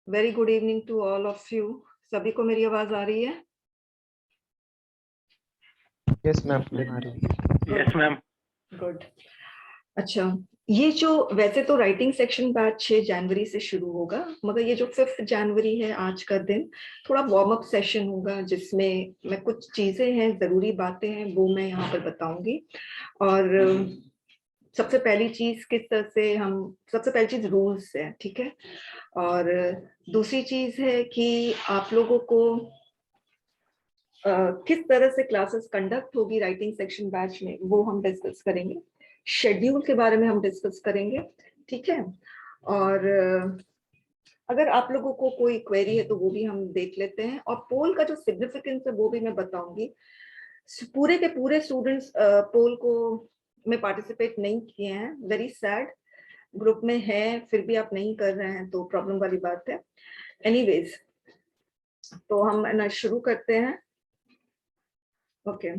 Very good evening to all of you. सभी को मेरी आवाज आ रही है? यस मैम, आ रही है। Yes ma'am. गुड। अच्छा, ये जो वैसे तो राइटिंग सेक्शन बैच 6 जनवरी से शुरू होगा, मगर ये जो 5 जनवरी है आज का दिन थोड़ा वार्म अप सेशन होगा, जिसमें मैं कुछ चीजें हैं, जरूरी बातें हैं, वो मैं यहाँ पर बताऊंगी। और सबसे पहली चीज सबसे पहली चीज रूल्स है, ठीक है। और दूसरी चीज है कि आप लोगों को किस तरह से क्लासेस कंडक्ट होगी राइटिंग सेक्शन बैच में, वो हम डिस्कस करेंगे। शेड्यूल के बारे में हम डिस्कस करेंगे, ठीक है। और अगर आप लोगों को कोई क्वेरी है तो वो भी हम देख लेते हैं। और पोल का जो सिग्निफिकेंस है वो भी मैं बताऊंगी। पूरे के पूरे स्टूडेंट्स पोल को में पार्टिसिपेट नहीं किए हैं, वेरी सैड। ग्रुप में है फिर भी आप नहीं कर रहे हैं तो प्रॉब्लम वाली बात है। एनीवेज, तो हम ना शुरू करते हैं। ओके।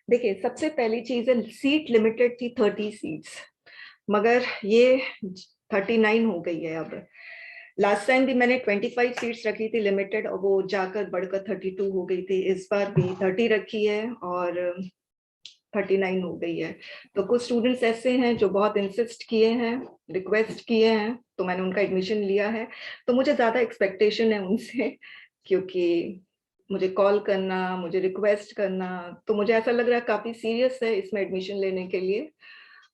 देखिए, सबसे पहली चीज है, सीट लिमिटेड थी 30 सीट्स, मगर ये 39 हो गई है अब। लास्ट टाइम भी मैंने 25 सीट्स रखी थी लिमिटेड, और वो जाकर बढ़कर 32 हो गई थी। इस बार भी 30 रखी है और 39 हो गई है। तो कुछ स्टूडेंट्स ऐसे हैं जो बहुत इंसिस्ट किए हैं, रिक्वेस्ट किए हैं, तो मैंने उनका एडमिशन लिया है। तो मुझे ज्यादा एक्सपेक्टेशन है उनसे, क्योंकि मुझे कॉल करना, मुझे रिक्वेस्ट करना, तो मुझे ऐसा लग रहा है काफी सीरियस है इसमें एडमिशन लेने के लिए।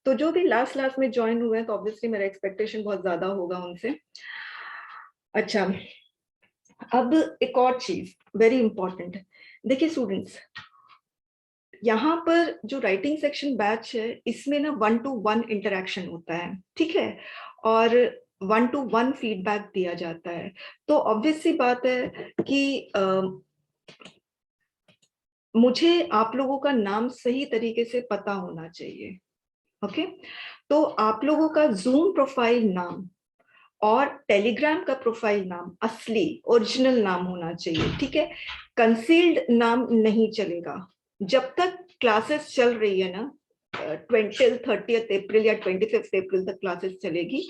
तो जो भी लास्ट में ज्वाइन हुए हैं, तो ऑब्वियसली मेरा एक्सपेक्टेशन बहुत ज्यादा होगा उनसे। अच्छा, अब एक और चीज वेरी इंपॉर्टेंट। देखिए स्टूडेंट्स, यहाँ पर जो राइटिंग सेक्शन बैच है, इसमें ना 1-to-1 इंटरेक्शन होता है, ठीक है। और 1-to-1 फीडबैक दिया जाता है। तो ऑब्वियस सी बात है कि मुझे आप लोगों का नाम सही तरीके से पता होना चाहिए। ओके, तो आप लोगों का जूम प्रोफाइल नाम और टेलीग्राम का प्रोफाइल नाम असली ओरिजिनल नाम होना चाहिए, ठीक है। कंसील्ड नाम नहीं चलेगा। जब तक क्लासेस चल रही है ना, 30 अप्रैल या 25 अप्रैल तक क्लासेस चलेगी,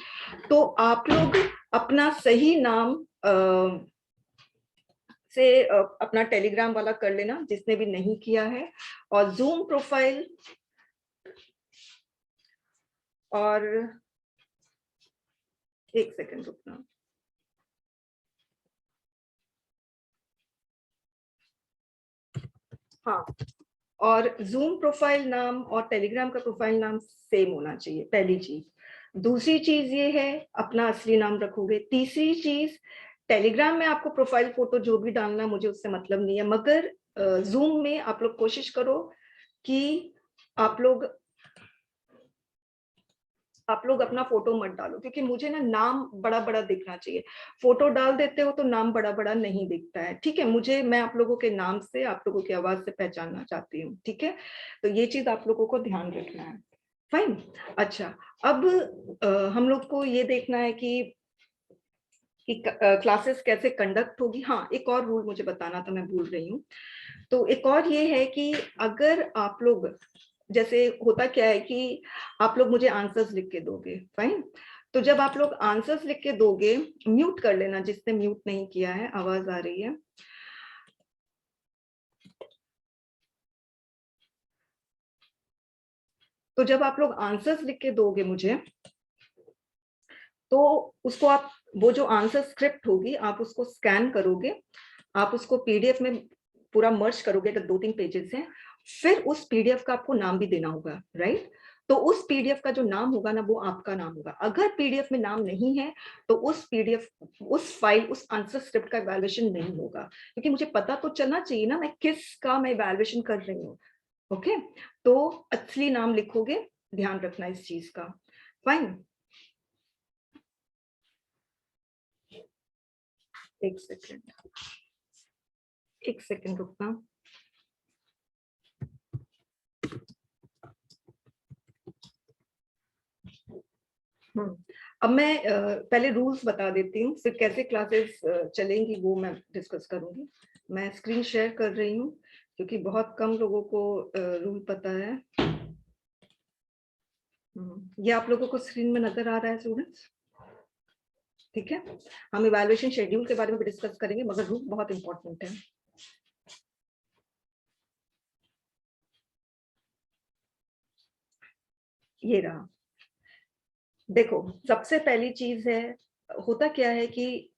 तो आप लोग अपना सही नाम से अपना टेलीग्राम वाला कर लेना, जिसने भी नहीं किया है। और जूम प्रोफाइल, और एक सेकंड रुकना। हाँ, और जूम प्रोफाइल नाम और टेलीग्राम का प्रोफाइल नाम सेम होना चाहिए, पहली चीज। दूसरी चीज ये है, अपना असली नाम रखोगे। तीसरी चीज, टेलीग्राम में आपको प्रोफाइल फोटो जो भी डालना, मुझे उससे मतलब नहीं है, मगर जूम में आप लोग कोशिश करो कि आप लोग अपना फोटो मत डालो, क्योंकि मुझे ना नाम बड़ा बड़ा दिखना चाहिए। फोटो डाल देते हो तो नाम बड़ा बड़ा नहीं दिखता है, ठीक है। मैं आप लोगों के नाम से, आप लोगों की आवाज से पहचानना चाहती हूँ, ठीक है। तो ये चीज आप लोगों को ध्यान रखना है। फाइन। अच्छा, अब हम लोग को ये देखना है कि क्लासेस कैसे कंडक्ट होगी। हाँ, एक और रूल मुझे बताना था, मैं भूल रही हूँ। तो एक और ये है कि अगर आप लोग, जैसे होता क्या है कि आप लोग मुझे आंसर्स लिख के दोगे, फाइन। तो जब आप लोग आंसर्स लिख के दोगे, म्यूट कर लेना जिसने म्यूट नहीं किया है, आवाज आ रही है। तो जब आप लोग आंसर्स लिख के दोगे मुझे, तो उसको आप, वो जो आंसर स्क्रिप्ट होगी, आप उसको स्कैन करोगे, आप उसको पीडीएफ में पूरा मर्ज करोगे, अगर 2-3 पेजेस हैं। फिर उस पीडीएफ का आपको नाम भी देना होगा, राइट। तो उस पीडीएफ का जो नाम होगा ना, वो आपका नाम होगा। अगर पीडीएफ में नाम नहीं है तो उस पीडीएफ, उस फाइल, उस आंसर स्क्रिप्ट का इवैल्यूएशन नहीं होगा, क्योंकि मुझे पता तो चलना चाहिए ना मैं किसका मैं इवैल्यूएशन कर रही हूँ। ओके, तो असली नाम लिखोगे, ध्यान रखना इस चीज का। फाइन, एक सेकेंड रुकना। अब मैं पहले रूल्स बता देती हूँ, फिर कैसे क्लासेस चलेंगी वो मैं डिस्कस करूंगी। मैं स्क्रीन शेयर कर रही हूँ, क्योंकि बहुत कम लोगों को रूल पता है। ये आप लोगों को स्क्रीन में नजर आ रहा है स्टूडेंट्स? ठीक है, हम इवैल्यूएशन शेड्यूल के बारे में भी डिस्कस करेंगे, मगर ग्रुप बहुत इंपॉर्टेंट है। ये रहा, देखो सबसे पहली चीज है, होता क्या है कि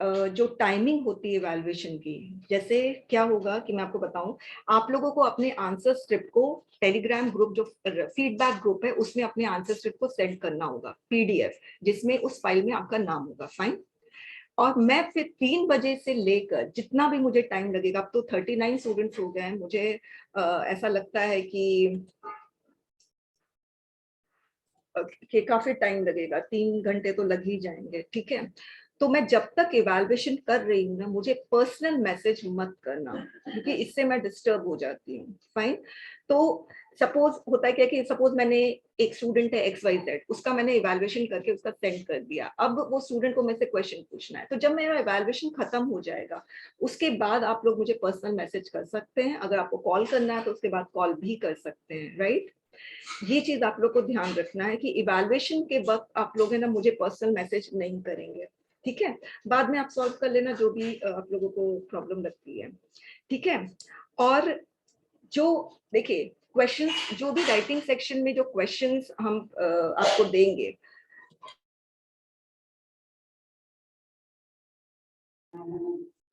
जो टाइमिंग होती है इवैल्यूएशन की, जैसे क्या होगा कि मैं आपको बताऊं, आप लोगों को अपने आंसर स्क्रिप्ट को टेलीग्राम ग्रुप, जो फीडबैक ग्रुप है, उसमें अपने आंसर स्क्रिप्ट को सेंड करना होगा, पीडीएफ, जिसमें उस फाइल में आपका नाम होगा, फाइन। और मैं फिर 3 बजे से लेकर जितना भी मुझे टाइम लगेगा, अब तो 39 स्टूडेंट्स हो गए हैं, मुझे ऐसा लगता है कि काफी टाइम लगेगा, 3 घंटे तो लग ही जाएंगे, ठीक है। तो मैं जब तक इवैल्यूएशन कर रही हूँ ना, मुझे पर्सनल मैसेज मत करना, क्योंकि इससे मैं डिस्टर्ब हो जाती हूँ, फाइन। तो सपोज होता है क्या कि सपोज मैंने एक स्टूडेंट है XYZ, उसका मैंने इवैल्यूएशन करके उसका सेंड कर दिया, अब वो स्टूडेंट को मेरे से क्वेश्चन पूछना है, तो जब मेरा इवैल्यूएशन खत्म हो जाएगा, उसके बाद आप लोग मुझे पर्सनल मैसेज कर सकते हैं, अगर आपको कॉल करना है तो उसके बाद कॉल भी कर सकते हैं, राइट। ये चीज आप लोग को ध्यान रखना है कि इवैल्यूएशन के वक्त आप लोग है ना मुझे पर्सनल मैसेज नहीं करेंगे, ठीक है। बाद में आप सॉल्व कर लेना जो भी आप लोगों को प्रॉब्लम लगती है, ठीक है। और जो देखिए क्वेश्चंस, जो भी राइटिंग सेक्शन में जो क्वेश्चंस हम आपको देंगे,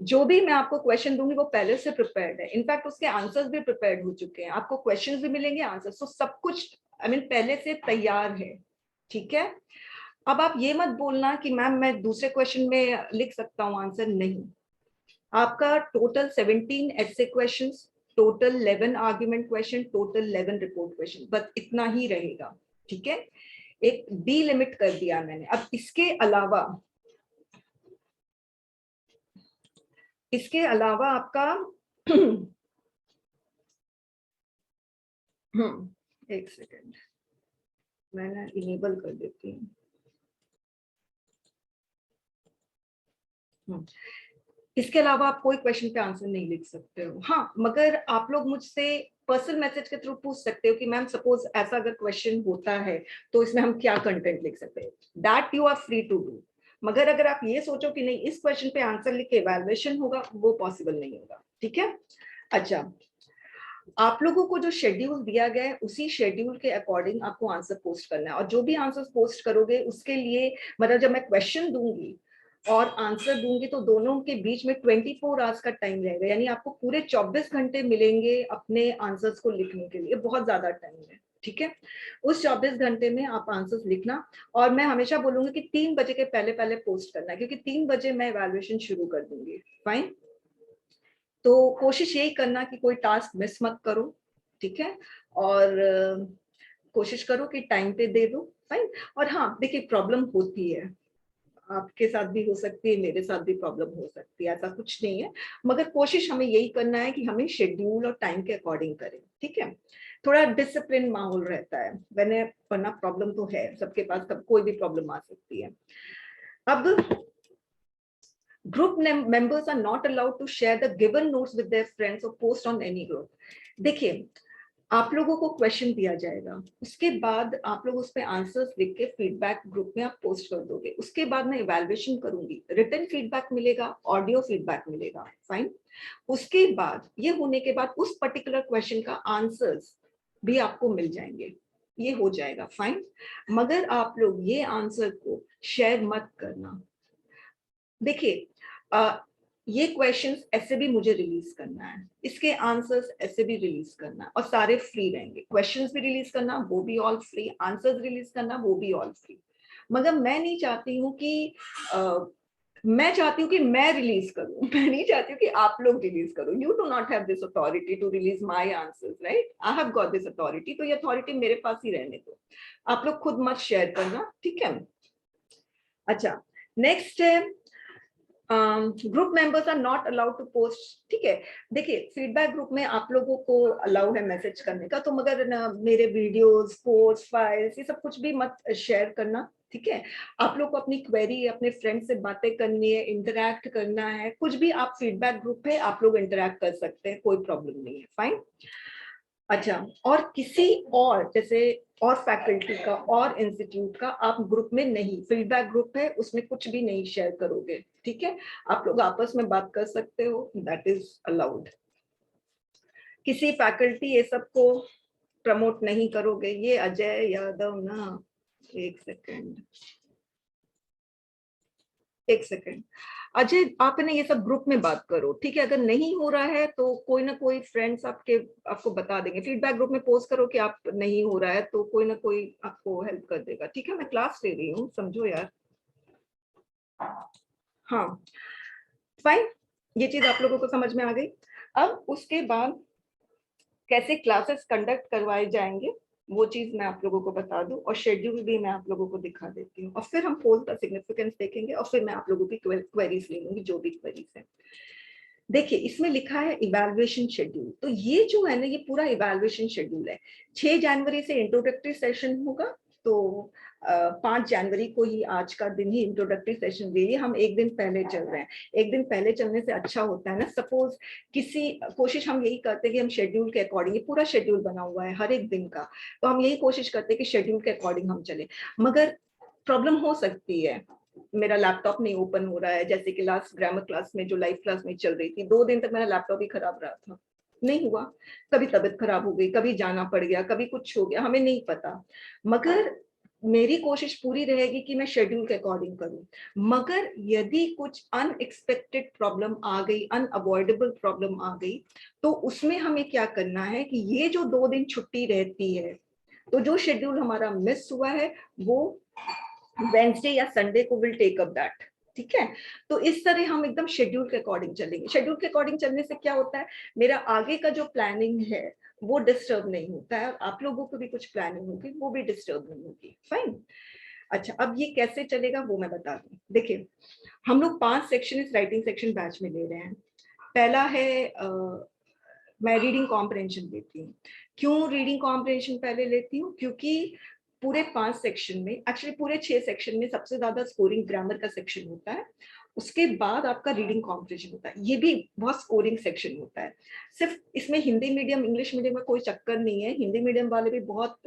जो भी मैं आपको क्वेश्चन दूंगी वो पहले से प्रिपेयर्ड है, इनफैक्ट उसके आंसर्स भी प्रिपेयर्ड हो चुके हैं, आपको क्वेश्चंस भी मिलेंगे, आंसर्स, तो सब कुछ आई मीन पहले से तैयार है, ठीक है। अब आप ये मत बोलना कि मैम मैं दूसरे क्वेश्चन में लिख सकता हूँ आंसर, नहीं। आपका टोटल 17 ऐसे questions, total 11 argument question, total 11 report question, बस इतना ही रहेगा, ठीक है। एक बी लिमिट कर दिया मैंने। अब इसके अलावा आपका एक सेकेंड, मैंने इनेबल कर देती हूँ। इसके अलावा आप कोई क्वेश्चन पे आंसर नहीं लिख सकते हो, हाँ, मगर आप लोग मुझसे पर्सनल मैसेज के थ्रू पूछ सकते हो कि मैम सपोज ऐसा अगर क्वेश्चन होता है तो इसमें हम क्या कंटेंट लिख सकते हैं, that you are free to do. मगर अगर आप ये सोचो कि नहीं इस क्वेश्चन पे आंसर लिख के इवैल्यूएशन होगा, वो पॉसिबल नहीं होगा, ठीक है। अच्छा, आप लोगों को जो शेड्यूल दिया गया है उसी शेड्यूल के अकॉर्डिंग आपको आंसर पोस्ट करना है, और जो भी आंसर पोस्ट करोगे उसके लिए, मतलब जब मैं क्वेश्चन दूंगी और आंसर दूंगी तो दोनों के बीच में 24 आवर्स का टाइम रहेगा, यानी आपको पूरे 24 घंटे मिलेंगे अपने आंसर्स को लिखने के लिए, बहुत ज्यादा टाइम है, ठीक है। उस 24 घंटे में आप आंसर्स लिखना, और मैं हमेशा बोलूंगी कि 3 बजे के पहले पहले पोस्ट करना, क्योंकि 3 बजे मैं इवैल्यूएशन शुरू कर दूंगी, फाइन। तो कोशिश यही करना कि कोई टास्क मिस मत करो, ठीक है। और कोशिश करो कि टाइम पे दे दो, फाइन। और हाँ देखिए, प्रॉब्लम होती है, आपके साथ भी हो सकती है, मेरे साथ भी प्रॉब्लम हो सकती है, ऐसा कुछ नहीं है, मगर कोशिश हमें यही करना है कि हमें शेड्यूल और टाइम के अकॉर्डिंग करें, ठीक है। थोड़ा डिसिप्लिन माहौल रहता है, वरना प्रॉब्लम तो है सबके पास, कब कोई भी प्रॉब्लम आ सकती है। अब group members are not allowed to share the given notes with their friends or post on any group। देखिए, आप लोगों को क्वेश्चन दिया जाएगा, उसके बाद आप लोग उस पे आंसर्स लिख के फीडबैक ग्रुप में आप पोस्ट कर दोगे, उसके बाद मैं इवैल्यूएशन करूंगी, रिटन फीडबैक मिलेगा, ऑडियो फीडबैक मिलेगा, फाइन। उसके बाद ये होने के बाद उस पर्टिकुलर क्वेश्चन का आंसर्स भी आपको मिल जाएंगे, ये हो जाएगा, फाइन। मगर आप लोग ये आंसर को शेयर मत करना। देखिए, ये क्वेश्चंस ऐसे भी मुझे रिलीज करना है, इसके आंसर्स ऐसे भी रिलीज करना है, और सारे फ्री रहेंगे, क्वेश्चंस भी रिलीज करना वो भी ऑल फ्री, आंसर्स रिलीज करना वो भी ऑल फ्री। मगर मैं नहीं चाहती हूँ कि मैं चाहती हूँ कि मैं रिलीज करूँ, मैं नहीं चाहती हूँ कि आप लोग रिलीज करो। You do not have this authority to release my answers, right. I have got this authority, तो ये अथॉरिटी मेरे पास ही रहने दो, आप लोग खुद मत शेयर करना, ठीक है। अच्छा, नेक्स्ट है group members are not allowed to post, ठीक है। देखिए, फीडबैक ग्रुप में आप लोगों को अलाउ है मैसेज करने का, तो मगर मेरे वीडियोस, कोर्स, फाइल्स, ये सब कुछ भी मत शेयर करना, ठीक है। आप लोग को अपनी क्वेरी अपने फ्रेंड से बातें करनी है, इंटरैक्ट करना है, कुछ भी आप फीडबैक ग्रुप पे आप लोग इंटरैक्ट कर सकते हैं, कोई प्रॉब्लम नहीं है, फाइन। अच्छा, और किसी और जैसे और फैकल्टी का और इंस्टीट्यूट का आप ग्रुप में नहीं, फीडबैक ग्रुप है उसमें कुछ भी नहीं शेयर करोगे, ठीक है? आप लोग आपस में बात कर सकते हो, दैट इज अलाउड। किसी फैकल्टी ये सबको प्रमोट नहीं करोगे, ये अजय यादव ना, एक सेकेंड अजय, आपने ये सब ग्रुप में बात करो, ठीक है? अगर नहीं हो रहा है तो कोई ना कोई फ्रेंड्स आपको बता देंगे, फीडबैक ग्रुप में पोस्ट करो कि आप नहीं हो रहा है तो कोई ना कोई आपको हेल्प कर देगा, ठीक है? मैं क्लास ले रही हूँ, समझो यार। हाँ फाइन, ये चीज आप लोगों को समझ में आ गई। अब उसके बाद कैसे क्लासेस कंडक्ट करवाए जाएंगे वो चीज मैं आप लोगों को बता दूं, और शेड्यूल भी मैं आप लोगों को दिखा देती हूँ, और फिर हम पोल का सिग्निफिकेंस देखेंगे, और फिर मैं आप लोगों की क्वेरीज ले लूंगी, जो भी क्वेरीज है। देखिए इसमें लिखा है इवैल्यूएशन शेड्यूल, तो ये जो है ना, ये पूरा इवैल्यूएशन शेड्यूल है। 6 जनवरी से इंट्रोडक्टरी सेशन होगा, तो 5 जनवरी को ही, आज का दिन ही इंट्रोडक्टरी सेशन ले लिए, हम एक दिन पहले चल रहे हैं। एक दिन पहले चलने से अच्छा होता है ना, सपोज किसी कोशिश हम यही करते हैं कि हम शेड्यूल के अकॉर्डिंग, ये पूरा शेड्यूल बना हुआ है हर एक दिन का, तो हम यही कोशिश करते हैं कि शेड्यूल के अकॉर्डिंग हम चले। मगर प्रॉब्लम हो सकती है, मेरा लैपटॉप नहीं ओपन हो रहा है, जैसे कि लास्ट ग्रामर क्लास में जो लाइव क्लास में चल रही थी, 2 दिन तक मेरा लैपटॉप ही खराब रहा था, नहीं हुआ। कभी तबीयत खराब हो गई, कभी जाना पड़ गया, कभी कुछ हो गया, हमें नहीं पता। मगर मेरी कोशिश पूरी रहेगी कि मैं शेड्यूल के अकॉर्डिंग करूं। मगर यदि कुछ अनएक्सपेक्टेड प्रॉब्लम आ गई, अनअवॉइडेबल प्रॉब्लम आ गई, तो उसमें हमें क्या करना है कि ये जो 2 दिन छुट्टी रहती है, तो जो शेड्यूल हमारा मिस हुआ है वो वेंसडे या संडे को विल टेक अप दैट, ठीक है? तो इस तरह हम एकदम शेड्यूल के अकॉर्डिंग चलेंगे। शेड्यूल के अकॉर्डिंग चलने से क्या होता है, मेरा आगे का जो प्लानिंग है वो डिस्टर्ब नहीं होता है, और आप लोगों को भी कुछ प्लानिंग होगी वो भी डिस्टर्ब नहीं होगी। फाइन। अच्छा, अब ये कैसे चलेगा वो मैं बता दूं। देखिए हम लोग 5 सेक्शन इस राइटिंग सेक्शन बैच में ले रहे हैं। पहला है मैं रीडिंग कॉम्प्रहेंशन लेती हूँ। क्यों रीडिंग कॉम्प्रहेंशन पहले लेती हूँ? क्योंकि पूरे 5 सेक्शन में, एक्चुअली पूरे 6 सेक्शन में सबसे ज्यादा स्कोरिंग ग्रामर का सेक्शन होता है, उसके बाद आपका रीडिंग कॉम्प्रहेंशन होता है, ये भी बहुत स्कोरिंग सेक्शन होता है। सिर्फ इसमें हिंदी मीडियम इंग्लिश मीडियम का कोई चक्कर नहीं है, हिंदी मीडियम वाले भी बहुत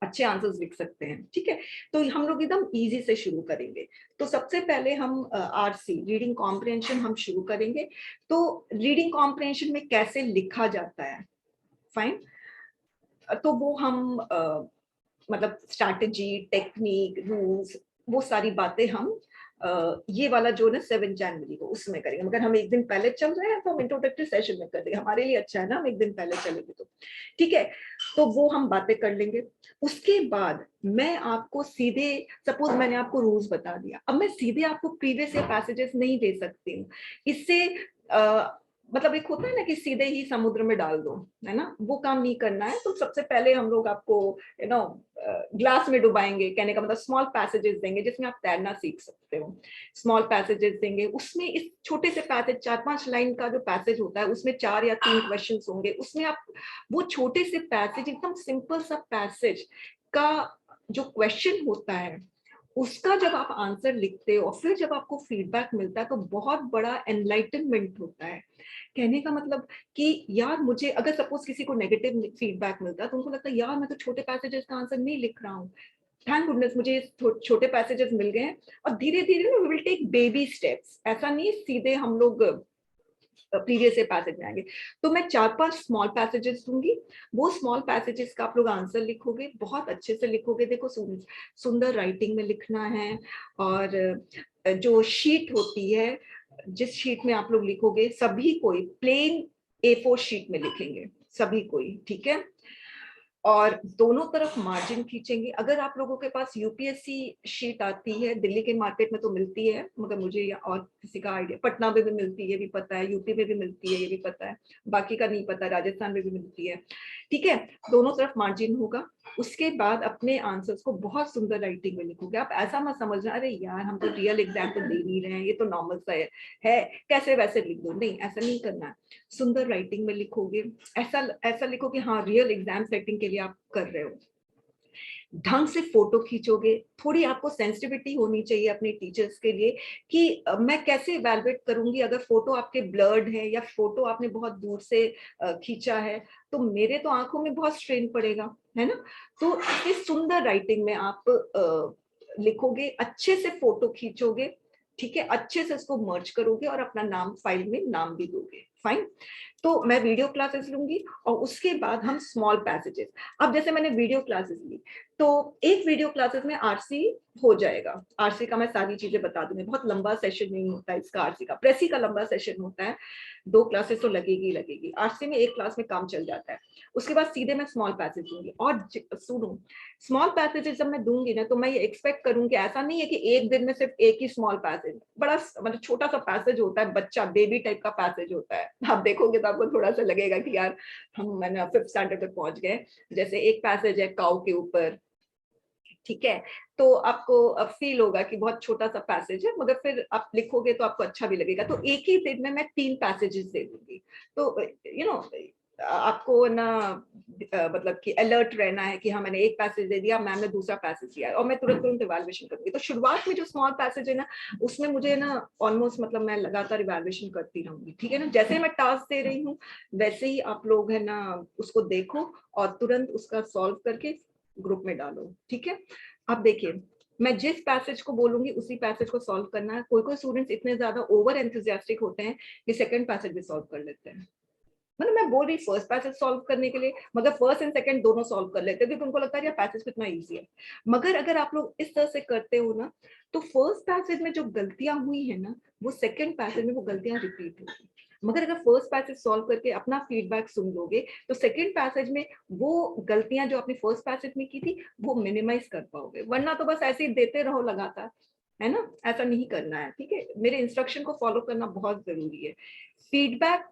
अच्छे आंसर्स लिख सकते हैं, ठीक है? तो हम लोग एकदम इजी से शुरू करेंगे। तो सबसे पहले हम आरसी रीडिंग कॉम्प्रहेंशन हम शुरू करेंगे। तो रीडिंग कॉम्प्रहेंशन में कैसे लिखा जाता है, फाइन, तो वो हम मतलब स्ट्रैटेजी, टेक्निक, रूल्स, वो सारी बातें हम ये वाला जो ना 7 जनवरी को उसमें करेंगे। मगर हम एक दिन पहले चल रहे हैं तो हम इंट्रोडक्टरी सेशन में कर देंगे, हमारे लिए अच्छा है ना, हम एक दिन पहले चलेंगे तो ठीक है। तो वो हम बातें कर लेंगे। उसके बाद मैं आपको सीधे, सपोज मैंने आपको रूल्स बता दिया, अब मैं सीधे आपको प्रीवियस ईयर पैसेजेस नहीं दे सकती हूँ। इससे मतलब एक होता है ना कि सीधे ही समुद्र में डाल दो, है ना, वो काम नहीं करना है। तो सबसे पहले हम लोग आपको ग्लास में डुबाएंगे, कहने का मतलब स्मॉल पैसेजेस देंगे जिसमें आप तैरना सीख सकते हो। स्मॉल पैसेजेस देंगे, उसमें इस छोटे से पैसेज 4-5 लाइन का जो पैसेज होता है उसमें 4 या 3 क्वेश्चंस होंगे, उसमें आप वो छोटे से पैसेज, एकदम सिंपल सा पैसेज का जो क्वेश्चन होता है उसका जब आप आंसर लिखते हो और फिर जब आपको फीडबैक मिलता है तो बहुत बड़ा एनलाइटनमेंट होता है। कहने का मतलब कि यार मुझे अगर सपोज किसी को नेगेटिव फीडबैक मिलता है तो उनको लगता है यार मैं तो छोटे पैसेजेस का आंसर नहीं लिख रहा हूँ, थैंक गुडनेस मुझे छोटे पैसेजेस मिल गए हैं। और धीरे धीरे ना we will take baby steps, ऐसा नहीं सीधे हम लोग प्रीवियस से पैसेज आएंगे। तो मैं 4-5 स्मॉल पैसेजेस दूंगी, वो स्मॉल पैसेजेस का आप लोग आंसर लिखोगे, बहुत अच्छे से लिखोगे। देखो सुंदर राइटिंग में लिखना है, और जो शीट होती है जिस शीट में आप लोग लिखोगे, सभी कोई प्लेन A4 शीट में लिखेंगे, सभी कोई, ठीक है? और दोनों तरफ मार्जिन खींचेंगे। अगर आप लोगों के पास यूपीएससी शीट आती है, दिल्ली के मार्केट में तो मिलती है, मगर मुझे और किसी का आइडिया, पटना में भी मिलती है ये भी पता है, यूपी में भी मिलती है ये भी पता है, बाकी का नहीं पता, राजस्थान में भी मिलती है, ठीक है? दोनों तरफ मार्जिन होगा। उसके बाद अपने आंसर्स को बहुत सुंदर राइटिंग में लिखोगे। आप ऐसा मत समझना अरे यार हम तो रियल एग्जाम तो दे नहीं रहे हैं, ये तो नॉर्मल सा है कैसे वैसे लिख दो, नहीं ऐसा नहीं करना है। सुंदर राइटिंग में लिखोगे, ऐसा लिखो कि हाँ रियल एग्जाम सेटिंग के लिए आप कर रहे हो। ढंग से फोटो खींचोगे, थोड़ी आपको सेंसिटिविटी होनी चाहिए अपने टीचर्स के लिए कि मैं कैसे इवैल्यूएट करूंगी अगर फोटो आपके ब्लर्ड है या फोटो आपने बहुत दूर से खींचा है, तो मेरे तो आंखों में बहुत स्ट्रेन पड़ेगा, है ना। तो इस सुंदर राइटिंग में आप लिखोगे, अच्छे से फोटो खींचोगे, ठीक है, अच्छे से इसको मर्ज करोगे और अपना नाम फाइल में नाम भी दोगे, फाइन। तो मैं वीडियो क्लासेस लूंगी और उसके बाद हम स्मॉल पैसेजेस। अब जैसे मैंने वीडियो क्लासेस ली, तो एक वीडियो क्लासेस में आरसी हो जाएगा। आरसी का मैं सारी चीजें बता दूंगी, बहुत लंबा सेशन नहीं होता है इसका। आरसी का, प्रेसी का लंबा सेशन होता है, 2 क्लासेस तो लगेगी लगेगी। आरसी में 1 क्लास में काम चल जाता है। उसके बाद सीधे मैं स्मॉल पैसेज दूंगी। और सुनो, स्मॉल पैसेजेस जब मैं दूंगी ना, तो मैं ये एक्सपेक्ट करूंगी, ऐसा नहीं है कि एक दिन में सिर्फ एक ही स्मॉल पैसेज, बड़ा मतलब छोटा सा पैसेज होता है, बच्चा बेबी टाइप का पैसेज होता है। आप देखोगे तो आपको थोड़ा सा लगेगा कि यार हम मैंने 5th स्टैंडर्ड तक पहुंच गए। जैसे एक पैसेज है काऊ के ऊपर, ठीक है, तो आपको अब फील होगा कि बहुत छोटा सा पैसेज है, मगर फिर आप लिखोगे तो आपको अच्छा भी लगेगा। तो एक ही दिन में मैं 3 पैसेजेस दे दूंगी। तो आपको ना मतलब कि अलर्ट रहना है कि हाँ मैंने एक पैसेज दे दिया, मैम ने दूसरा पैसेज दिया और मैं तुरंत तुरंत इवैल्यूएशन करूंगी। तो शुरुआत में जो स्मॉल पैसेज है ना, उसमें मुझे ना ऑलमोस्ट मतलब मैं लगातार इवैल्यूएशन करती रहूंगी, ठीक है ना। जैसे मैं टास्क दे रही हूँ वैसे ही आप लोग है ना उसको देखो और तुरंत उसका सॉल्व करके ग्रुप में डालो, ठीक है। अब देखिए, मैं जिस पैसेज को बोलूंगी उसी पैसेज को सॉल्व करना है। कोई कोई स्टूडेंट्स इतने ज्यादा ओवर एंथुसियास्टिक होते हैं कि सेकंड पैसेज भी सॉल्व कर लेते हैं। मतलब मैं बोल रही फर्स्ट पैसेज सॉल्व करने के लिए, मगर फर्स्ट एंड सेकंड दोनों सॉल्व कर लेते हैं क्योंकि उनको लगता है यार पैसेज कितना इजी है। मगर अगर आप लोग इस तरह से करते हो ना, तो फर्स्ट पैसेज में जो गलतियां हुई है ना, वो सेकंड पैसेज में वो गलतियां रिपीट होगी। मगर अगर फर्स्ट पैसेज सॉल्व करके अपना फीडबैक सुन लोगे, तो सेकंड पैसेज में वो गलतियां जो आपने फर्स्ट पैसेज में की थी वो मिनिमाइज कर पाओगे। वरना तो बस ऐसे ही देते रहो लगातार, है ना। ऐसा नहीं करना है, ठीक है। मेरे इंस्ट्रक्शन को फॉलो करना बहुत जरूरी है। फीडबैक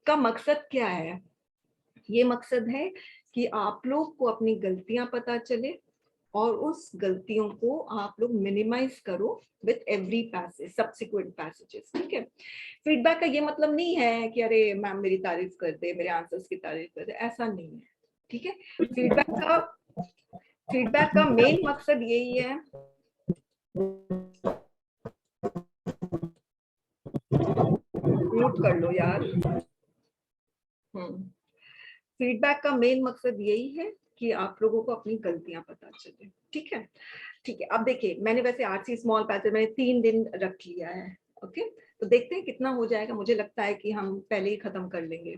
का मकसद क्या है? ये मकसद है कि आप लोग को अपनी गलतियां पता चले और उस गलतियों को आप लोग मिनिमाइज करो with every passage, subsequent passages, ठीक है। फीडबैक का ये मतलब नहीं है कि अरे मैम मेरी तारीफ कर दे, मेरे आंसर्स की तारीफ कर दे, ऐसा नहीं है, ठीक है। फीडबैक का मेन मकसद यही है, म्यूट कर लो यार। फीडबैक का मेन मकसद यही है कि आप लोगों को अपनी गलतियां पता चले, ठीक है। ठीक है, अब देखिए मैंने वैसे आरसी स्मॉल पैसेज मैंने 3 दिन रख लिया है, ओके। तो देखते हैं कितना हो जाएगा। मुझे लगता है कि हम पहले ही खत्म कर लेंगे।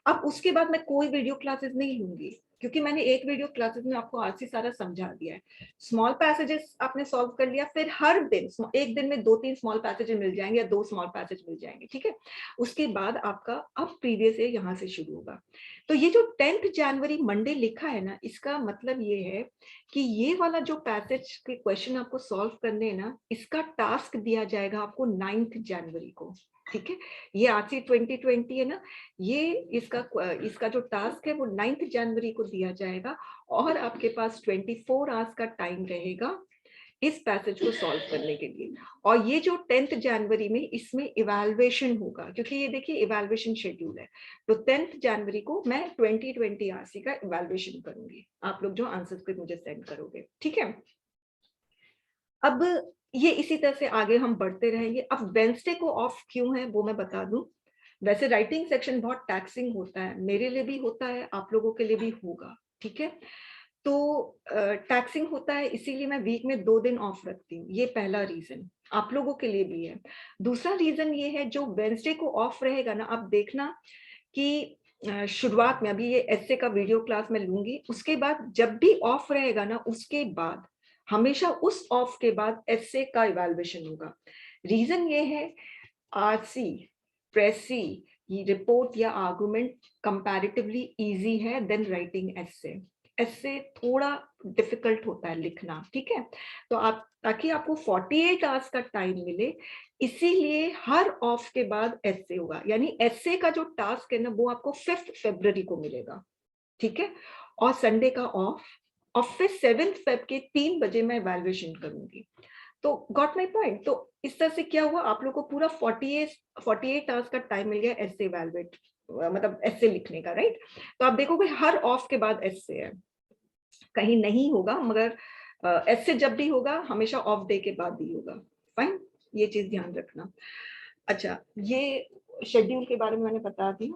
अब उसके बाद मैं कोई वीडियो क्लासेस नहीं लूंगी क्योंकि मैंने एक वीडियो क्लासेस में आपको आज से सारा समझा दिया है। स्मॉल पैसेजेस आपने सॉल्व कर लिया, फिर हर दिन एक दिन में 2-3 स्मॉल पैसेज मिल जाएंगे या 2 स्मॉल पैसेज मिल जाएंगे, ठीक है। उसके बाद आपका अब प्रीवियस ईयर यहाँ से शुरू होगा। तो ये जो 10th जनवरी मंडे लिखा है ना, इसका मतलब ये है कि ये वाला जो पैसेज के क्वेश्चन आपको सॉल्व करने हैं ना, इसका टास्क दिया जाएगा आपको 9th जनवरी को, ठीक है। ये आरसी 2020 है ना, ये इसका जो टास्क है वो 9th जनवरी को दिया जाएगा और आपके पास 24 आवर्स का टाइम रहेगा इस पैसेज को सॉल्व करने के लिए। और ये जो 10th जनवरी में इसमें इवैल्यूएशन होगा, क्योंकि ये देखिए इवैल्यूएशन शेड्यूल है। तो 10th जनवरी को मैं 2020 आरसी का इवैल्यूएशन करूंगी, आप लोग जो आंसर स्क्रिप्ट मुझे सेंड करोगे, ठीक है। अब ये इसी तरह से आगे हम बढ़ते रहेंगे। अब वेंसडे को ऑफ क्यों है वो मैं बता दूं। वैसे राइटिंग सेक्शन बहुत टैक्सिंग होता है, मेरे लिए भी होता है, आप लोगों के लिए भी होगा, ठीक है। तो टैक्सिंग होता है, इसीलिए मैं वीक में 2 दिन ऑफ रखती हूँ। ये पहला रीजन आप लोगों के लिए भी है। दूसरा रीजन ये है, जो वेंसडे को ऑफ रहेगा ना, आप देखना कि शुरुआत में अभी ये एस्से का वीडियो क्लास मैं लूंगी, उसके बाद जब भी ऑफ रहेगा ना, उसके बाद हमेशा उस ऑफ के बाद एस्से का इवैल्यूएशन होगा। रीजन ये है, आरसी प्रेसी ये रिपोर्ट या आर्गुमेंट कंपैरेटिवली इजी है देन राइटिंग एस्से। एस्से थोड़ा डिफिकल्ट होता है लिखना, ठीक है। तो आप ताकि आपको 48 आवर्स का टाइम मिले, इसीलिए हर ऑफ के बाद एस्से होगा। यानी एस्से का जो टास्क है ना, वो आपको 5 फरवरी को मिलेगा, ठीक है। और संडे का ऑफ, और फिर 7 फेब के 3 बजे मैं इवैल्यूएशन करूंगी। तो गॉट माई पॉइंट। तो इस तरह से क्या हुआ, आप लोग को पूरा 48 आवर्स का टाइम मिल गया एस्से इवैल्यूएट मतलब एस्से लिखने का, राइट। तो आप देखोगे हर ऑफ के बाद एस्से है। कहीं नहीं होगा, मगर ऐसे जब भी होगा हमेशा ऑफ डे के बाद ही होगा। फाइन, ये चीज ध्यान रखना। अच्छा, ये शेड्यूल के बारे में मैंने बता दिया।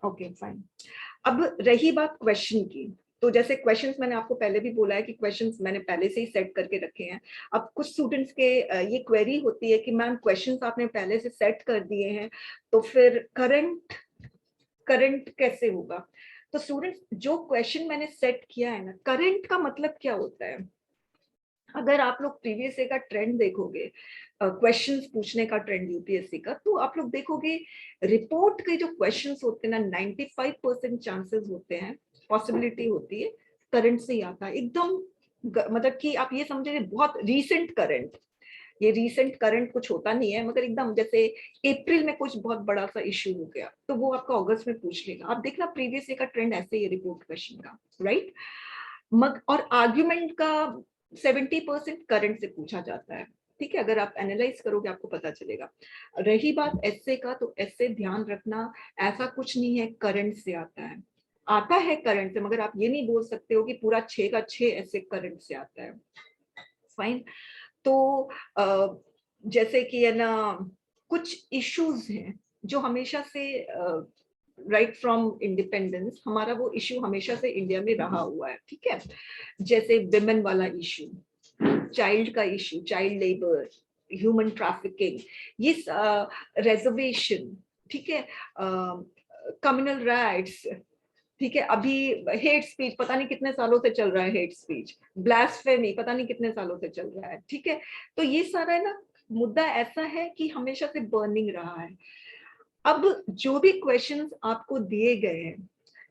Okay fine. अब रही बात क्वेश्चन की, तो जैसे क्वेश्चंस मैंने आपको पहले भी बोला है कि क्वेश्चंस मैंने पहले से ही सेट करके रखे हैं। अब कुछ स्टूडेंट्स के ये क्वेरी होती है कि मैम क्वेश्चंस आपने पहले से सेट कर दिए हैं, तो फिर करंट कैसे होगा? तो स्टूडेंट्स, जो क्वेश्चन मैंने सेट किया है ना, करंट का मतलब क्या होता है? अगर आप लोग प्रीवियस का ट्रेंड देखोगे, क्वेश्चंस पूछने का ट्रेंड यूपीएससी का, तो आप लोग देखोगे रिपोर्ट के जो क्वेश्चंस होते हैं ना, 95% चांसेस होते हैं, पॉसिबिलिटी होती है करंट से ही आता है एकदम। मतलब कि आप ये समझिए बहुत रीसेंट करंट, ये रीसेंट करंट कुछ होता नहीं है, मगर एकदम जैसे अप्रैल में कुछ बहुत बड़ा सा इश्यू हो गया तो वो आपका अगस्त में पूछ लेगा। आप देखना प्रीवियस का ट्रेंड ऐसे ही है रिपोर्ट क्वेश्चन का, राइट? और आर्ग्यूमेंट का 70% करंट से पूछा जाता है, ठीक है? अगर आप एनालाइज करोगे आपको पता चलेगा। रही बात एसए का, तो एसए ध्यान रखना ऐसा कुछ नहीं है करंट से आता है करंट से, मगर आप ये नहीं बोल सकते हो कि पूरा 6 का 6 ऐसे करंट से आता है। फाइन। तो जैसे कि है ना, कुछ इश्यूज हैं जो हमेशा से राइट फ्रॉम इंडिपेंडेंस हमारा वो इश्यू हमेशा से इंडिया में रहा हुआ है, ठीक है? जैसे विमेन वाला इश्यू, चाइल्ड का issue, child labour, human trafficking, ये रिजर्वेशन, ठीक है, कम्युनल राइट्स, ठीक है? अभी हेट स्पीच पता नहीं कितने सालों से चल रहा है, हेट स्पीच, ब्लास्फेमी पता नहीं कितने सालों से चल रहा है, ठीक है? तो ये सारा है ना मुद्दा ऐसा है कि हमेशा से बर्निंग रहा है। अब जो भी क्वेश्चंस आपको दिए गए हैं,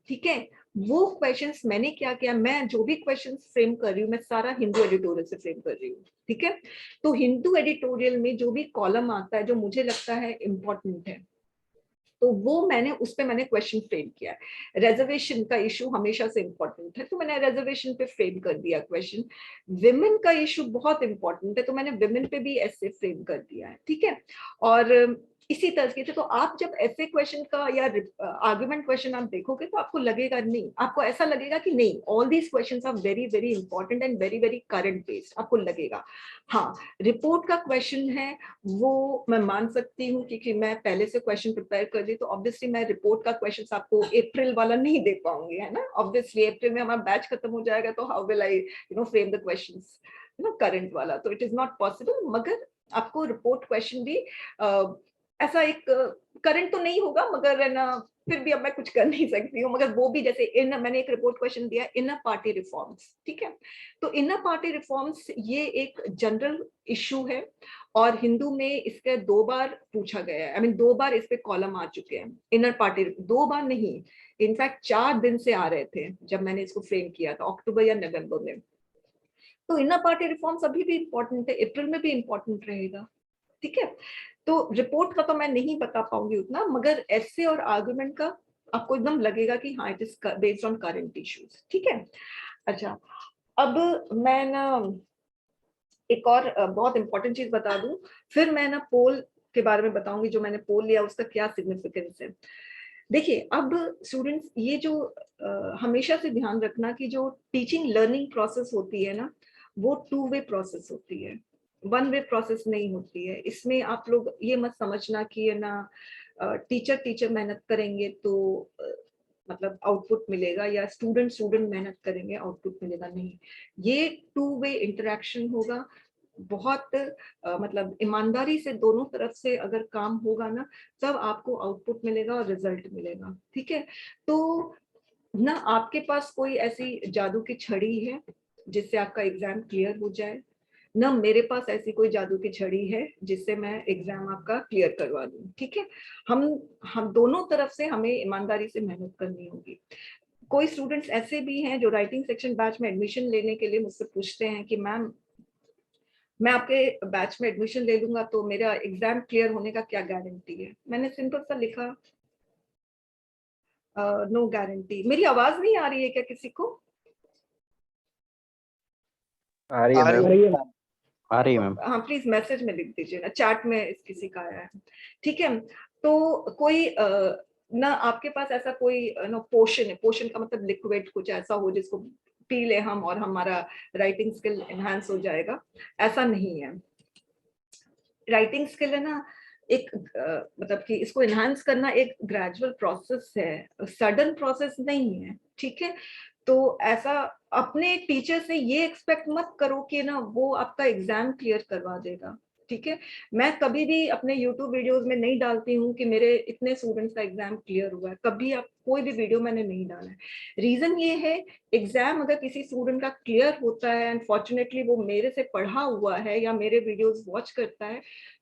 ठीक है, वो क्वेश्चंस मैंने क्या किया, मैं जो भी क्वेश्चंस फ्रेम कर रही हूँ मैं सारा हिंदू एडिटोरियल से फ्रेम कर रही हूँ, ठीक है? तो हिंदू एडिटोरियल में जो भी कॉलम आता है जो मुझे लगता है इम्पोर्टेंट है, तो वो मैंने उस पे मैंने क्वेश्चन फ्रेम किया है। रिजर्वेशन का इशू हमेशा से इम्पोर्टेंट है तो मैंने रिजर्वेशन पे फ्रेम कर दिया क्वेश्चन। विमेन का इशू बहुत इंपॉर्टेंट है तो मैंने विमेन पे भी ऐसे फ्रेम कर दिया है, ठीक है? और इसी तरीके से तो आप जब ऐसे क्वेश्चन का या आर्गुमेंट क्वेश्चन आप देखोगे तो आपको लगेगा नहीं, आपको ऐसा लगेगा कि नहीं, all these questions are very very important and very very current based, आपको लगेगा। हाँ, रिपोर्ट का क्वेश्चन है वो मैं मान सकती हूँ क्योंकि मैं पहले से क्वेश्चन प्रिपेयर कर दी, तो ऑब्वियसली मैं रिपोर्ट का क्वेश्चन आपको अप्रैल वाला नहीं दे पाऊंगी, है ना? ऑब्वियसली अप्रैल में हमारा बैच खत्म हो जाएगा तो how will I frame the questions current वाला, तो इट इज नॉट पॉसिबल। मगर आपको रिपोर्ट क्वेश्चन भी ऐसा एक करंट तो नहीं होगा, मगर है ना फिर भी अब मैं कुछ कर नहीं सकती हूँ, मगर वो भी जैसे मैंने एक रिपोर्ट क्वेश्चन दिया इनर पार्टी रिफॉर्म्स, ठीक है? तो इनर पार्टी रिफॉर्म्स ये एक जनरल इशू है और हिंदू में इसके 2 बार पूछा गया है, आई मीन 2 बार इस पे कॉलम आ चुके हैं। इनर पार्टी 2 बार नहीं, इनफैक्ट 4 दिन से आ रहे थे जब मैंने इसको फ्रेम किया था, अक्टूबर या नवंबर में। तो इनर पार्टी रिफॉर्म्स अभी भी इंपॉर्टेंट है, अप्रैल में भी इंपॉर्टेंट रहेगा, ठीक है? तो रिपोर्ट का तो मैं नहीं बता पाऊंगी उतना, मगर ऐसे और आर्गुमेंट का आपको एकदम लगेगा कि हाँ it is based on current issues, ठीक है? अच्छा, अब मैं ना एक और बहुत इंपॉर्टेंट चीज बता दूं, फिर मैं ना पोल के बारे में बताऊंगी, जो मैंने पोल लिया उसका क्या सिग्निफिकेंस है। देखिए, अब स्टूडेंट्स ये जो हमेशा से ध्यान रखना कि जो टीचिंग लर्निंग प्रोसेस होती है ना, वो 2 वे प्रोसेस होती है, 1 वे प्रोसेस नहीं होती है। इसमें आप लोग ये मत समझना कि है ना टीचर मेहनत करेंगे तो मतलब आउटपुट मिलेगा, या स्टूडेंट मेहनत करेंगे आउटपुट मिलेगा, नहीं। ये 2 वे इंटरेक्शन होगा, बहुत मतलब ईमानदारी से दोनों तरफ से अगर काम होगा ना, तब आपको आउटपुट मिलेगा और रिजल्ट मिलेगा, ठीक है? तो ना आपके पास कोई ऐसी जादू की छड़ी है जिससे आपका एग्जाम क्लियर हो जाए, ना मेरे पास ऐसी कोई जादू की छड़ी है जिससे मैं एग्जाम आपका क्लियर करवा दूं, ठीक है? हम दोनों तरफ से हमें ईमानदारी से मेहनत करनी होगी। कोई स्टूडेंट्स ऐसे भी हैं जो राइटिंग सेक्शन बैच में एडमिशन लेने के लिए मुझसे पूछते हैं कि मैम मैं आपके बैच में एडमिशन ले लूंगा तो मेरा एग्जाम क्लियर होने का क्या गारंटी है? मैंने सिंपल सा लिखा नो गारंटी। मेरी आवाज नहीं आ रही है क्या किसी को? आ रही है आ मैम। रही है मैम। आ रही है मैम। हाँ प्लीज मैसेज में लिख दीजिए ना, चैट में किसी का आया है, ठीक है? तो कोई ना आपके पास ऐसा कोई ना पोशन है, पोशन का मतलब लिक्विड कुछ ऐसा हो जिसको पी ले हम और हमारा राइटिंग स्किल एनहांस हो जाएगा, ऐसा नहीं है। राइटिंग स्किल है ना एक मतलब कि इसको एनहांस करना एक ग्रेजुअल प्रोसेस है, सडन प्रोसेस नहीं है, ठीक है। तो ऐसा अपने टीचर से ये एक्सपेक्ट मत करो कि ना वो आपका एग्जाम क्लियर करवा देगा, ठीक है। मैं कभी भी अपने YouTube वीडियोस में नहीं डालती हूँ कि मेरे इतने स्टूडेंट्स का एग्जाम क्लियर हुआ है, कभी आप कोई भी वीडियो मैंने नहीं डाला है। रीजन ये है, एग्जाम अगर किसी स्टूडेंट का क्लियर होता है, अनफॉर्चुनेटली वो मेरे से पढ़ा हुआ है या मेरे वीडियोस वॉच करता है,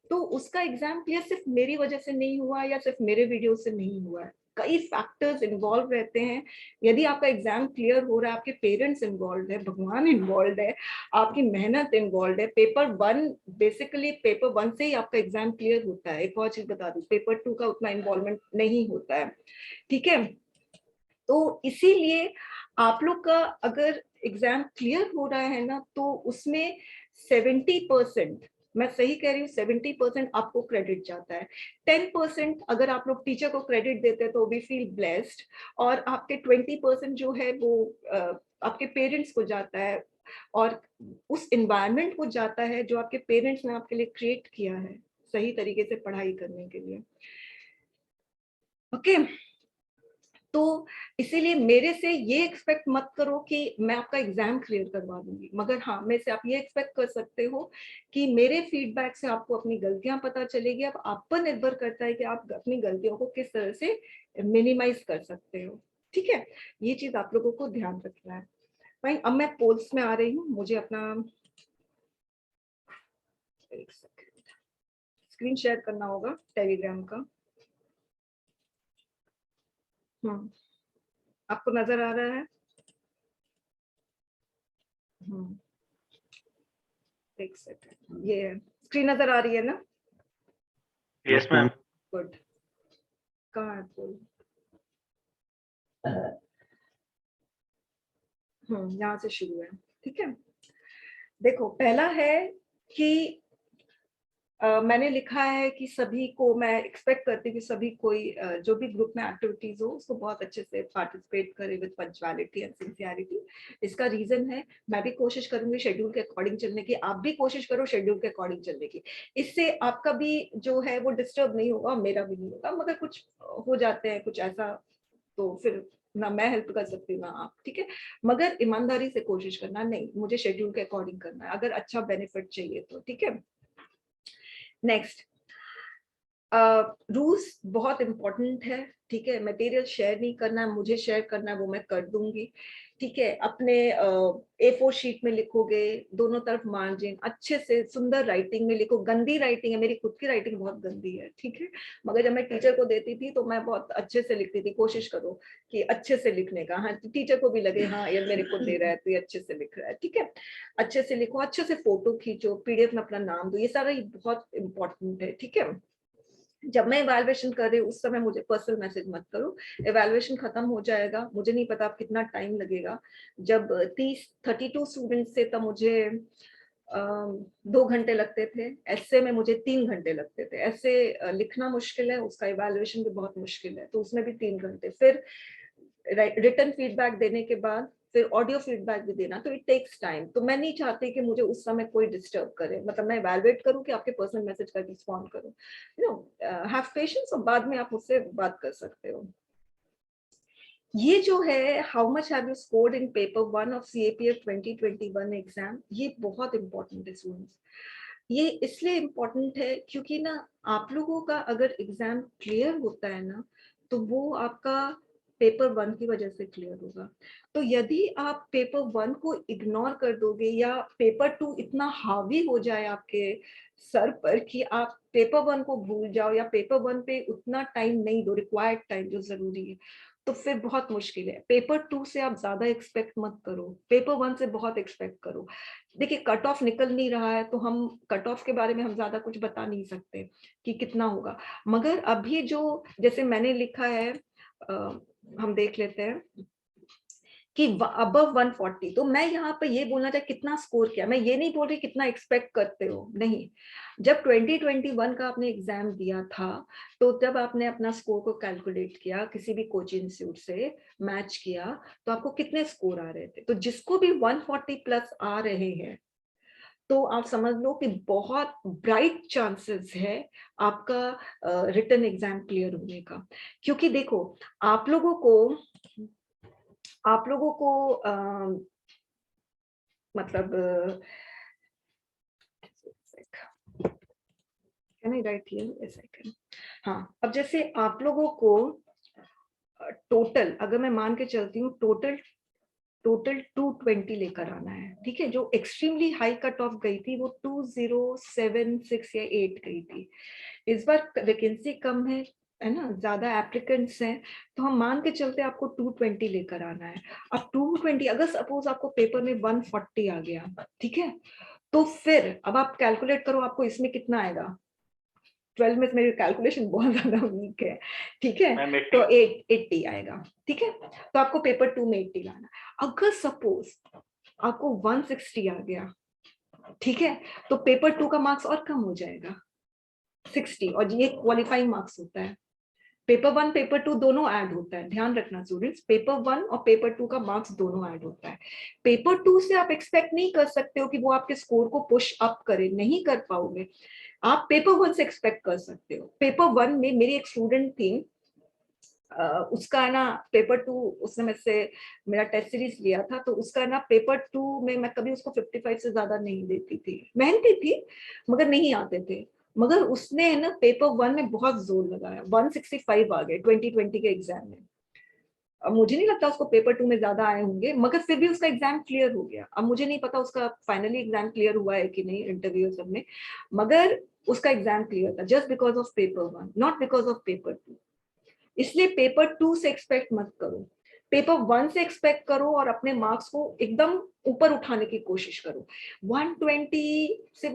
तो उसका एग्जाम क्लियर सिर्फ मेरी वजह से नहीं हुआ या सिर्फ मेरे वीडियो से नहीं हुआ है, कई फैक्टर्स इन्वॉल्व रहते हैं। यदि आपका एग्जाम क्लियर हो रहा है, आपके पेरेंट्स इन्वॉल्व है, भगवान इन्वॉल्व है, आपकी मेहनत इन्वॉल्व है। पेपर 1 बेसिकली पेपर 1 से ही आपका एग्जाम क्लियर होता है। एक और चीज बता दूं, पेपर 2 का उतना इन्वॉल्वमेंट नहीं होता है, ठीक है। तो इसीलिए आप लोग का अगर एग्जाम क्लियर हो रहा है ना, तो उसमें 70%, मैं सही कह रही हूँ, 70% आपको क्रेडिट जाता है। 10% अगर आप लोग टीचर को क्रेडिट देते हैं तो वी फील ब्लेस्ड, और आपके 20% जो है वो आपके पेरेंट्स को जाता है, और उस एनवायरनमेंट को जाता है जो आपके पेरेंट्स ने आपके लिए क्रिएट किया है सही तरीके से पढ़ाई करने के लिए। ओके तो इसीलिए मेरे से ये एक्सपेक्ट मत करो कि मैं आपका एग्जाम क्लियर करवा दूंगी, मगर हाँ मेरे से आप ये एक्सपेक्ट कर सकते हो कि मेरे फीडबैक से आपको अपनी गलतियां पता चलेगी। अब आप पर निर्भर करता है कि आप अपनी गलतियों को किस तरह से मिनिमाइज कर सकते हो, ठीक है। ये चीज आप लोगों को ध्यान रखना है। भाई अब मैं पोल्स में आ रही हूँ, मुझे अपना एक सेकंड स्क्रीन शेयर करना होगा टेलीग्राम का। आपको नजर आ रहा है? एक सेकंड, ये स्क्रीन नजर आ रही है ना? Yes ma'am. गुड। कहाँ है पोल? यहाँ से शुरू है, ठीक है। देखो पहला है कि मैंने लिखा है कि सभी को मैं एक्सपेक्ट करती हूँ कि सभी कोई जो भी ग्रुप में एक्टिविटीज हो उसको बहुत अच्छे से पार्टिसिपेट करे विद पंक्चुअलिटी एंड सिंसियरिटी। इसका रीजन है, मैं भी कोशिश करूंगी शेड्यूल के अकॉर्डिंग चलने की, आप भी कोशिश करो शेड्यूल के अकॉर्डिंग चलने की। इससे आपका भी जो है वो डिस्टर्ब नहीं होगा, मेरा भी नहीं होगा। मगर कुछ हो जाते हैं कुछ ऐसा, तो फिर ना मैं हेल्प कर सकती हूँ ना आप, ठीक है। मगर ईमानदारी से कोशिश करना, नहीं मुझे शेड्यूल के अकॉर्डिंग करना है अगर अच्छा बेनिफिट चाहिए तो, ठीक है। नेक्स्ट, रूल्स बहुत इंपॉर्टेंट है, ठीक है। मटेरियल शेयर नहीं करना है, मुझे शेयर करना है वो मैं कर दूंगी, ठीक है। अपने A4 शीट में लिखोगे, दोनों तरफ मार्जिन, अच्छे से सुंदर राइटिंग में लिखो। गंदी राइटिंग है, मेरी खुद की राइटिंग बहुत गंदी है, ठीक है। मगर जब मैं टीचर को देती थी तो मैं बहुत अच्छे से लिखती थी। कोशिश करो कि अच्छे से लिखने का, हाँ टीचर को भी लगे हाँ ये मेरे को दे रहा है तो ये अच्छे से लिख रहा है, ठीक है। अच्छे से लिखो, अच्छे से फोटो खींचो, PDF में अपना नाम दो, ये सारा बहुत इंपॉर्टेंट है, ठीक है। जब मैं इवैल्यूएशन कर रही हूँ उस समय मुझे पर्सनल मैसेज मत करो। इवैल्यूएशन खत्म हो जाएगा, मुझे नहीं पता आप कितना टाइम लगेगा। जब 32 स्टूडेंट्स थे तब मुझे 2 घंटे लगते थे, ऐसे में मुझे 3 घंटे लगते थे। ऐसे लिखना मुश्किल है, उसका इवैल्यूएशन भी बहुत मुश्किल है, तो उसमें भी 3 घंटे। फिर रिटर्न फीडबैक देने के बाद फिर ऑडियो फीडबैक भी देना, तो इट टेक्स टाइम। तो मैं नहीं चाहती कि मुझे उस समय कोई डिस्टर्ब करे, मतलब मैं इवैल्यूएट करूं कि आपके पर्सनल मैसेज का रिस्पॉन्ड करूं, यू नो हैव पेशेंस, और बाद में आप मुझसे बात कर सकते हो। ये जो है how much have you scored in paper 1 of CAPF 2021 exam, ये बहुत इंपॉर्टेंट है स्टूडेंट्स। ये इसलिए इम्पोर्टेंट है क्योंकि ना आप लोगों का अगर एग्जाम क्लियर होता है ना, तो वो आपका पेपर 1 की वजह से क्लियर होगा। तो यदि आप पेपर 1 को इग्नोर कर दोगे या पेपर 2 इतना हावी हो जाए आपके सर पर कि आप पेपर 1 को भूल जाओ या पेपर 1 पे उतना टाइम नहीं दो, रिक्वायर्ड टाइम जो जरूरी है, तो फिर बहुत मुश्किल है। पेपर 2 से आप ज्यादा एक्सपेक्ट मत करो, पेपर 1 से बहुत एक्सपेक्ट करो। देखिए कट ऑफ निकल नहीं रहा है तो हम कट ऑफ के बारे में हम ज्यादा कुछ बता नहीं सकते कि कितना होगा। मगर अभी जो जैसे मैंने लिखा है, हम देख लेते हैं कि अबव 140। तो मैं यहाँ पे ये बोलना चाहती कितना स्कोर किया, मैं ये नहीं बोल रही कितना एक्सपेक्ट करते हो, नहीं। जब 2021 का आपने एग्जाम दिया था तो जब आपने अपना स्कोर को कैलकुलेट किया, किसी भी कोचिंग इंस्टीट्यूट से मैच किया, तो आपको कितने स्कोर आ रहे थे? तो जिसको भी 140 प्लस आ रहे हैं तो आप समझ लो कि बहुत ब्राइट चांसेस है आपका रिटन एग्जाम क्लियर होने का। क्योंकि देखो आप लोगों को मतलब can I right here A second. हाँ, अब जैसे आप लोगों को टोटल अगर मैं मान के चलती हूँ टोटल 220 लेकर आना है, ठीक है। जो एक्सट्रीमली हाई कट ऑफ गई थी वो 2076 या 8 गई थी। इस बार वैकेंसी कम है ना, ज्यादा एप्लीकेंट्स हैं, तो हम मान के चलते आपको 220 लेकर आना है। अब 220 अगर सपोज आपको पेपर में 140 आ गया, ठीक है, तो फिर अब आप कैलकुलेट करो आपको इसमें कितना आएगा। 12 में मेरी कैलकुलेशन बहुत ज्यादा वीक है, ठीक है, तो 80 आएगा, ठीक है। तो आपको पेपर 2 में 80 लाना। अगर सपोज आपको 160 आ गया, ठीक है, तो पेपर 2 का मार्क्स और कम हो जाएगा 60, और ये क्वालिफाइंग मार्क्स होता है। पेपर 1 पेपर 2 दोनों ऐड होता है, ध्यान रखना स्टूडेंट्स, पेपर 1 और पेपर 2 का मार्क्स दोनों ऐड होता है। पेपर 2 से आप एक्सपेक्ट नहीं कर सकते हो कि वो आपके स्कोर को पुश अप करे, नहीं कर पाओगे। आप पेपर 1 से एक्सपेक्ट कर सकते हो। पेपर 1 में मेरी एक स्टूडेंट थी, उसका ना पेपर 2 उसने मेरे से मेरा टेस्ट सीरीज लिया था, तो उसका ना पेपर 2 में मैं कभी उसको 55 से ज्यादा नहीं देती थी, मेहनती थी मगर नहीं आते थे। मगर उसने है ना पेपर 1 में बहुत जोर लगाया, 165 आ गए 2020 के एग्जाम में। अब मुझे नहीं लगता उसको पेपर 2 में ज्यादा आए होंगे, मगर फिर भी उसका एग्जाम क्लियर हो गया। अब मुझे नहीं पता उसका फाइनली एग्जाम क्लियर हुआ है कि नहीं, इंटरव्यू सब में, मगर उसका एग्जाम क्लियर था just because of paper 1, not because of paper 2। इसलिए पेपर 2 से एक्सपेक्ट मत करो, पेपर 1 से एक्सपेक्ट करो और अपने मार्क्स को एकदम ऊपर उठाने की कोशिश करो। 120 से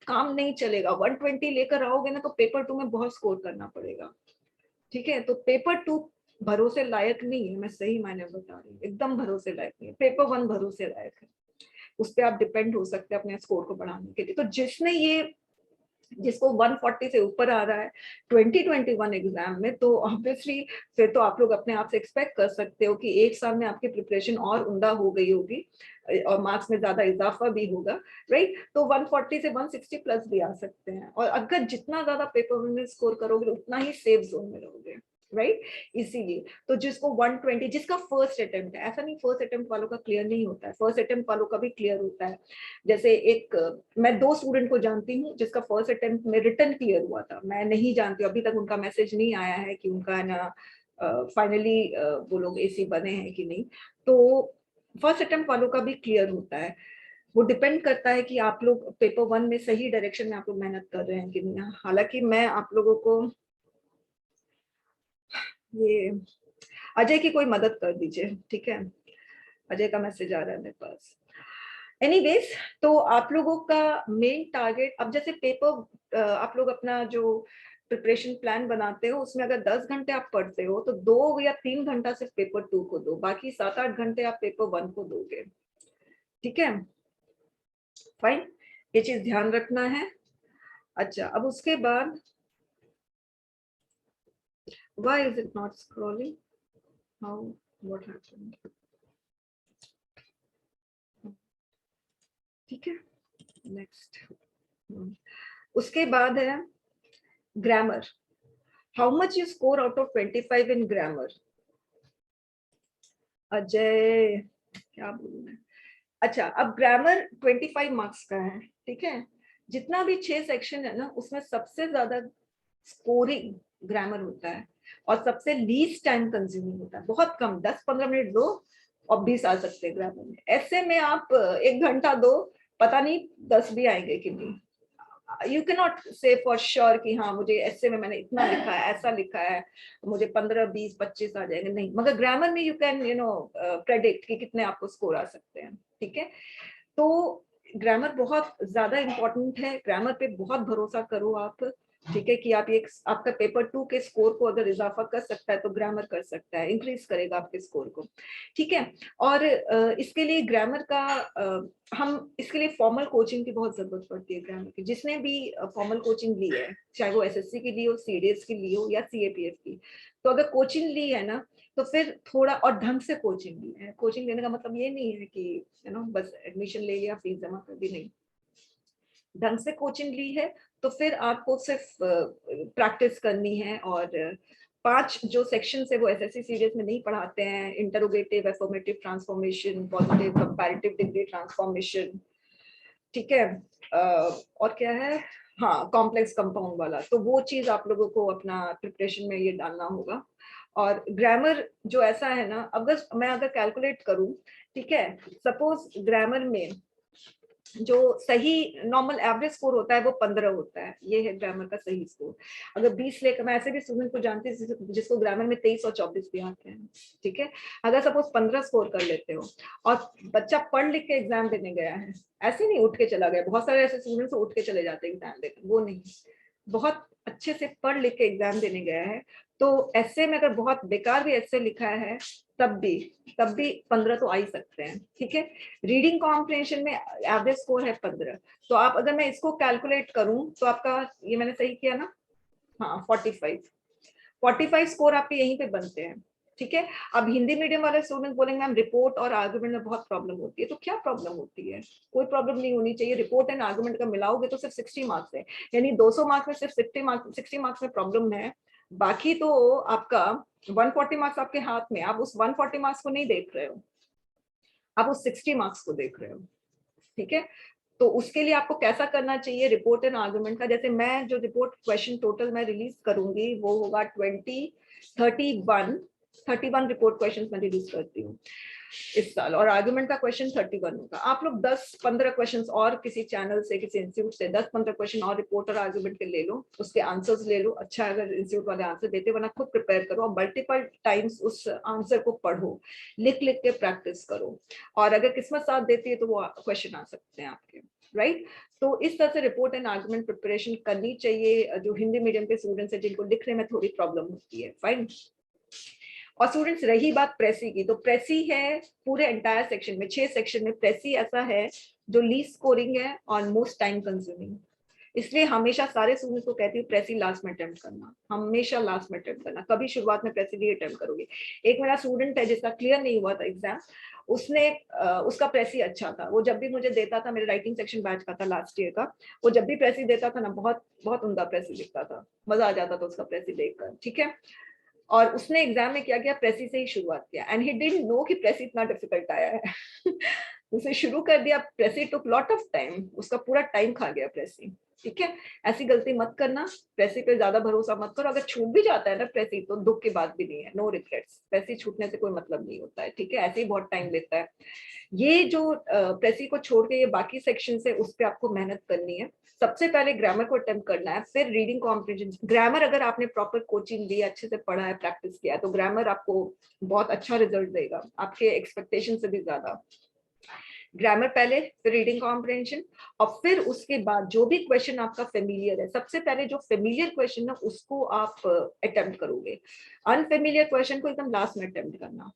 काम नहीं चलेगा, 120 लेकर आओगे ना तो पेपर 2 में बहुत स्कोर करना पड़ेगा, ठीक है। तो पेपर 2 भरोसे लायक नहीं है, मैं सही मायने बता रही हूँ, एकदम भरोसे लायक नहीं है। पेपर 1 भरोसे लायक है, उस पर आप डिपेंड हो सकते हैं अपने स्कोर को बढ़ाने के लिए। तो जिसको 140 से ऊपर आ रहा है 2021 एग्जाम में, तो ऑब्वियसली फिर तो आप लोग अपने आप से एक्सपेक्ट कर सकते हो कि एक साल में आपकी प्रिपरेशन और उम्दा हो गई होगी और मार्क्स में ज्यादा इजाफा भी होगा, राइट। तो 140 से 160 प्लस भी आ सकते हैं, और अगर जितना ज्यादा पेपर में स्कोर करोगे उतना ही सेफ जोन में रहोगे, राइट। इसीलिए तो जिसको 120, जिसका फर्स्ट अटेम्प्ट है, ऐसा नहीं फर्स्ट अटेम्प्ट वालों का क्लियर नहीं होता है, फर्स्ट अटेम्प्ट वालों का भी क्लियर होता है। जैसे मैं 2 स्टूडेंट को जानती हूँ जिसका फर्स्ट अटेम्प्ट में रिटर्न क्लियर हुआ था, मैं नहीं जानती अभी तक उनका मैसेज नहीं आया है कि उनका ना फाइनली वो लोग एसी बने हैं कि नहीं। तो फर्स्ट अटेम्प्ट वालों का भी क्लियर होता है। वो डिपेंड करता है कि आप लोग पेपर 1 में सही डायरेक्शन में आप लोग मेहनत कर रहे हैं कि नहीं। हालांकि मैं आप लोगों को ये अजय की कोई मदद कर दीजिए, ठीक है, अजय का मैसेज आ रहा है मेरे पास। एनीवेज, तो आप लोगों का मेन टारगेट, अब जैसे पेपर आप लोग अपना जो प्रिपरेशन प्लान बनाते हो उसमें अगर 10 घंटे आप पढ़ते हो तो 2 या 3 घंटा सिर्फ पेपर 2 को दो, बाकी 7-8 घंटे आप पेपर 1 को दोगे, ठीक है, फाइन, ये चीज ध्यान रखना है। अच्छा, अब उसके बाद why is it not scrolling, how, what happened, ठीक है, नेक्स्ट। उसके बाद है grammar, how much you score out of 25 in grammar. Ajay क्या बोलूं मैं, अच्छा अब ग्रामर 25 मार्क्स का है, ठीक है। जितना भी 6 सेक्शन है ना उसमें सबसे ज्यादा स्कोरिंग ग्रामर होता है और सबसे लीस्ट टाइम कंज्यूमिंग होता है, बहुत कम, 10-15 मिनट दो और 20 आ सकते हैं ग्रामर में। ऐसे में आप 1 घंटा दो, पता नहीं 10 भी आएंगे कि नहीं। यू कैन नॉट से फॉर श्योर कि हाँ मुझे ऐसे में मैंने इतना लिखा है, ऐसा लिखा है, मुझे 15, 20, 25 आ जाएंगे, नहीं। मगर ग्रामर में यू कैन प्रेडिक्ट कि कितने आपको स्कोर आ सकते हैं, ठीक है। तो ग्रामर बहुत ज्यादा इंपॉर्टेंट है, ग्रामर पे बहुत भरोसा करो आप, ठीक है, कि आप ये आपका पेपर 2 के स्कोर को अगर इजाफा कर सकता है तो ग्रामर कर सकता है, इंक्रीज करेगा आपके स्कोर को। ठीक है, और इसके लिए ग्रामर का हम इसके लिए फॉर्मल कोचिंग की बहुत जरूरत पड़ती है ग्रामर की। जिसने भी फॉर्मल कोचिंग ली है, चाहे वो एसएससी की ली हो, सीडीएस की ली हो या सीएपीएफ की, तो अगर कोचिंग ली है ना तो फिर थोड़ा और ढंग से कोचिंग ली है। कोचिंग लेने का मतलब ये नहीं है कि बस एडमिशन ले लिया, फीस जमा कर दी, नहीं, ढंग से कोचिंग ली है तो फिर आपको सिर्फ प्रैक्टिस करनी है। और 5 जो सेक्शन है वो एसएससी सीरीज में नहीं पढ़ाते हैं, interrogative, affirmative transformation, positive comparative degree transformation, ठीक है, और क्या है, हाँ, कॉम्प्लेक्स कंपाउंड वाला, तो वो चीज आप लोगों को अपना प्रिपरेशन में ये डालना होगा। और ग्रामर जो ऐसा है ना, अगर कैलकुलेट करूं, ठीक है, सपोज ग्रामर में जो सही नॉर्मल एवरेज स्कोर होता है वो 15 होता है, ये है ग्रामर का सही स्कोर। अगर 20 लेकर, मैं ऐसे भी स्टूडेंट को जानती हूँ जिसको ग्रामर में 23 और 24 भी आते हैं, ठीक है, अगर सपोज 15 स्कोर कर लेते हो और बच्चा पढ़ लिख के एग्जाम देने गया है, ऐसे नहीं उठ के चला गया, बहुत सारे ऐसे स्टूडेंट्स उठ के चले जाते हैं एग्जाम देने, वो नहीं, बहुत अच्छे से पढ़ लिख के एग्जाम देने गया है। तो ऐसे में अगर बहुत बेकार भी ऐसे लिखा है तब भी 15 तो आ ही सकते हैं, ठीक है। रीडिंग कॉम्प्रिहेंशन में एवरेज स्कोर है 15, तो आप अगर मैं इसको कैलकुलेट करूं तो आपका, ये मैंने सही किया ना, हाँ, 45 स्कोर आपके यहीं पे बनते हैं, ठीक है। अब हिंदी मीडियम वाले स्टूडेंट बोलेंगे मैम रिपोर्ट और आर्गुमेंट में बहुत प्रॉब्लम होती है, तो क्या प्रॉब्लम होती है, कोई प्रॉब्लम नहीं होनी चाहिए। रिपोर्ट एंड आर्गुमेंट का मिलाओगे तो सिर्फ 60 मार्क्स है, यानी 200 मार्क्स में सिर्फ 60 मार्क्स में प्रॉब्लम है, बाकी तो आपका 140 मार्क्स आपके हाथ में, आप उस 140 मार्क्स को नहीं देख रहे हो, आप उस 60 मार्क्स को देख रहे हो, ठीक है। तो उसके लिए आपको कैसा करना चाहिए, रिपोर्ट एंड आर्गुमेंट का, जैसे मैं जो रिपोर्ट क्वेश्चन टोटल मैं रिलीज करूंगी वो होगा 31 रिपोर्ट क्वेश्चन मैं रिलीज करती हूँ इस साल, और आर्गुमेंट का क्वेश्चन 31 होगा। आप लोग 10-15 क्वेश्चन और किसी चैनल से, किसी इंस्टीट्यूट से 10-15 क्वेश्चन और रिपोर्ट और आर्गुमेंट के ले लो, उसके आंसर्स ले लो, अच्छा अगर इंस्टीट्यूट वाले आंसर देते, वरना खुद प्रिपेयर करो और मल्टीपल टाइम्स उस आंसर को पढ़ो, लिख लिख के प्रैक्टिस करो, और अगर किस्मत साथ देती है तो वो क्वेश्चन आ सकते हैं आपके, राइट। तो इस तरह से रिपोर्ट एंड आर्गुमेंट प्रिपरेशन करनी चाहिए जो हिंदी मीडियम के स्टूडेंट्स हैं, जिनको लिखने में थोड़ी प्रॉब्लम होती है, फाइन। और स्टूडेंट्स, रही बात प्रेसी की, तो प्रेसी है पूरे एंटायर सेक्शन में, 6 सेक्शन में प्रेसी ऐसा है जो लीस्ट स्कोरिंग है और मोस्ट टाइम कंज्यूमिंग, इसलिए हमेशा सारे स्टूडेंट्स को कहती हूँ प्रेसी लास्ट में अटेम्प्ट करना, हमेशा लास्ट में अटेम्प्ट करना, कभी शुरुआत में प्रेसी नहीं अटेम्प्ट करोगे। एक मेरा स्टूडेंट है जिसका क्लियर नहीं हुआ था एग्जाम, उसने उसका प्रेसी अच्छा था, वो जब भी मुझे देता था, मेरे राइटिंग सेक्शन बैच का था लास्ट ईयर का, वो जब भी प्रेसी देता था ना, बहुत बहुत उम्दा प्रेसी लिखता था, मजा आ जाता था उसका प्रेसी देखकर, ठीक है। और उसने एग्जाम में क्या किया, प्रेसी से ही शुरुआत किया, एंड ही डिडंट नो कि प्रेसी इतना डिफिकल्ट आया है उसे शुरू कर दिया, प्रेसी टुक लॉट ऑफ टाइम, उसका पूरा टाइम खा गया प्रेसी, ठीक है। ऐसी गलती मत करना, प्रेसी पे ज्यादा भरोसा मत करो, अगर छूट भी जाता है ना प्रेसी तो दुख की बात भी नहीं है, नो रिग्रेट्स, प्रेसी छूटने से कोई मतलब नहीं होता है, ठीक है, ऐसे ही बहुत टाइम लेता है। ये जो प्रेसी को छोड़ के ये बाकी सेक्शन है, उस पर आपको मेहनत करनी है। सबसे पहले ग्रामर को अटेम्प्ट करना है, फिर रीडिंग कॉम्प्रिहेंशन। ग्रामर अगर आपने प्रॉपर कोचिंग ली, अच्छे से पढ़ा है, प्रैक्टिस किया है, तो ग्रामर आपको बहुत अच्छा रिजल्ट देगा, आपके एक्सपेक्टेशन से भी ज्यादा। ग्रामर पहले, फिर रीडिंग कॉम्प्रिहेंशन, और फिर उसके बाद जो भी क्वेश्चन आपका फेमिलियर है, सबसे पहले जो फेमिलियर क्वेश्चन है उसको आप अटेम्प्ट करोगे, अनफेमिलियर क्वेश्चन को एकदम लास्ट में अटेम्प्ट करना।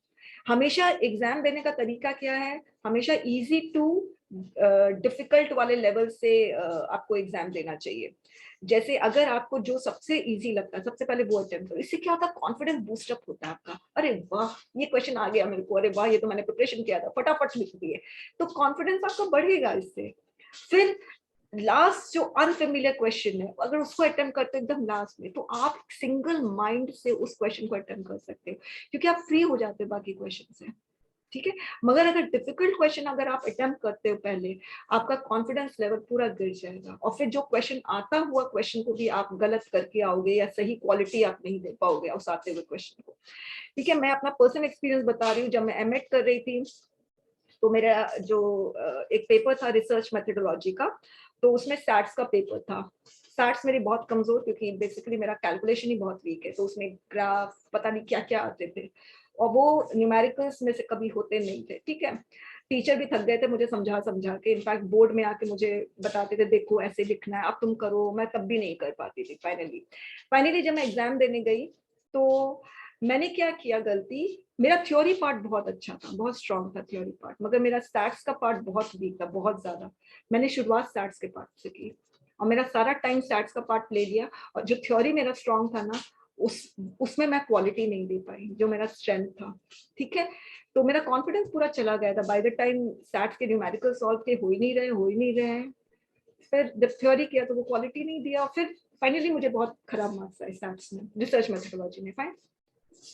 हमेशा एग्जाम देने का तरीका क्या है, हमेशा इजी टू डिफिकल्ट वाले लेवल से आपको एग्जाम देना चाहिए। जैसे अगर आपको जो सबसे इजी लगता है, सबसे पहले वो अटेम्प्ट करो, इससे क्या होता है, कॉन्फिडेंस बूस्टअप होता है आपका, अरे वाह ये क्वेश्चन आ गया मेरे को, अरे वाह ये तो मैंने प्रिपरेशन किया था, फटाफट लिख दिए, तो कॉन्फिडेंस आपका बढ़ेगा इससे। फिर लास्ट जो अनफेमिलियर क्वेश्चन है, अगर उसको अटेम्प्ट करते हो एकदम लास्ट में, तो आप सिंगल माइंड से उस क्वेश्चन को अटेम्प्ट कर सकते हो, क्योंकि आप फ्री हो जाते हो बाकी क्वेश्चन से, ठीक है। मगर अगर डिफिकल्ट क्वेश्चन अगर आप अटेम्प्ट करते हो पहले, आपका कॉन्फिडेंस लेवल पूरा गिर जाएगा, और फिर जो क्वेश्चन आता हुआ क्वेश्चन को भी आप गलत करके आओगे, या सही क्वालिटी आप नहीं दे पाओगे उस आते हुए क्वेश्चन को, ठीक है। मैं अपना पर्सनल एक्सपीरियंस बता रही हूँ, जब मैं एमएड कर रही थी तो मेरा जो एक पेपर था रिसर्च मेथोडोलॉजी का, तो उसमें सैट्स का पेपर था। सैट्स मेरी बहुत कमजोर, क्योंकि बेसिकली मेरा कैलकुलेशन ही बहुत वीक है, तो उसमें ग्राफ पता नहीं क्या क्या आते थे, और वो न्यूमेरिकल्स में से कभी होते नहीं थे, ठीक है। टीचर भी थक गए थे मुझे समझा समझा के, इनफैक्ट बोर्ड में आके मुझे बताते थे देखो ऐसे लिखना है, अब तुम करो, मैं तब भी नहीं कर पाती थी। फाइनली जब मैं एग्जाम देने गई तो मैंने क्या किया गलती, मेरा थ्योरी पार्ट बहुत अच्छा था, बहुत स्ट्रांग था थ्योरी पार्ट, मगर मेरा स्टैट्स का पार्ट बहुत वीक था, बहुत ज्यादा। मैंने शुरुआत स्टैट्स के पार्ट से की और मेरा सारा टाइम स्टैट्स का पार्ट ले लिया, और जो थ्योरी मेरा स्ट्रांग था ना उसमें मैं क्वालिटी नहीं दे पाई जो मेरा स्ट्रेंथ था। ठीक है, तो मेरा कॉन्फिडेंस पूरा चला गया था। बाय द टाइम स्टैट्स के न्यूमेरिकल सॉल्व के हो ही नहीं रहे। फिर जब थ्योरी किया तो वो क्वालिटी नहीं दिया, फिर फाइनली मुझे बहुत खराब मार्क्स आए स्टैट्स में, रिसर्च मेथोडोलॉजी में। फाइन,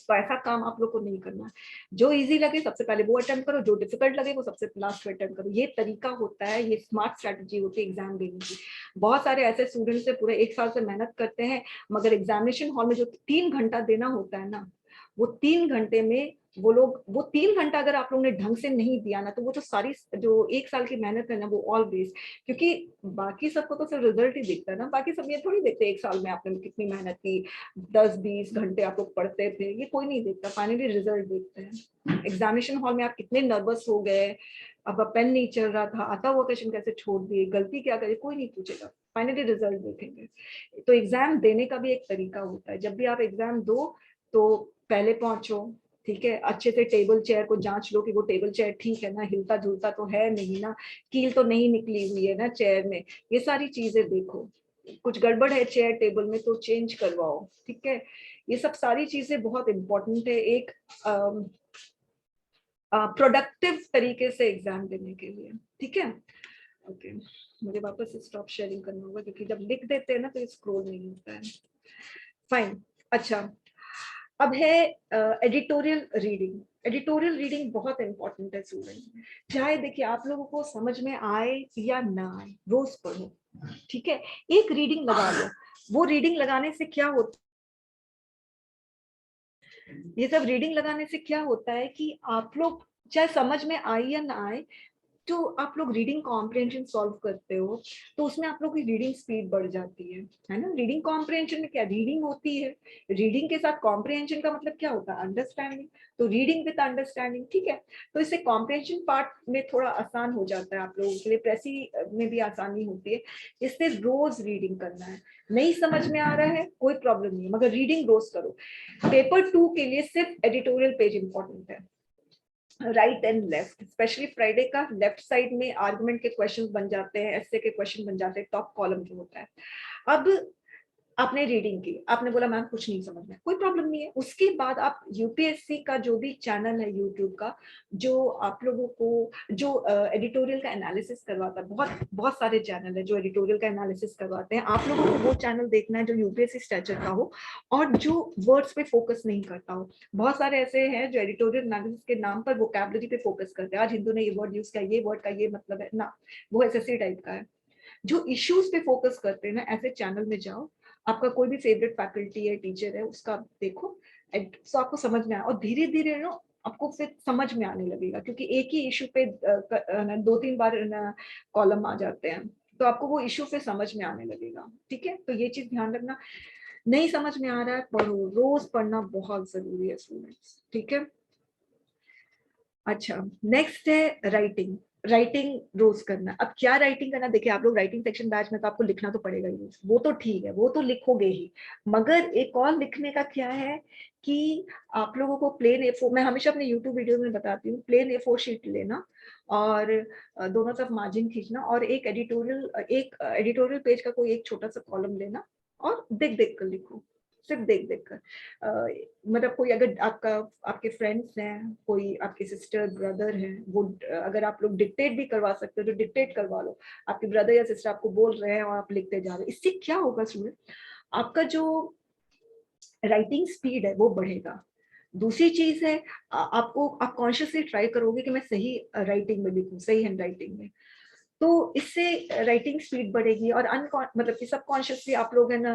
तो ऐसा काम आप लोग को नहीं करना है। जो इजी लगे सबसे पहले वो अटेम्प्ट करो, जो डिफिकल्ट लगे वो सबसे लास्ट में अटेम्प्ट करो। ये तरीका होता है, ये स्मार्ट स्ट्रेटजी होती है एग्जाम देने की। बहुत सारे ऐसे स्टूडेंट्स है पूरे 1 साल से मेहनत करते हैं, मगर एग्जामिनेशन हॉल में जो 3 घंटा देना होता है ना, वो 3 घंटे में वो 3 घंटा अगर आप लोगों ने ढंग से नहीं दिया ना, तो वो जो सारी जो 1 साल की मेहनत है ना वो ऑल वेस्ट। क्योंकि बाकी सबको तो सिर्फ रिजल्ट ही दिखता है ना, बाकी सब ये थोड़ी देखते 1 साल में आपने कितनी मेहनत की, 10-20 घंटे आप लोग पढ़ते थे, ये कोई नहीं देखता। फाइनली रिजल्ट देखते हैं। एग्जामिनेशन हॉल में आप कितने नर्वस हो गए, अब पेन नहीं चल रहा था, आता हुआ क्वेश्चन कैसे छोड़ दिए, गलती क्या करी, कोई नहीं पूछेगा, फाइनली रिजल्ट देखेंगे। तो एग्जाम देने का भी एक तरीका होता है। जब भी आप एग्जाम दो तो पहले पहुंचो, ठीक है, अच्छे से टेबल चेयर को जांच लो कि वो टेबल चेयर ठीक है ना, हिलता झुलता तो है नहीं ना, कील तो नहीं निकली हुई है ना चेयर में, ये सारी चीजें देखो। कुछ गड़बड़ है चेयर टेबल में तो चेंज करवाओ। ठीक है, ये सब सारी चीजें बहुत इंपॉर्टेंट है एक प्रोडक्टिव तरीके से एग्जाम देने के लिए। ठीक है, ओके, मुझे वापस स्टॉप शेयरिंग करना होगा क्योंकि जब लिख देते हैं ना तो स्क्रॉल नहीं होता है। फाइन, अच्छा, अब है एडिटोरियल रीडिंग। एडिटोरियल रीडिंग बहुत इंपॉर्टेंट है स्टूडेंट, चाहे देखिए आप लोगों को समझ में आए या ना आए, रोज पढ़ो। ठीक है, एक रीडिंग लगा लो। वो रीडिंग लगाने से क्या होता है, ये सब रीडिंग लगाने से क्या होता है कि आप लोग चाहे समझ में आए या ना आए, तो आप लोग रीडिंग कॉम्प्रिहेंशन सॉल्व करते हो तो उसमें आप लोग की रीडिंग स्पीड बढ़ जाती है ना। रीडिंग कॉम्प्रिहेंशन में क्या रीडिंग होती है, रीडिंग के साथ कॉम्प्रिहेंशन का मतलब क्या होता है, अंडरस्टैंडिंग। तो रीडिंग विद अंडरस्टैंडिंग, ठीक है, तो इससे कॉम्प्रिहेंशन पार्ट में थोड़ा आसान हो जाता है आप लोगों के लिए, प्रेसी में भी आसानी होती है। इससे रोज रीडिंग करना है, नहीं समझ में आ रहा है कोई प्रॉब्लम नहीं है, मगर रीडिंग रोज करो। पेपर 2 के लिए सिर्फ एडिटोरियल पेज इंपॉर्टेंट है, right and left, specially Friday का लेफ्ट साइड में आर्गुमेंट के क्वेश्चंस बन जाते हैं, एस्से के क्वेश्चन बन जाते हैं, टॉप कॉलम जो होता है। अब आपने रीडिंग की, आपने बोला मैम कुछ नहीं समझ में, कोई प्रॉब्लम नहीं है। उसके बाद आप यूपीएससी का जो भी चैनल है यूट्यूब का, जो आप लोगों को जो एडिटोरियल का एनालिसिस करवाता है, बहुत बहुत सारे चैनल है जो एडिटोरियल का एनालिसिस करवाते हैं, आप लोगों को वो चैनल देखना है जो यूपीएससी स्टैचर का हो और जो वर्ड्स पे फोकस नहीं करता हो। बहुत सारे ऐसे हैं जो एडिटोरियल एनालिसिस के नाम पर वोकैबुलरी पे फोकस करते हैं, आज हिंदू ने ये वर्ड यूज किया, ये वर्ड का ये मतलब है ना, वो एसएससी टाइप का है। जो इश्यूज पे फोकस करते हैं ना, ऐसे चैनल में जाओ, आपका कोई भी फेवरेट फैकल्टी है, टीचर है, उसका देखो, तो आपको समझ में आए और धीरे धीरे ना आपको फिर समझ में आने लगेगा, क्योंकि एक ही इशू पे 2-3 बार कॉलम आ जाते हैं, तो आपको वो इशू फिर समझ में आने लगेगा। ठीक है, तो ये चीज ध्यान रखना, नहीं समझ में आ रहा है पढ़ो, रोज पढ़ना बहुत जरूरी है स्टूडेंट्स। ठीक है, अच्छा, नेक्स्ट है राइटिंग। राइटिंग रोज करना। अब क्या राइटिंग करना, देखिए आप लोग राइटिंग सेक्शन बैच में तो आपको लिखना तो पड़ेगा ही रोज, वो तो ठीक है, वो तो लिखोगे ही, मगर एक और लिखने का क्या है कि आप लोगों को प्लेन A4, मैं हमेशा अपने यूट्यूब वीडियो में बताती हूँ, प्लेन A4 शीट लेना और दोनों तरफ मार्जिन खींचना और एक एडिटोरियल पेज का कोई एक छोटा सा कॉलम लेना और देख देख कर लिखो, सिर्फ देख देख कर। मतलब कोई अगर आपके फ्रेंड्स हैं, कोई आपके सिस्टर ब्रदर हैं, वो अगर आप लोग डिक्टेट भी करवा सकते हो तो डिक्टेट करवा लो, आपके ब्रदर या सिस्टर आपको बोल रहे हैं और आप लिखते जा रहे हो, इससे क्या होगा स्टूडेंट, आपका जो राइटिंग स्पीड है वो बढ़ेगा। दूसरी चीज है, आप कॉन्शियसली ट्राई करोगे कि मैं सही राइटिंग में लिखूं, सही हैंड राइटिंग में, तो इससे राइटिंग स्पीड बढ़ेगी। और मतलब कि सबकॉन्शियसली आप लोग है ना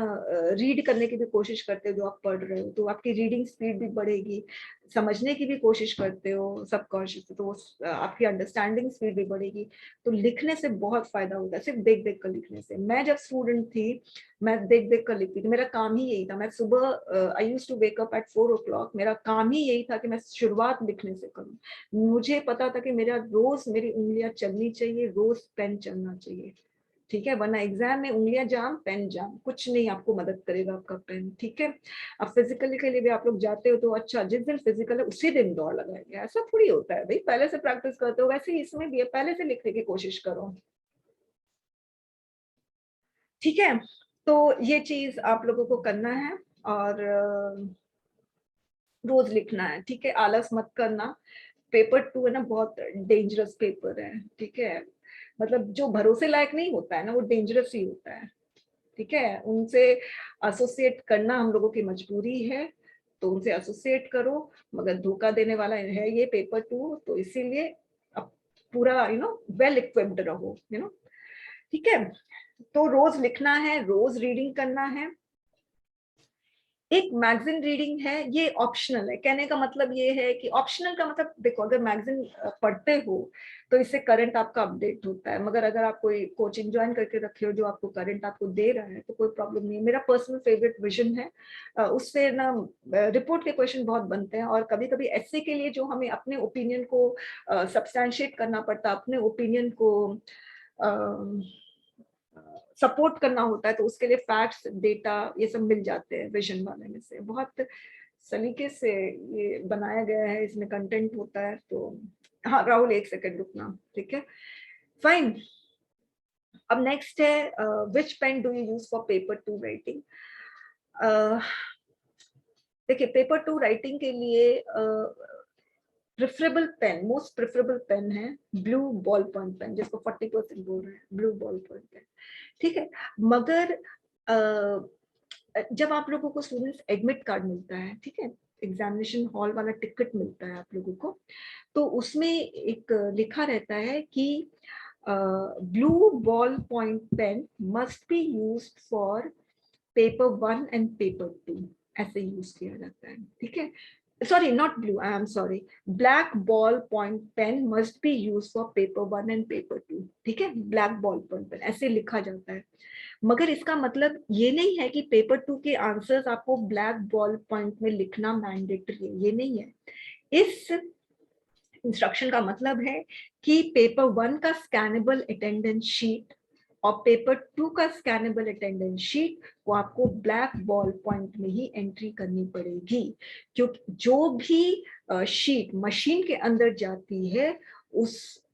रीड करने की भी कोशिश करते हो जो आप पढ़ रहे हो, तो आपकी रीडिंग स्पीड भी बढ़ेगी, समझने की भी कोशिश करते हो सबकॉन्शियस, तो आपकी अंडरस्टैंडिंग स्पीड भी बढ़ेगी। तो लिखने से बहुत फायदा होता है, सिर्फ देख देख कर लिखने से। मैं जब स्टूडेंट थी मैं देख देख कर लिखती थी, मेरा काम ही यही था। मैं सुबह I used to wake up at 4 o'clock, मेरा काम ही यही था कि मैं शुरुआत लिखने से करूं। मुझे पता था कि मेरा रोज मेरी उंगलियां चलनी चाहिए, रोज पेन चलना चाहिए, ठीक है, वरना एग्जाम में उंगलियां जाम पेन जाम, कुछ नहीं आपको मदद करेगा आपका पेन, ठीक है। अब फिजिकली के लिए भी आप लोग जाते हो तो अच्छा, जिस दिन फिजिकल है उसी दिन दौड़ लगाएंगे, ऐसा थोड़ी होता है भाई, पहले से प्रैक्टिस करते हो। वैसे ही इसमें भी है, पहले से लिखने की कोशिश करो, ठीक है। तो ये चीज आप लोगों को करना है, और रोज लिखना है, ठीक है, आलस मत करना। पेपर 2 है ना, बहुत डेंजरस पेपर है, ठीक है। मतलब जो भरोसे लायक नहीं होता है ना, वो डेंजरस ही होता है, ठीक है। उनसे एसोसिएट करना हम लोगों की मजबूरी है, तो उनसे एसोसिएट करो, मगर धोखा देने वाला है ये पेपर 2, तो इसीलिए अब पूरा वेल इक्विप्ड रहो, ठीक है। तो रोज लिखना है, रोज रीडिंग करना है। एक मैगजीन रीडिंग है, ये ऑप्शनल है। कहने का मतलब ये है कि ऑप्शनल का मतलब, देखो अगर मैगजीन पढ़ते हो तो इससे करंट आपका अपडेट होता है, मगर अगर आप कोई कोचिंग ज्वाइन करके रखे हो जो आपको करंट आपको दे रहा है तो कोई प्रॉब्लम नहीं है। मेरा पर्सनल फेवरेट विजन है, उससे ना रिपोर्ट के क्वेश्चन बहुत बनते हैं, और कभी कभी ऐसे के लिए जो हमें अपने ओपिनियन को सब्सटैंशिएट करना पड़ता है, अपने ओपिनियन को सपोर्ट करना होता है, तो उसके लिए फैक्ट्स डेटा ये सब मिल जाते हैं विजन वाले में से। बहुत सलीके से ये बनाया गया है, इसमें कंटेंट होता है। तो हाँ राहुल, एक सेकंड रुकना, ठीक है, फाइन। अब नेक्स्ट है which pen do you use for paper 2 writing. देखिए पेपर 2 राइटिंग के लिए preferable pen, most preferable pen है ब्लू बॉल पॉइंट पेन, जिसको 40% बोल रहे हैं, ब्लू बॉल पॉइंट पेन, ठीक है। मगर जब आप लोगों को स्टूडेंट्स एडमिट कार्ड मिलता है, ठीक है, एग्जामिनेशन हॉल वाला टिकट मिलता है आप लोगों को, तो उसमें एक लिखा रहता है कि blue ball point pen must be used for paper 1 and paper 2, ऐसे यूज किया जाता है, ठीक है। Sorry, not blue, I am sorry, black ball point pen must be used for paper 1 and paper 2, ठीक है, black ball point pen ऐसे लिखा जाता है। मगर इसका मतलब ये नहीं है कि पेपर 2 के आंसर्स आपको ब्लैक बॉल पॉइंट में लिखना मैंडेटरी है, ये नहीं है। इस इंस्ट्रक्शन का मतलब है कि पेपर 1 का स्कैनेबल अटेंडेंस शीट और पेपर 2 का स्कैनेबल अटेंडेंस शीट को आपको ब्लैक बॉल पॉइंट में ही एंट्री करनी पड़ेगी, क्योंकि जो भी शीट मशीन के अंदर जाती है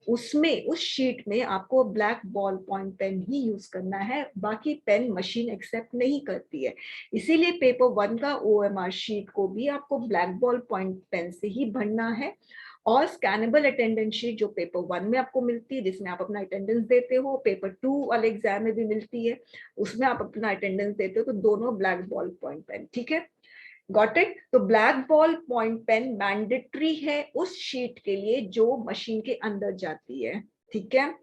उसमें उस शीट में आपको ब्लैक बॉल पॉइंट पेन ही यूज करना है, बाकी पेन मशीन एक्सेप्ट नहीं करती है। इसीलिए पेपर 1 का OMR शीट को भी आपको ब्लैक बॉल पॉइंट पेन से ही भरना है, और स्कैनेबल अटेंडेंस शीट जो पेपर 1 में आपको मिलती है, जिसमें आप अपना अटेंडेंस देते हो, पेपर 2 वाले एग्जाम में भी मिलती है, उसमें आप अपना अटेंडेंस देते हो, तो दोनों ब्लैक बॉल पॉइंट पेन, ठीक है, गॉट इट। तो black ball point pen mandatory है उस शीट के लिए जो मशीन के अंदर जाती है, ठीक है,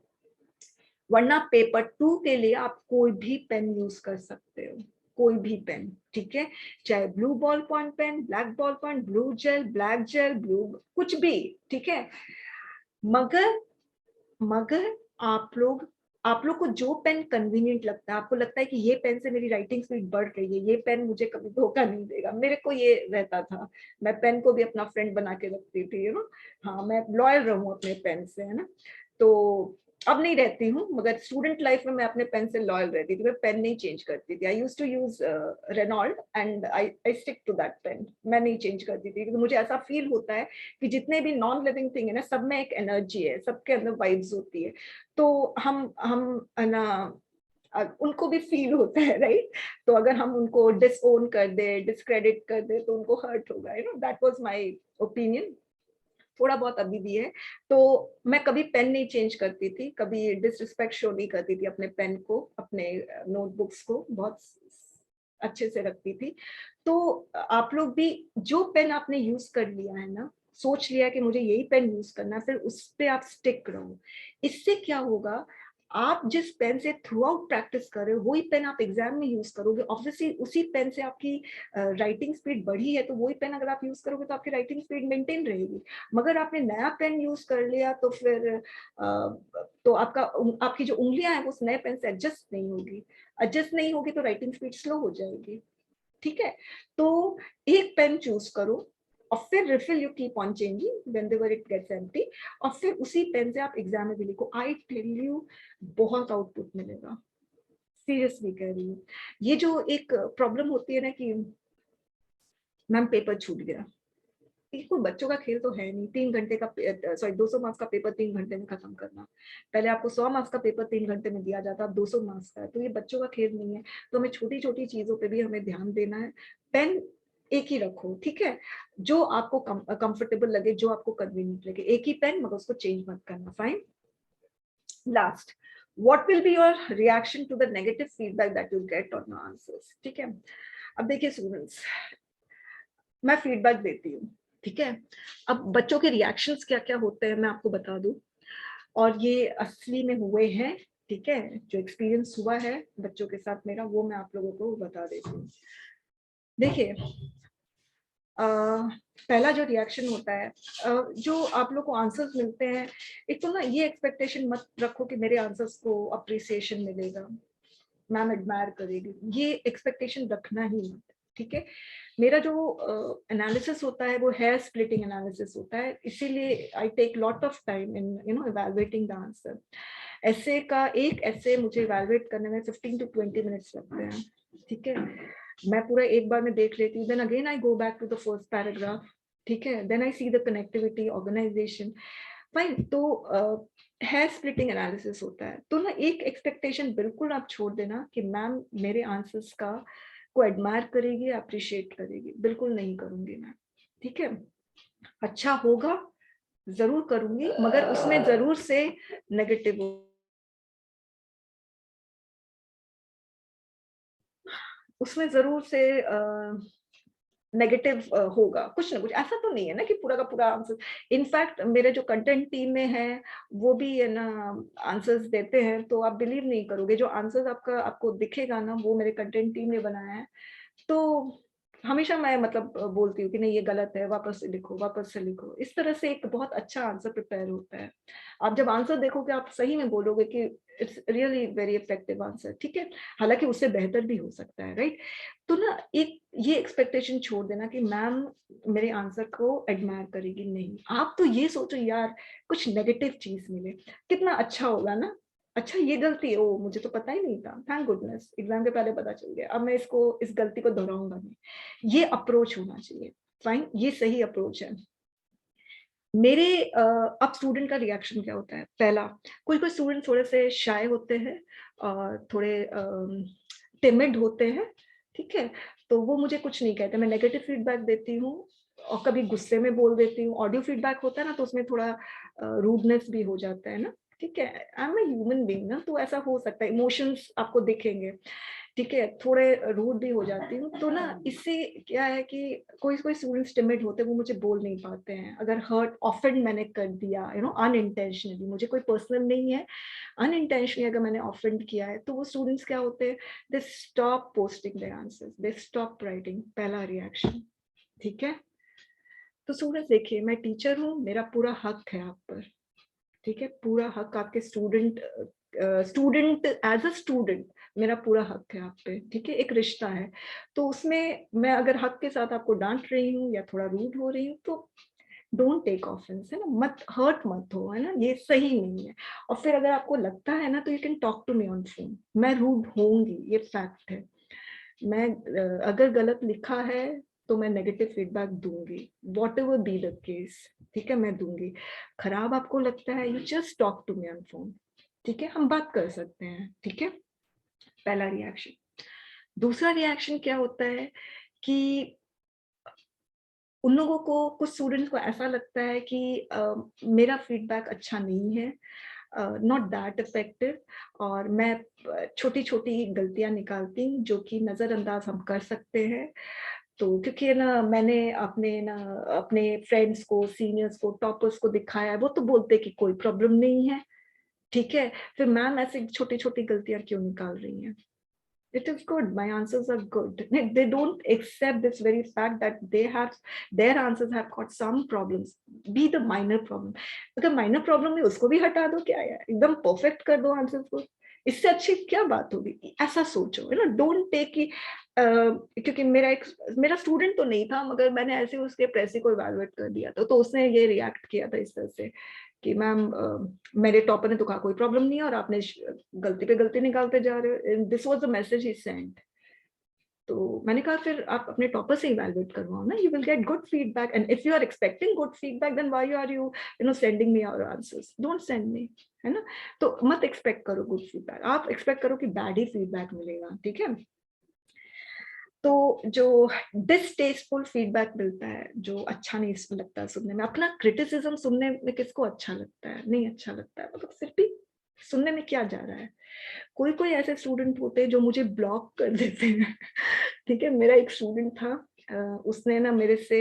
वरना पेपर 2 के लिए आप कोई भी पेन यूज कर सकते हो, कोई भी पेन, ठीक है, चाहे blue ball point pen, black ball point, blue gel, black gel, blue, कुछ भी, ठीक है। मगर मगर आप लोग को जो पेन कन्वीनियंट लगता है, आपको लगता है कि ये पेन से मेरी राइटिंग स्पीड बढ़ रही है, ये पेन मुझे कभी धोखा नहीं देगा, मेरे को ये रहता था, मैं पेन को भी अपना फ्रेंड बना के रखती थी, हाँ मैं लॉयल रहूं अपने पेन से, है ना। तो अब नहीं रहती हूँ, मगर स्टूडेंट लाइफ में मैं अपने पेन से लॉयल रहती थी, मैं पेन नहीं चेंज करती थी। I used to use Reynold and I stick to that pen, मैं नहीं चेंज करती थी, क्योंकि मुझे ऐसा फील होता है कि जितने भी नॉन लिविंग थिंग है ना, सब में एक एनर्जी है, सबके अंदर वाइब्स होती है, तो हम ना उनको भी फील होता है, राइट। तो अगर हम उनको डिसओन कर दे, डिस्क्रेडिट कर दे, तो उनको हर्ट होगा, दैट वाज माय ओपिनियन, थोड़ा बहुत अभी भी है। तो मैं कभी पेन नहीं चेंज करती थी, कभी डिसरिस्पेक्ट शो नहीं करती थी अपने पेन को, अपने नोटबुक्स को बहुत अच्छे से रखती थी। तो आप लोग भी जो पेन आपने यूज कर लिया है ना, सोच लिया कि मुझे यही पेन यूज करना है, फिर उस पे आप स्टिक रहो। इससे क्या होगा, आप जिस पेन से थ्रू आउट प्रैक्टिस कर रहे हो वही पेन आप एग्जाम में यूज करोगे, ऑब्वियसली उसी पेन से आपकी राइटिंग स्पीड बढ़ी है तो वही पेन अगर आप यूज करोगे तो आपकी राइटिंग स्पीड मेंटेन रहेगी। मगर आपने नया पेन यूज कर लिया तो फिर तो आपकी जो उंगलियां हैं वो उस नए पेन से एडजस्ट नहीं होगी तो राइटिंग स्पीड स्लो हो जाएगी। ठीक है, तो एक पेन चूज करो और फिर refill you keep on changing whenever it gets empty, और फिर उसी पेन से आप एग्जाम में भी लिखो। आई टेल यू बहुत आउटपुट मिलेगा, सीरियसली कह रही हूँ। ये जो एक प्रॉब्लम होती है ना कि मैम पेपर छूट गया, ये कोई बच्चों का खेल तो है नहीं। 3 घंटे का 200 मार्क्स का पेपर 3 घंटे में खत्म करना, पहले आपको 100 मार्क्स का पेपर 3 घंटे में दिया जाता, अब 200 मार्क्स का है, तो ये बच्चों का खेल नहीं है। तो हमें छोटी छोटी चीजों पे भी हमें ध्यान देना है। पेन एक ही रखो, ठीक है, जो आपको कंफर्टेबल लगे, जो आपको कन्वीनियंट लगे, एक ही पेन, मगर उसको चेंज मत करना। Fine. Last, what will be your reaction to the negative feedback that you get on your answers? ठीक है, अब देखिए स्टूडेंट्स, मैं फीडबैक देती हूँ, ठीक है। अब बच्चों के रिएक्शंस क्या क्या होते हैं मैं आपको बता दूं, और ये असली में हुए हैं, ठीक है, जो एक्सपीरियंस हुआ है बच्चों के साथ मेरा, वो मैं आप लोगों को बता देती हूँ। देखिए, पहला जो रिएक्शन होता है, जो आप लोग को आंसर्स मिलते हैं, एक तो ना ये एक्सपेक्टेशन मत रखो कि मेरे आंसर्स को अप्रिसिएशन मिलेगा, मैम एडमायर करेगी, ये एक्सपेक्टेशन रखना ही मत, ठीक है। मेरा जो एनालिसिस होता है वो हेयर स्प्लिटिंग एनालिसिस होता है, इसीलिए I take lot of time in evaluating the answer. ऐसे का एक ऐसे मुझे इवैल्यूएट करने में 15 to 20 मिनट्स लगते हैं, ठीक है। मैं पूरा एक बार में देख लेती हूँ, then again I go back to the first paragraph, ठीक है, then I see the connectivity, organisation, fine. तो हेयर स्प्लिटिंग एनालिसिस होता है। तो ना एक एक्सपेक्टेशन बिल्कुल आप छोड़ देना कि मैम मेरे आंसर्स को एडमायर करेगी, अप्रिशिएट करेगी, बिल्कुल नहीं करूंगी मैं, ठीक है। अच्छा होगा जरूर करूंगी, मगर उसमें जरूर से नेगेटिव, उसमें जरूर से नेगेटिव होगा, कुछ ना कुछ। ऐसा तो नहीं है ना कि पूरा का पूरा आंसर, इनफैक्ट मेरे जो कंटेंट टीम में है वो भी है ना आंसर्स देते हैं, तो आप बिलीव नहीं करोगे, जो आंसर्स आपको दिखेगा ना वो मेरे कंटेंट टीम ने बनाया है। तो हमेशा मैं मतलब बोलती हूँ कि नहीं ये गलत है, वापस से लिखो, वापस से लिखो, इस तरह से एक बहुत अच्छा आंसर प्रिपेयर होता है। आप जब आंसर देखोगे आप सही में बोलोगे कि it's really very effective answer, ठीक है। हालांकि उससे बेहतर भी हो सकता है, राइट। तो ना एक ये एक्सपेक्टेशन छोड़ देना कि मैम मेरे आंसर को एडमायर करेगी, नहीं, आप तो ये सोचो यार कुछ नेगेटिव चीज मिले, कितना अच्छा होगा ना। अच्छा ये गलती है, ओ मुझे तो पता ही नहीं था, थैंक गुडनेस एग्जाम के पहले पता चल गया, अब मैं इस गलती को दोहराऊंगा नहीं। ये अप्रोच होना चाहिए, फाइन, ये सही अप्रोच है। मेरे अब स्टूडेंट का रिएक्शन क्या होता है, पहला, कोई स्टूडेंट थोड़े से शाय होते हैं और थोड़े टिमिड होते हैं, ठीक है, तो वो मुझे कुछ नहीं कहते, मैं नेगेटिव फीडबैक देती हूँ और कभी गुस्से में बोल देती हूँ। ऑडियो फीडबैक होता है ना तो उसमें थोड़ा रूडनेस भी हो जाता है ना, ठीक है, I am a human being ना, तो ऐसा हो सकता है, इमोशंस आपको दिखेंगे, ठीक है, थोड़े रूड भी हो जाती हूँ। तो ना इससे क्या है कि कोई कोई स्टूडेंट्स टिमिड होते हैं, वो मुझे बोल नहीं पाते हैं, अगर हर्ट ऑफेंड मैंने कर दिया, अनइंटेंशनली, मुझे कोई पर्सनल नहीं है, अनइंटेंशनली अगर मैंने ऑफेंड किया है, तो वो स्टूडेंट्स क्या होते हैं, they stop posting their answers, they stop writing, पहला रिएक्शन, ठीक है। तो स्टूडेंट्स देखिए, मैं टीचर हूँ, मेरा पूरा हक है आप पर, ठीक है, पूरा हक आपके स्टूडेंट एज अ स्टूडेंट, मेरा पूरा हक है आप पे, ठीक है, एक रिश्ता है। तो उसमें मैं अगर हक के साथ आपको डांट रही हूँ या थोड़ा रूड हो रही हूँ तो डोंट टेक ऑफेंस, है ना, मत हर्ट मत हो, है ना, ये सही नहीं है। और फिर अगर आपको लगता है ना तो you can talk to me on phone, मैं रूड होंगी, ये फैक्ट है। मैं अगर गलत लिखा है तो मैं नेगेटिव फीडबैक दूंगी, whatever be the case, ठीक है, मैं दूंगी। खराब आपको लगता है, you just talk to me on phone, ठीक है, हम बात कर सकते हैं, ठीक है, पहला रिएक्शन। दूसरा रिएक्शन क्या होता है कि उन लोगों को, कुछ स्टूडेंट्स को ऐसा लगता है कि मेरा फीडबैक अच्छा नहीं है, नॉट दैट इफेक्टिव, और मैं छोटी छोटी गलतियां निकालती हूँ जो कि नजरअंदाज हम कर सकते हैं। तो क्योंकि ना मैंने अपने फ्रेंड्स को, सीनियर्स को, टॉपर्स को दिखाया है, वो तो बोलते कि कोई प्रॉब्लम नहीं है, ठीक है, फिर मैम ऐसे छोटी छोटी गलतियां क्यों निकाल रही हैं? It is good. My answers are good. They don't accept this very fact that their answers have got some problems. Be the minor problem. अगर minor problem है उसको भी हटा दो, क्या है, एकदम perfect कर दो आंसर को, इससे अच्छी क्या बात होगी? ऐसा सोचो, है ना? डोंट टेक कि क्योंकि मेरा स्टूडेंट तो नहीं था, मगर मैंने ऐसे उसके प्रेसी को इवैल्यूएट कर दिया तो उसने ये रिएक्ट किया था इस तरह से कि मैम मेरे टॉपर ने तो कहा कोई प्रॉब्लम नहीं है और आपने गलती पे गलती निकालते जा रहे हो। This was the message he sent. तो मैंने कहा फिर आप अपने टॉपर से इवैल्यूएट करवाओ ना, you will get good feedback, and if you are expecting good feedback then why are you sending me your answers? Don't send me, है ना? तो मत एक्सपेक्ट करो गुड फीडबैक, आप एक्सपेक्ट करो कि बैड ही फीडबैक मिलेगा, ठीक है? तो जो डिसटेस्टफुल फीडबैक मिलता है, जो अच्छा नहीं लगता है सुनने में, अपना क्रिटिसिज्म सुनने में किसको अच्छा लगता है? नहीं अच्छा लगता है, मतलब फिर भी सुनने में क्या जा रहा है? कोई कोई ऐसे स्टूडेंट होते हैं जो मुझे ब्लॉक कर देते हैं। ठीक है, मेरा एक स्टूडेंट था, उसने ना मेरे से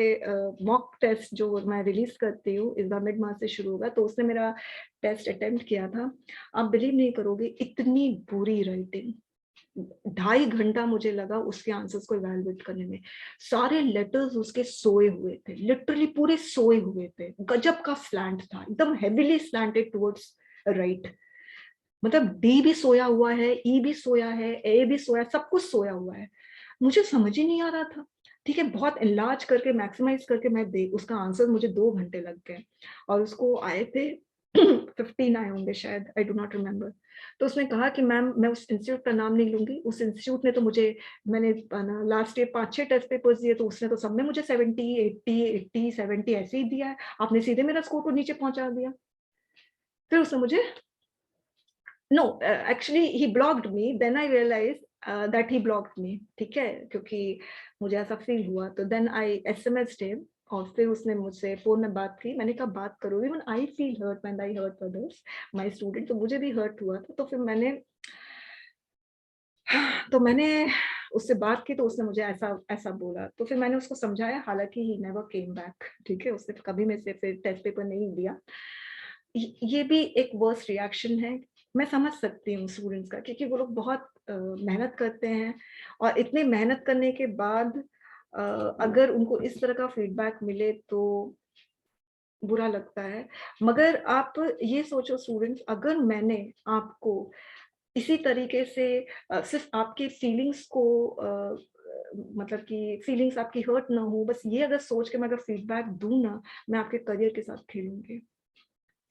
मॉक टेस्ट जो मैं रिलीज करती हूँ इस बार मिड मार्च से शुरू होगा, तो उसने मेरा टेस्ट अटेम्प्ट किया था। आप बिलीव नहीं करोगे, इतनी बुरी राइटिंग, 2.5 घंटा मुझे लगा उसके आंसर्स को इवैल्यूएट करने में। सारे लेटर्स उसके सोए हुए थे, लिटरली पूरे सोए हुए थे, गजब का स्लैंट था, एकदम हेवीली स्लैंटेड टुवर्ड्स राइट। मतलब डी भी सोया हुआ है, ई भी सोया है, ए भी सोया, सब कुछ सोया हुआ है। मुझे समझ ही नहीं आ रहा था। ठीक है, बहुत इनलार्ज करके मैक्सिमाइज करके मैं देख, उसका आंसर मुझे 2 घंटे लग गए और उसको आए थे 15 आए होंगे शायद, आई डू नॉट रिमेम्बर। तो उसने कहा कि मैम मैं उस इंस्टीट्यूट का नाम नहीं लूंगी, उस इंस्टीट्यूट ने तो मुझे, मैंने लास्ट ईयर 5-6 टेस्ट पेपर्स दिए तो उसने तो सब में मुझे 70, 80, 70 ऐसे ही दिया है, आपने सीधे मेरा स्कोर को नीचे पहुंचा दिया। फिर उसने मुझे no actually he blocked me, then I realise that he blocked me, ठीक है, क्योंकि मुझे ऐसा फील हुआ। तो देन आई एसएमएस हिम और फिर उसने मुझसे फोन में बात की। मैंने कहा बात करो, even I feel hurt when I hurt others, my student, तो मुझे भी हर्ट हुआ था। तो फिर मैंने उससे बात की, तो उसने मुझे ऐसा ऐसा बोला, तो फिर मैंने उसको समझाया, हालांकि ही नेवर केम बैक, ठीक है, उसने कभी मेरे से फिर टेस्ट पेपर नहीं दिया। ये भी एक वर्स्ट रिएक्शन है, मैं समझ सकती हूँ स्टूडेंट्स का, क्योंकि वो लोग बहुत मेहनत करते हैं और इतने मेहनत करने के बाद अगर उनको इस तरह का फीडबैक मिले तो बुरा लगता है। मगर आप ये सोचो स्टूडेंट्स, अगर मैंने आपको इसी तरीके से सिर्फ आपके फीलिंग्स को मतलब कि फीलिंग्स आपकी हर्ट ना हो, बस ये अगर सोच के मैं अगर फीडबैक दूं ना, मैं आपके करियर के साथ खेलूंगी।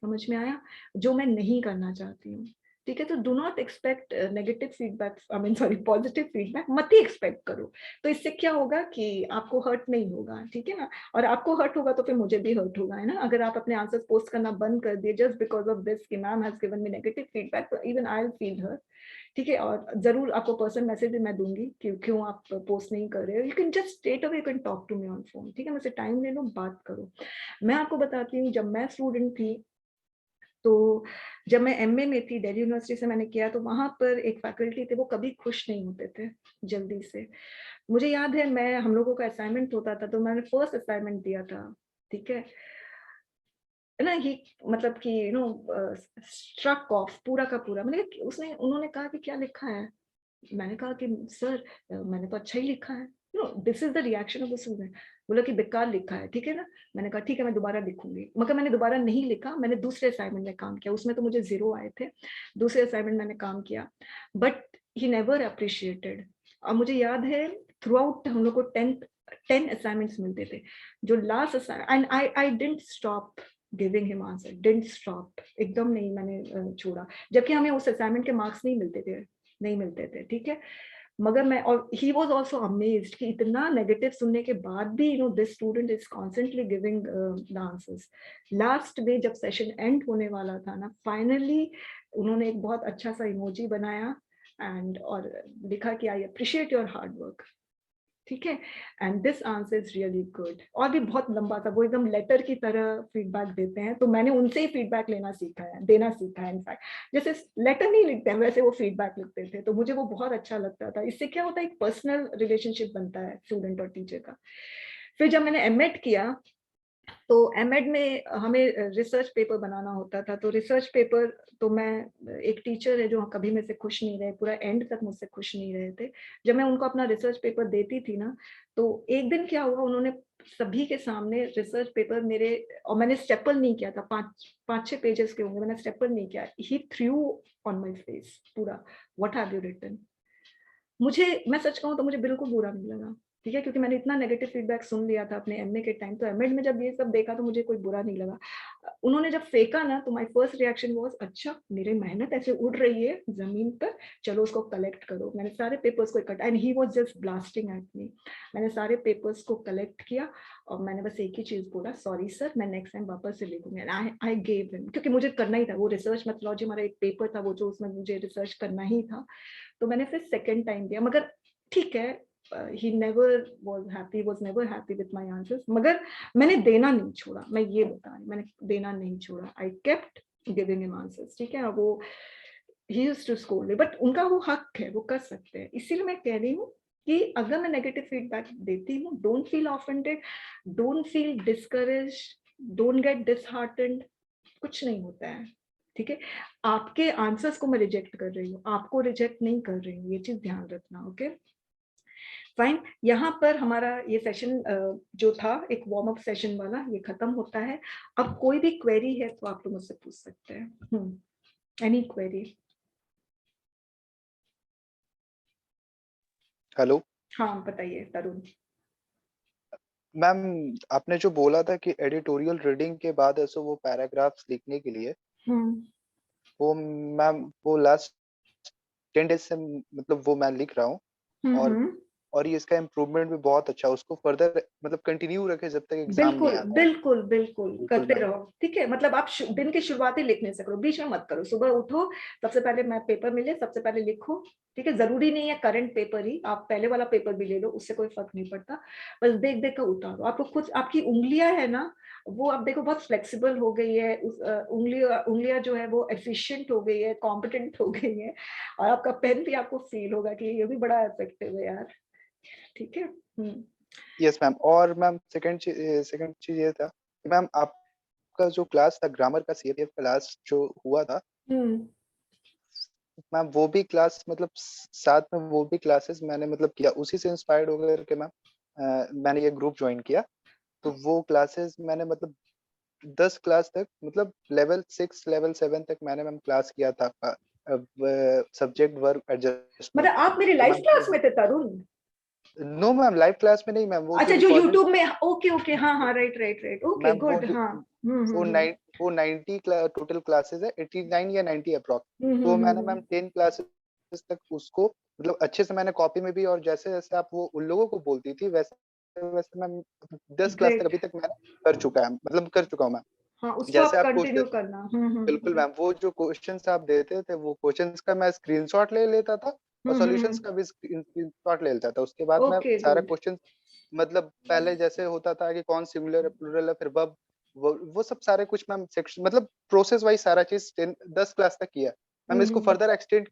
समझ में आया? जो मैं नहीं करना चाहती हूँ, ठीक है? तो do not expect negative feedback, I mean sorry positive feedback मत ही एक्सपेक्ट करो। तो इससे क्या होगा कि आपको हर्ट नहीं होगा, ठीक है ना? और आपको हर्ट होगा तो फिर मुझे भी हर्ट होगा, है ना? अगर आप अपने आंसर्स पोस्ट करना बंद कर दिए जस्ट बिकॉज ऑफ दिस कि ma'am has given me negative feedback, तो even I will feel hurt, ठीक है? और जरूर आपको पर्सनल मैसेज भी मैं दूंगी कि क्यों आप पोस्ट नहीं कर रहे हो। You can just straight away, you can talk to me on phone, ठीक है? मुझसे टाइम ले लो, बात करो। मैं आपको बताती हूँ, जब मैं स्टूडेंट थी, तो जब मैं एमए में थी, दिल्ली यूनिवर्सिटी से मैंने किया, तो वहां पर एक फैकल्टी थे, वो कभी खुश नहीं होते थे जल्दी से। मुझे याद है, मैं हम लोगों का असाइनमेंट होता था, तो मैंने फर्स्ट असाइनमेंट दिया था, ठीक है ना? ही मतलब कि स्ट्रक ऑफ पूरा का पूरा। उसने उन्होंने कहा कि क्या लिखा है? मैंने कहा कि सर मैंने तो अच्छा ही लिखा है। This is the reaction of the student. बोला कि बेकार लिखा है, ठीक है ना? मैंने कहा ठीक है, मैं दोबारा लिखूंगी। मगर मैंने दोबारा नहीं लिखा, मैंने दूसरे असाइनमेंट में काम किया, उसमें तो मुझे 0 आए थे। दूसरे असाइनमेंट मैंने काम किया, बट ही नेवर अप्रिशिएटेड। और मुझे याद है थ्रू आउट हम लोग को 10 असाइनमेंट्स मिलते थे। जो last assignment, and I didn't stop giving him answer, didn't stop, एकदम नहीं मैंने छोड़ा, जबकि हमें उस असाइनमेंट के मार्क्स नहीं मिलते थे, ठीक है? मगर मैं, और ही वाज आल्सो अमेज्ड कि इतना नेगेटिव सुनने के बाद भी this student is constantly giving the answers. Last में जब सेशन एंड होने वाला था ना, फाइनली उन्होंने एक बहुत अच्छा सा इमोजी बनाया एंड और लिखा कि I appreciate your hard work, ठीक है, and this answer is really good. और भी बहुत लंबा था, वो एकदम लेटर की तरह फीडबैक देते हैं, तो मैंने उनसे ही फीडबैक देना सीखा है। इनफैक्ट जैसे लेटर नहीं लिखते हैं वैसे वो फीडबैक लिखते थे, तो मुझे वो बहुत अच्छा लगता था। इससे क्या होता है, एक पर्सनल रिलेशनशिप बनता है स्टूडेंट और टीचर का। फिर जब मैंने एमएड किया, तो एमएड में हमें रिसर्च पेपर बनाना होता था, तो रिसर्च पेपर तो मैं एक टीचर है जो कभी मेरे से खुश नहीं रहे, पूरा एंड तक मुझसे खुश नहीं रहे थे। जब मैं उनको अपना रिसर्च पेपर देती थी ना, तो एक दिन क्या हुआ, उन्होंने सभी के सामने रिसर्च पेपर मेरे, और मैंने स्टेपल नहीं किया था, 5-6 पेजेस के होंगे, मैंने स्टेपल नहीं किया, ही थ्रू ऑन माय फेस पूरा, व्हाट हैव यू रिटन। मैं सच कहूँ तो मुझे बिल्कुल बुरा नहीं लगा, ठीक है, क्योंकि मैंने इतना नेगेटिव फीडबैक सुन लिया था अपने एमए के टाइम, तो एमएड में जब ये सब देखा तो मुझे कोई बुरा नहीं लगा। उन्होंने जब फेंका ना, तो माय फर्स्ट रिएक्शन वाज, अच्छा मेरी मेहनत ऐसे उड़ रही है जमीन पर, चलो उसको कलेक्ट करो। मैंने सारे पेपर्स को इकट्ठा, and he was just blasting at me. मैंने सारे पेपर्स को कलेक्ट किया और मैंने बस एक ही चीज बोला, सॉरी सर, मैं नेक्स्ट टाइम वापस से लिखूंगी। एंड आई गेव हिम, क्योंकि मुझे करना ही था वो रिसर्च मेथोलॉजी, हमारा एक पेपर था वो जो उसमें मुझे रिसर्च करना ही था। तो मैंने फिर सेकेंड टाइम दिया, मगर ठीक है, he never was never happy with my answers, मगर मैंने देना नहीं छोड़ा, मैं ये बता रही, मैंने देना नहीं छोड़ा, I kept giving him answers, ठीक है। अब वो he used to scold me, but उनका वो हक है, वो कर सकते हैं। इसीलिए मैं कह रही हूँ कि अगर मैं नेगेटिव फीडबैक देती हूँ, don't feel offended, don't feel discouraged, don't get disheartened, कुछ नहीं होता है, ठीक है। आपके आंसर्स को मैं रिजेक्ट कर रही हूँ, आपको रिजेक्ट नहीं कर रही हूँ, ये चीज ध्यान रखना, ओके फाइन। यहाँ पर हमारा ये सेशन जो था एक वार्म अप सेशन वाला, ये खत्म होता है। अब कोई भी क्वेरी है तो आप लोग मुझसे पूछ सकते हैं, एनी क्वेरी। हेलो हाँ बताइए तरुण। मैम, आपने जो बोला था कि एडिटोरियल रीडिंग के बाद ऐसे वो पैराग्राफ्स लिखने के लिए, वो मैम वो लास्ट 10 डेज से मतलब वो मैं लिख रहा हूँ, और ये इसका इम्प्रूवमेंट भी बहुत अच्छा, उसको फर्दर मतलब कंटिन्यू रखे जब तक एग्जाम नहीं बिल्कुल आता। बिल्कुल बिल्कुल करते मैम। रहो, ठीक है। मतलब आप दिन की शुरुआत ही लिखने से करो, बीच में मत करो। सुबह उठो, सबसे पहले मैं पेपर मिले, सबसे पहले लिखो, ठीक है। जरूरी नहीं है करंट पेपर ही, आप पहले वाला पेपर भी ले लो, उससे कोई फर्क नहीं पड़ता। बस देख देख कर उतारो। आपको खुद, आपकी उंगलियां है ना, वो आप देखो बहुत फ्लेक्सिबल हो गई है, उंगलियां जो है वो एफिशिएंट हो गई है, कॉम्पिटेंट हो गई है, और आपका पेन भी आपको फील होगा कि ये भी बड़ा इफेक्टिव है यार, ठीक है। Yes ma'am. और मैम सेकंड चीज ये था कि मैम आपका जो क्लास था ग्रामर का, सीएपीएफ क्लास जो हुआ था मैम, वो भी क्लास मतलब साथ में वो भी क्लासेस मैंने मतलब किया, उसी से इंस्पायर्ड होकर के मैम मैंने ये ग्रुप ज्वाइन किया। तो वो क्लासेस मैंने मतलब 10 क्लास तक मतलब लेवल 6 लेवल 7 तक मैंने मैम क्लास किया था, सब्जेक्ट वर्ब एडजस्टमेंट। मतलब आप मेरी तो लाइव मैम क्लास में थे तरुण? नो मैम, लाइव क्लास में नहीं मैम, वो अच्छा, जो जो रिकॉर्डेड यूट्यूब में, ओके ओके, हाँ हाँ, right right right, okay ma'am, good, हाँ। वो 90 टोटल क्लासेस है, 89 या 90 अप्रॉक्स। तो मैंने मैम 10 क्लासेस तक उसको मतलब अच्छे से मैंने कॉपी में भी, और जैसे जैसे आप वो उन लोगों को बोलती थी वैसे वैसे मैम 10 क्लास तक ग्रेट, अभी तक मैंने कर चुका है, मतलब कर चुका हूँ मैं। हाँ उसको जैसे आप आप कंटिन्यू क्वेश्चन, करना। बिल्कुल मैम, वो जो क्वेश्चंस आप देते थे वो क्वेश्चंस का मैं स्क्रीनशॉट ले लेता था, और सॉल्यूशंस का भी स्क्रीनशॉट ले लेता था। उसके बाद मैं ओके सारा गुड, क्वेश्चन मतलब पहले जैसे होता था कि कौन सिंगुलर है, प्लूरल है, फिर वर्ब, वो सब सारे कुछ मैम सेक्शन मतलब प्रोसेस वाइज सारा चीज 10 क्लास तक किया। मैम इसको फर्दर एक्सटेंड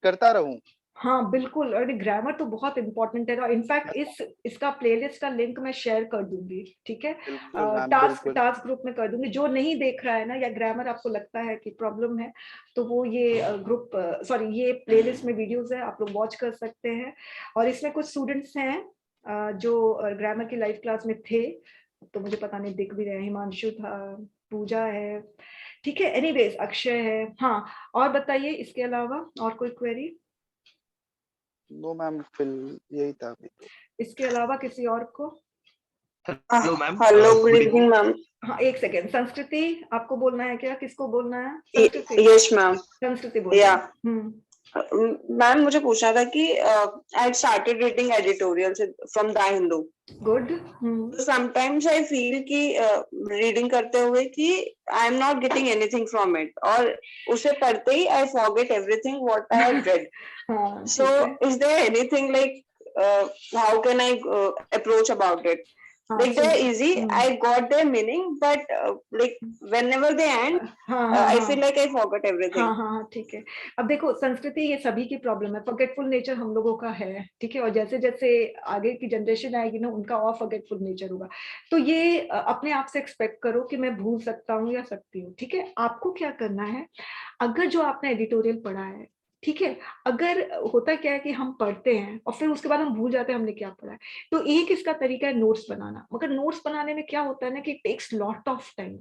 करता रहूं। हाँ बिल्कुल। और ग्रामर तो बहुत इंपॉर्टेंट है, इनफैक्ट इसका प्लेलिस्ट का लिंक मैं शेयर कर दूंगी, ठीक है। बिल्कुल मैम, टास्क बिल्कुल। टास्क ग्रुप में कर दूंगी। जो नहीं देख रहा है ना, या ग्रामर आपको लगता है कि प्रॉब्लम है, तो वो ये ग्रुप, सॉरी ये प्लेलिस्ट में वीडियोस है, आप लोग वॉच कर सकते हैं। और इसमें कुछ स्टूडेंट्स हैं जो ग्रामर की लाइव क्लास में थे, तो मुझे पता नहीं दिख भी रहे हैं, हिमांशु था, पूजा है, ठीक है, एनीवेज अक्षय है, हाँ। और बताइए इसके अलावा और कोई क्वेरी? नो मैम, फिल यही था अभी तो। इसके अलावा किसी और को? Hello ma'am, hello, good good evening ma'am. हाँ एक सेकेंड, संस्कृति आपको बोलना है क्या? किसको बोलना है? संस्कृति, यस मैम। संस्कृति बोलिए। या मैम, मुझे पूछना था कि I started reading editorials from the Hindu. Good. Sometimes I feel कि रीडिंग करते हुए कि I am not getting anything from it, और उसे पढ़ते ही I forget everything what I have read. हाँ, so is there anything like how can I approach about it? like they're easy. I got their meaning, but like whenever they end, I feel like I forgot everything. हाँ, ठीक है। अब देखो संस्कृति ये सभी की प्रॉब्लम है, फॉरगेटफुल नेचर हम लोगों का है, ठीक है, और जैसे जैसे आगे की जनरेशन आएगी ना उनका और फॉरगेटफुल नेचर होगा। तो ये अपने आप से एक्सपेक्ट करो कि मैं भूल सकता हूँ या सकती हूँ, ठीक है। आपको क्या करना है, अगर जो आपने एडिटोरियल पढ़ा है, ठीक है, अगर होता क्या है कि हम पढ़ते हैं और फिर उसके बाद हम भूल जाते हैं हमने क्या पढ़ा है, तो एक इसका तरीका है नोट्स बनाना। मगर नोट्स बनाने में क्या होता है ना कि टेक्स लॉट ऑफ टाइम,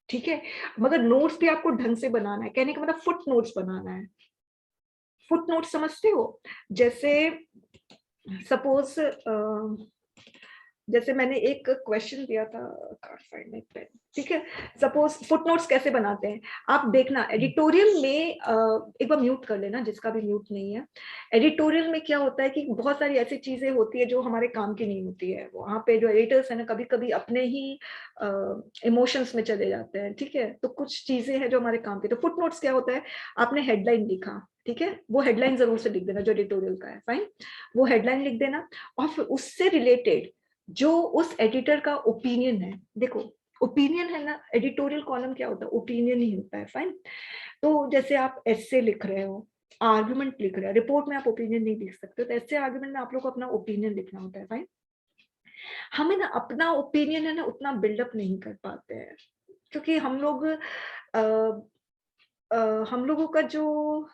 ठीक है, मगर नोट्स भी आपको ढंग से बनाना है। कहने का मतलब फुट नोट्स बनाना है। फुट नोट्स समझते हो? जैसे सपोज जैसे मैंने एक क्वेश्चन दिया था, ठीक है, सपोज फुटनोट्स कैसे बनाते हैं आप देखना। एडिटोरियल में एक बार म्यूट कर लेना जिसका भी म्यूट नहीं है। एडिटोरियल में क्या होता है कि बहुत सारी ऐसी चीजें होती है जो हमारे काम की नहीं होती है। वहां पे जो एडिटर्स है ना कभी कभी अपने ही इमोशंस में चले जाते हैं, ठीक है, तो कुछ चीजें हैं जो हमारे काम की। तो फुटनोट्स क्या होता है, आपने हेडलाइन लिखा, ठीक है, वो हेडलाइन जरूर से लिख देना जो एडिटोरियल का है, फाइन, वो हेडलाइन लिख देना। और फिर उससे रिलेटेड जो उस एडिटर का ओपिनियन है, देखो ओपिनियन है ना, एडिटोरियल कॉलम क्या होता है, ओपिनियन ही होता है, फाइन। तो जैसे आप एस्से लिख रहे हो, आर्गुमेंट लिख रहे हो, रिपोर्ट में आप ओपिनियन नहीं लिख सकते, तो एस्से आर्गुमेंट में आप लोग को अपना ओपिनियन लिखना होता है, फाइन। हमें ना अपना ओपिनियन है ना उतना बिल्डअप नहीं कर पाते हैं, क्योंकि हम लोग हम लोगों का जो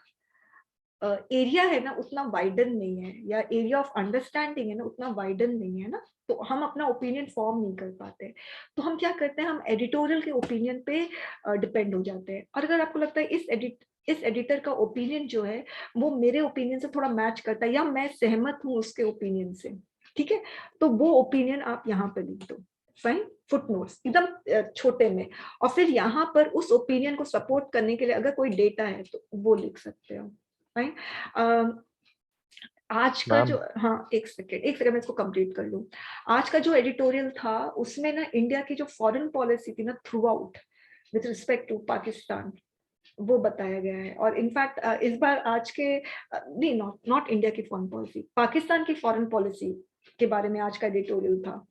एरिया है ना उतना वाइडन नहीं है, या एरिया ऑफ अंडरस्टैंडिंग है ना उतना वाइडन नहीं है ना, तो हम अपना ओपिनियन फॉर्म नहीं कर पाते। तो हम क्या करते हैं, हम एडिटोरियल के ओपिनियन पे डिपेंड हो जाते हैं। और अगर आपको लगता है इस एडिटर का ओपिनियन जो है वो मेरे ओपिनियन से थोड़ा मैच करता है, या मैं सहमत हूँ उसके ओपिनियन से, ठीक है, तो वो ओपिनियन आप यहाँ पे लिख दो, फाइन, फुटनोट्स एकदम छोटे में। और फिर यहाँ पर उस ओपिनियन को सपोर्ट करने के लिए अगर कोई डेटा है तो वो लिख सकते हो, फाइन। आज का जो, हाँ एक सेकेंड मैं इसको कंप्लीट कर लूं। आज का जो एडिटोरियल था उसमें ना इंडिया की जो फॉरेन पॉलिसी थी ना throughout with respect to Pakistan, वो बताया गया है। और इनफैक्ट इस बार आज के नहीं, नॉट इंडिया की फॉरेन पॉलिसी, पाकिस्तान की फॉरेन पॉलिसी के बारे में आज का एडिटोरियल था।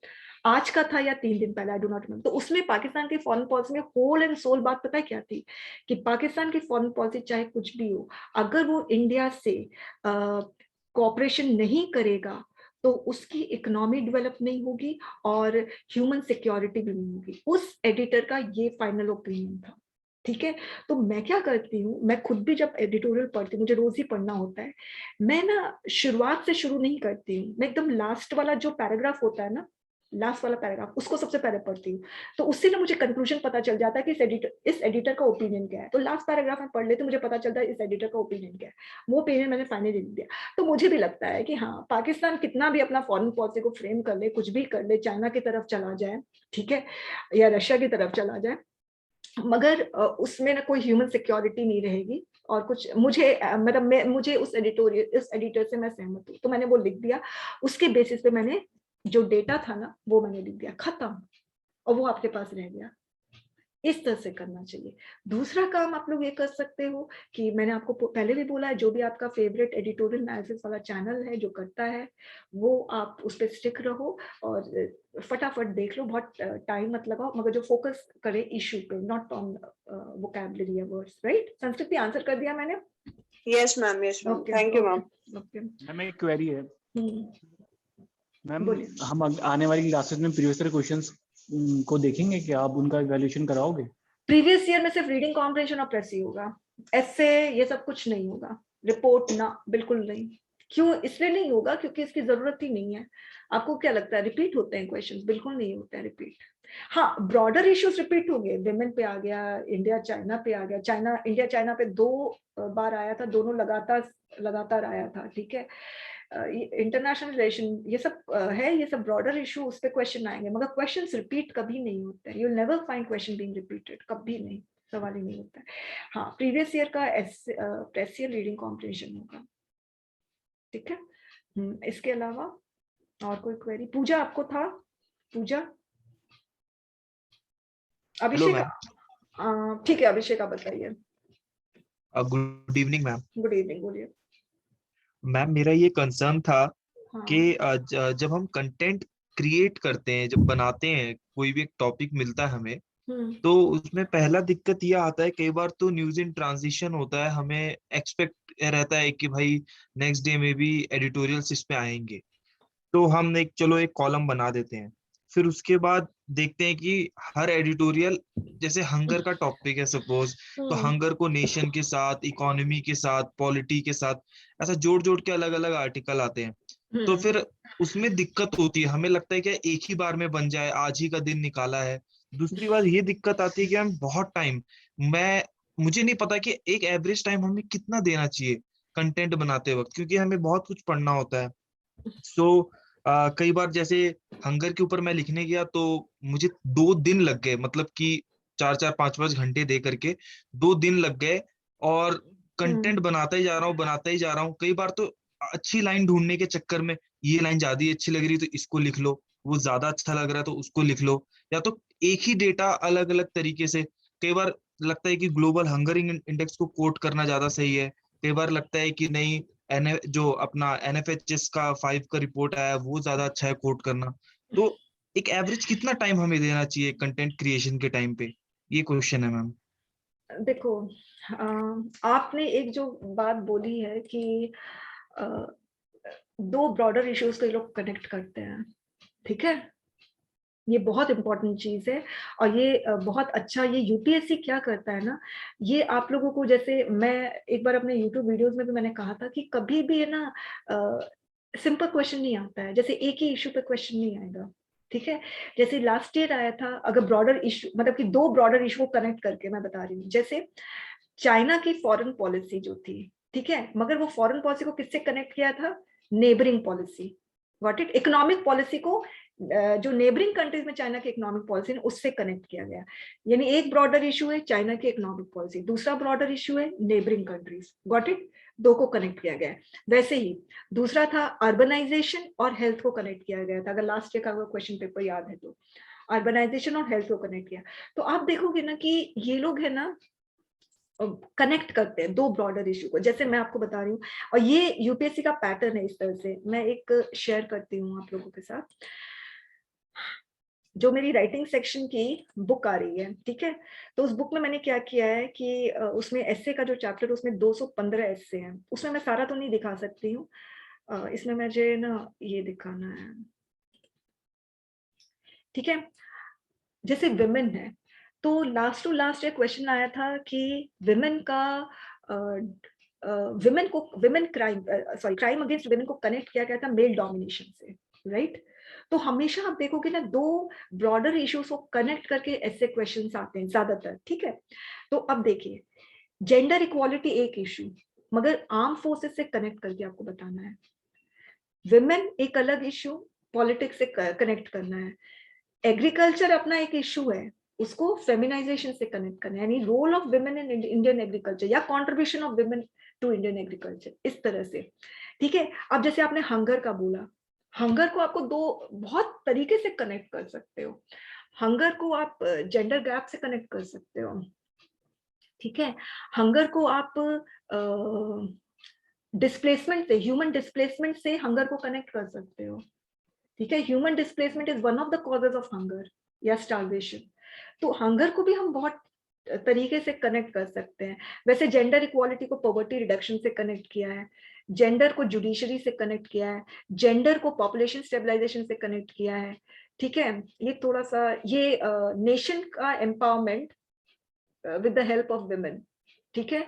आज का था या 3 दिन पहले, आई डू नॉट रिमेंबर। तो उसमें पाकिस्तान की फॉरेन पॉलिसी में होल एंड सोल बात पता है क्या थी, कि पाकिस्तान की फॉरेन पॉलिसी चाहे कुछ भी हो, अगर वो इंडिया से कोऑपरेशन नहीं करेगा तो उसकी इकोनॉमी डेवलप नहीं होगी और ह्यूमन सिक्योरिटी भी नहीं होगी। उस एडिटर का ये फाइनल ओपिनियन था, ठीक है। तो मैं क्या करती हूँ, मैं खुद भी जब एडिटोरियल पढ़ती हूँ, मुझे रोज ही पढ़ना होता है, मैं ना शुरुआत से शुरू नहीं करती हूँ, मैं एकदम लास्ट वाला जो पैराग्राफ होता है ना, लास्ट वाला पैराग्राफ उसको सबसे पहले पढ़ती हूँ। तो उससे ना मुझे कंक्लूजन पता चल जाता है कि इस एडिटर का ओपिनियन क्या है। तो लास्ट पैराग्राफ में पढ़ लेते मुझे पता चलता है इस एडिटर का ओपिनियन क्या है, वो ओपिनियन मैंने फाइनली लिख दिया। तो मुझे भी लगता है कि हाँ, पाकिस्तान कितना भी अपना फॉरेन पॉलिसी को फ्रेम कर ले, कुछ भी कर ले, चाइना की तरफ चला जाए, ठीक है, या रशिया की तरफ चला जाए, मगर उसमें ना कोई ह्यूमन सिक्योरिटी नहीं रहेगी। और कुछ मुझे मतलब मुझे उस एडिटर से मैं सहमत हूँ, तो मैंने वो लिख दिया। उसके बेसिस पे मैंने जो डेटा था ना वो मैंने लिख दिया, खत्म, और वो आपके पास रह गया। इस तरह से करना चाहिए। दूसरा काम आप लोग ये कर सकते हो कि मैंने आपको पहले भी बोला है, जो भी आपका फेवरेट एडिटोरियल एनालिसिस वाला चैनल है जो करता है, वो आप उस पर स्टिक रहो और फटाफट देख लो, बहुत टाइम मत लगाओ, मगर जो फोकस करे इशू पे, नॉट ऑन वोकैबुलरी या वर्ड्स, राइट। संस्कृति आंसर कर दिया मैंने? Yes ma'am, yes ma'am, thank you ma'am. Ma'am एक क्वेरी है मैम, बोलिए। हम आने वाली क्लासेस में प्रीवियस ईयर क्वेश्चंस को देखेंगे क्या, आप उनका इवैल्यूएशन कराओगे? प्रीवियस ईयर में सिर्फ रीडिंग कॉम्प्रिहेंशन और प्रेस ही होगा, ऐसे ये सब कुछ नहीं होगा, रिपोर्ट ना, बिल्कुल नहीं। क्यों इसलिए नहीं होगा, क्योंकि इसकी जरूरत ही नहीं है। आपको क्या लगता है रिपीट होते हैं क्वेश्चंस? बिल्कुल नहीं होते हैं रिपीट। हाँ, ब्रॉडर इश्यूज रिपीट हो गए, विमेन पे आ गया, इंडिया चाइना पे आ गया, चाइना इंडिया चाइना पे 2 बार आया था, दोनों लगातार आया था, ठीक है। इंटरनेशनल रिलेशन ये सब है, ये सब ब्रॉडर इशू, उस पे क्वेश्चन आएंगे, मगर क्वेश्चंस रिपीट कभी नहीं होते हैं। You will never find question being repeated, कभी नहीं, सवाल ही नहीं होता है। हाँ, प्रीवियस ईयर का प्रेस ईयर रीडिंग कॉम्प्रिहेंशन होगा, ठीक है। इसके अलावा और कोई क्वेरी? पूजा आपको था? पूजा, अभिषेक, ठीक है, अभिषेक आप बताइए। Good evening ma'am. Good evening, बोलिए। मैम मेरा ये कंसर्न था हाँ। कि जब हम कंटेंट क्रिएट करते हैं, जब बनाते हैं, कोई भी एक टॉपिक मिलता है हमें, हम्म तो उसमें पहला दिक्कत ये आता है, कई बार तो न्यूज इन ट्रांजिशन होता है, हमें एक्सपेक्ट रहता है कि भाई नेक्स्ट डे में भी एडिटोरियल्स इस पे आएंगे, तो हम एक चलो एक कॉलम बना देते हैं। फिर उसके बाद देखते हैं कि हर एडिटोरियल, जैसे हंगर का टॉपिक है सपोज, तो हम्म हंगर को नेशन के साथ, इकोनॉमी के साथ, पॉलिटी के साथ ऐसा जोड़ जोड़ के अलग अलग आर्टिकल आते हैं। तो हम्म फिर उसमें दिक्कत होती है, हमें लगता है कि एक ही बार में बन जाए, आज ही का दिन निकाला है। दूसरी बात ये दिक्कत आती है कि हम बहुत टाइम, मैं मुझे नहीं पता कि एक एवरेज टाइम हमें कितना देना चाहिए कंटेंट बनाते वक्त, क्योंकि हमें बहुत कुछ पढ़ना होता है। सो कई बार जैसे हंगर के ऊपर मैं लिखने गया तो मुझे 2 दिन लग गए, मतलब कि 4-4 5-5 घंटे दे करके 2 दिन लग गए, और कंटेंट बनाता ही जा रहा हूँ, बनाता ही जा रहा हूँ। कई बार तो अच्छी लाइन ढूंढने के चक्कर में, ये लाइन ज्यादा ही अच्छी लग रही है तो इसको लिख लो, वो ज्यादा अच्छा लग रहा है तो उसको लिख लो, या तो एक ही डेटा अलग अलग तरीके से। कई बार लगता है कि ग्लोबल हंगरिंग इंडेक्स को कोट करना ज्यादा सही है, कई बार लगता है कि नहीं, जो अपना NFHS का 5 का रिपोर्ट आया है, वो ज्यादा अच्छा है कोट करना। तो एक एवरेज कितना टाइम हमें देना चाहिए कंटेंट क्रिएशन के टाइम पे, ये क्वेश्चन है मैम। देखो, आपने एक जो बात बोली है कि अ, दो ब्रॉडर इश्यूज को ये लोग कनेक्ट करते हैं, ठीक है, ये बहुत इंपॉर्टेंट चीज है। और ये बहुत अच्छा, ये यूपीएससी क्या करता है ना, ये आप लोगों को, जैसे मैं एक बार अपने यूट्यूब वीडियोस में भी मैंने कहा था कि कभी भी है ना सिंपल क्वेश्चन नहीं आता है, जैसे एक ही इशू पे क्वेश्चन नहीं आएगा, ठीक है। जैसे लास्ट ईयर आया था, अगर ब्रॉडर इशू, मतलब कि दो ब्रॉडर इशू को कनेक्ट करके मैं बता रही हूँ, जैसे चाइना की फॉरेन पॉलिसी जो थी, ठीक है, मगर वो फॉरेन पॉलिसी को किससे कनेक्ट किया था, neighbouring policy, got it, economic policy को जो नेबरिंग कंट्रीज में चाइना की इकोनॉमिक पॉलिसी है उससे कनेक्ट किया गया। यानी एक ब्रॉडर इशू है चाइना की इकोनॉमिक पॉलिसी, दूसरा ब्रॉडर इशू है नेबरिंग कंट्रीज, गॉट इट, दो को कनेक्ट किया गया है। वैसे ही दूसरा था अर्बनाइजेशन और हेल्थ को कनेक्ट किया गया था, अगर लास्ट ईयर का क्वेश्चन पेपर याद है तो अर्बनाइजेशन और हेल्थ को कनेक्ट किया। तो आप देखोगे ना कि ये लोग है ना कनेक्ट करते हैं दो ब्रॉडर इशू को, जैसे मैं आपको बता रही हूँ। और ये यूपीएससी का पैटर्न है, इस तरह से मैं एक शेयर करती हूँ आप लोगों के साथ, जो मेरी राइटिंग सेक्शन की बुक आ रही है, ठीक है। तो उस बुक में मैंने क्या किया है कि उसमें एस्से का जो चैप्टर, उसमें 215 एस्से हैं, उसमें मैं सारा तो नहीं दिखा सकती हूँ, इसमें मुझे ना ये दिखाना है, ठीक है। जैसे विमेन है, तो लास्ट टू लास्ट एक क्वेश्चन आया था कि विमेन का women crime, sorry, crime against women को कनेक्ट किया गया था मेल डोमिनेशन से, राइट। तो हमेशा आप देखोगे ना दो ब्रॉडर इश्यूज को कनेक्ट करके ऐसे क्वेश्चंस आते हैं ज्यादातर, ठीक है। तो अब देखिए, जेंडर इक्वालिटी एक इशू, मगर आर्म फोर्सेस से कनेक्ट करके आपको बताना है। विमेन एक अलग इशू, पॉलिटिक्स से कनेक्ट करना है। एग्रीकल्चर अपना एक इशू है, उसको फेमिनाइजेशन से कनेक्ट करना है, यानी role of women in Indian agriculture या contribution of women to Indian agriculture, इस तरह से, ठीक है। अब जैसे आपने हंगर का बोला, हंगर को आपको दो बहुत तरीके से कनेक्ट कर सकते हो। हंगर को आप जेंडर गैप से कनेक्ट कर सकते हो, ठीक है। हंगर को आप डिस्प्लेसमेंट से, ह्यूमन डिस्प्लेसमेंट से हंगर को कनेक्ट कर सकते हो, ठीक है। Human displacement is one of the causes of hunger या स्टार्वेशन। तो हंगर को भी हम बहुत तरीके से कनेक्ट कर सकते हैं। वैसे जेंडर इक्वालिटी को पॉवर्टी रिडक्शन से कनेक्ट किया है, जेंडर को जुडिशरी से कनेक्ट किया है, जेंडर को पॉपुलेशन स्टेबलाइजेशन से कनेक्ट किया है, ठीक है। ये थोड़ा सा ये नेशन का empowerment with the help of women, ठीक है।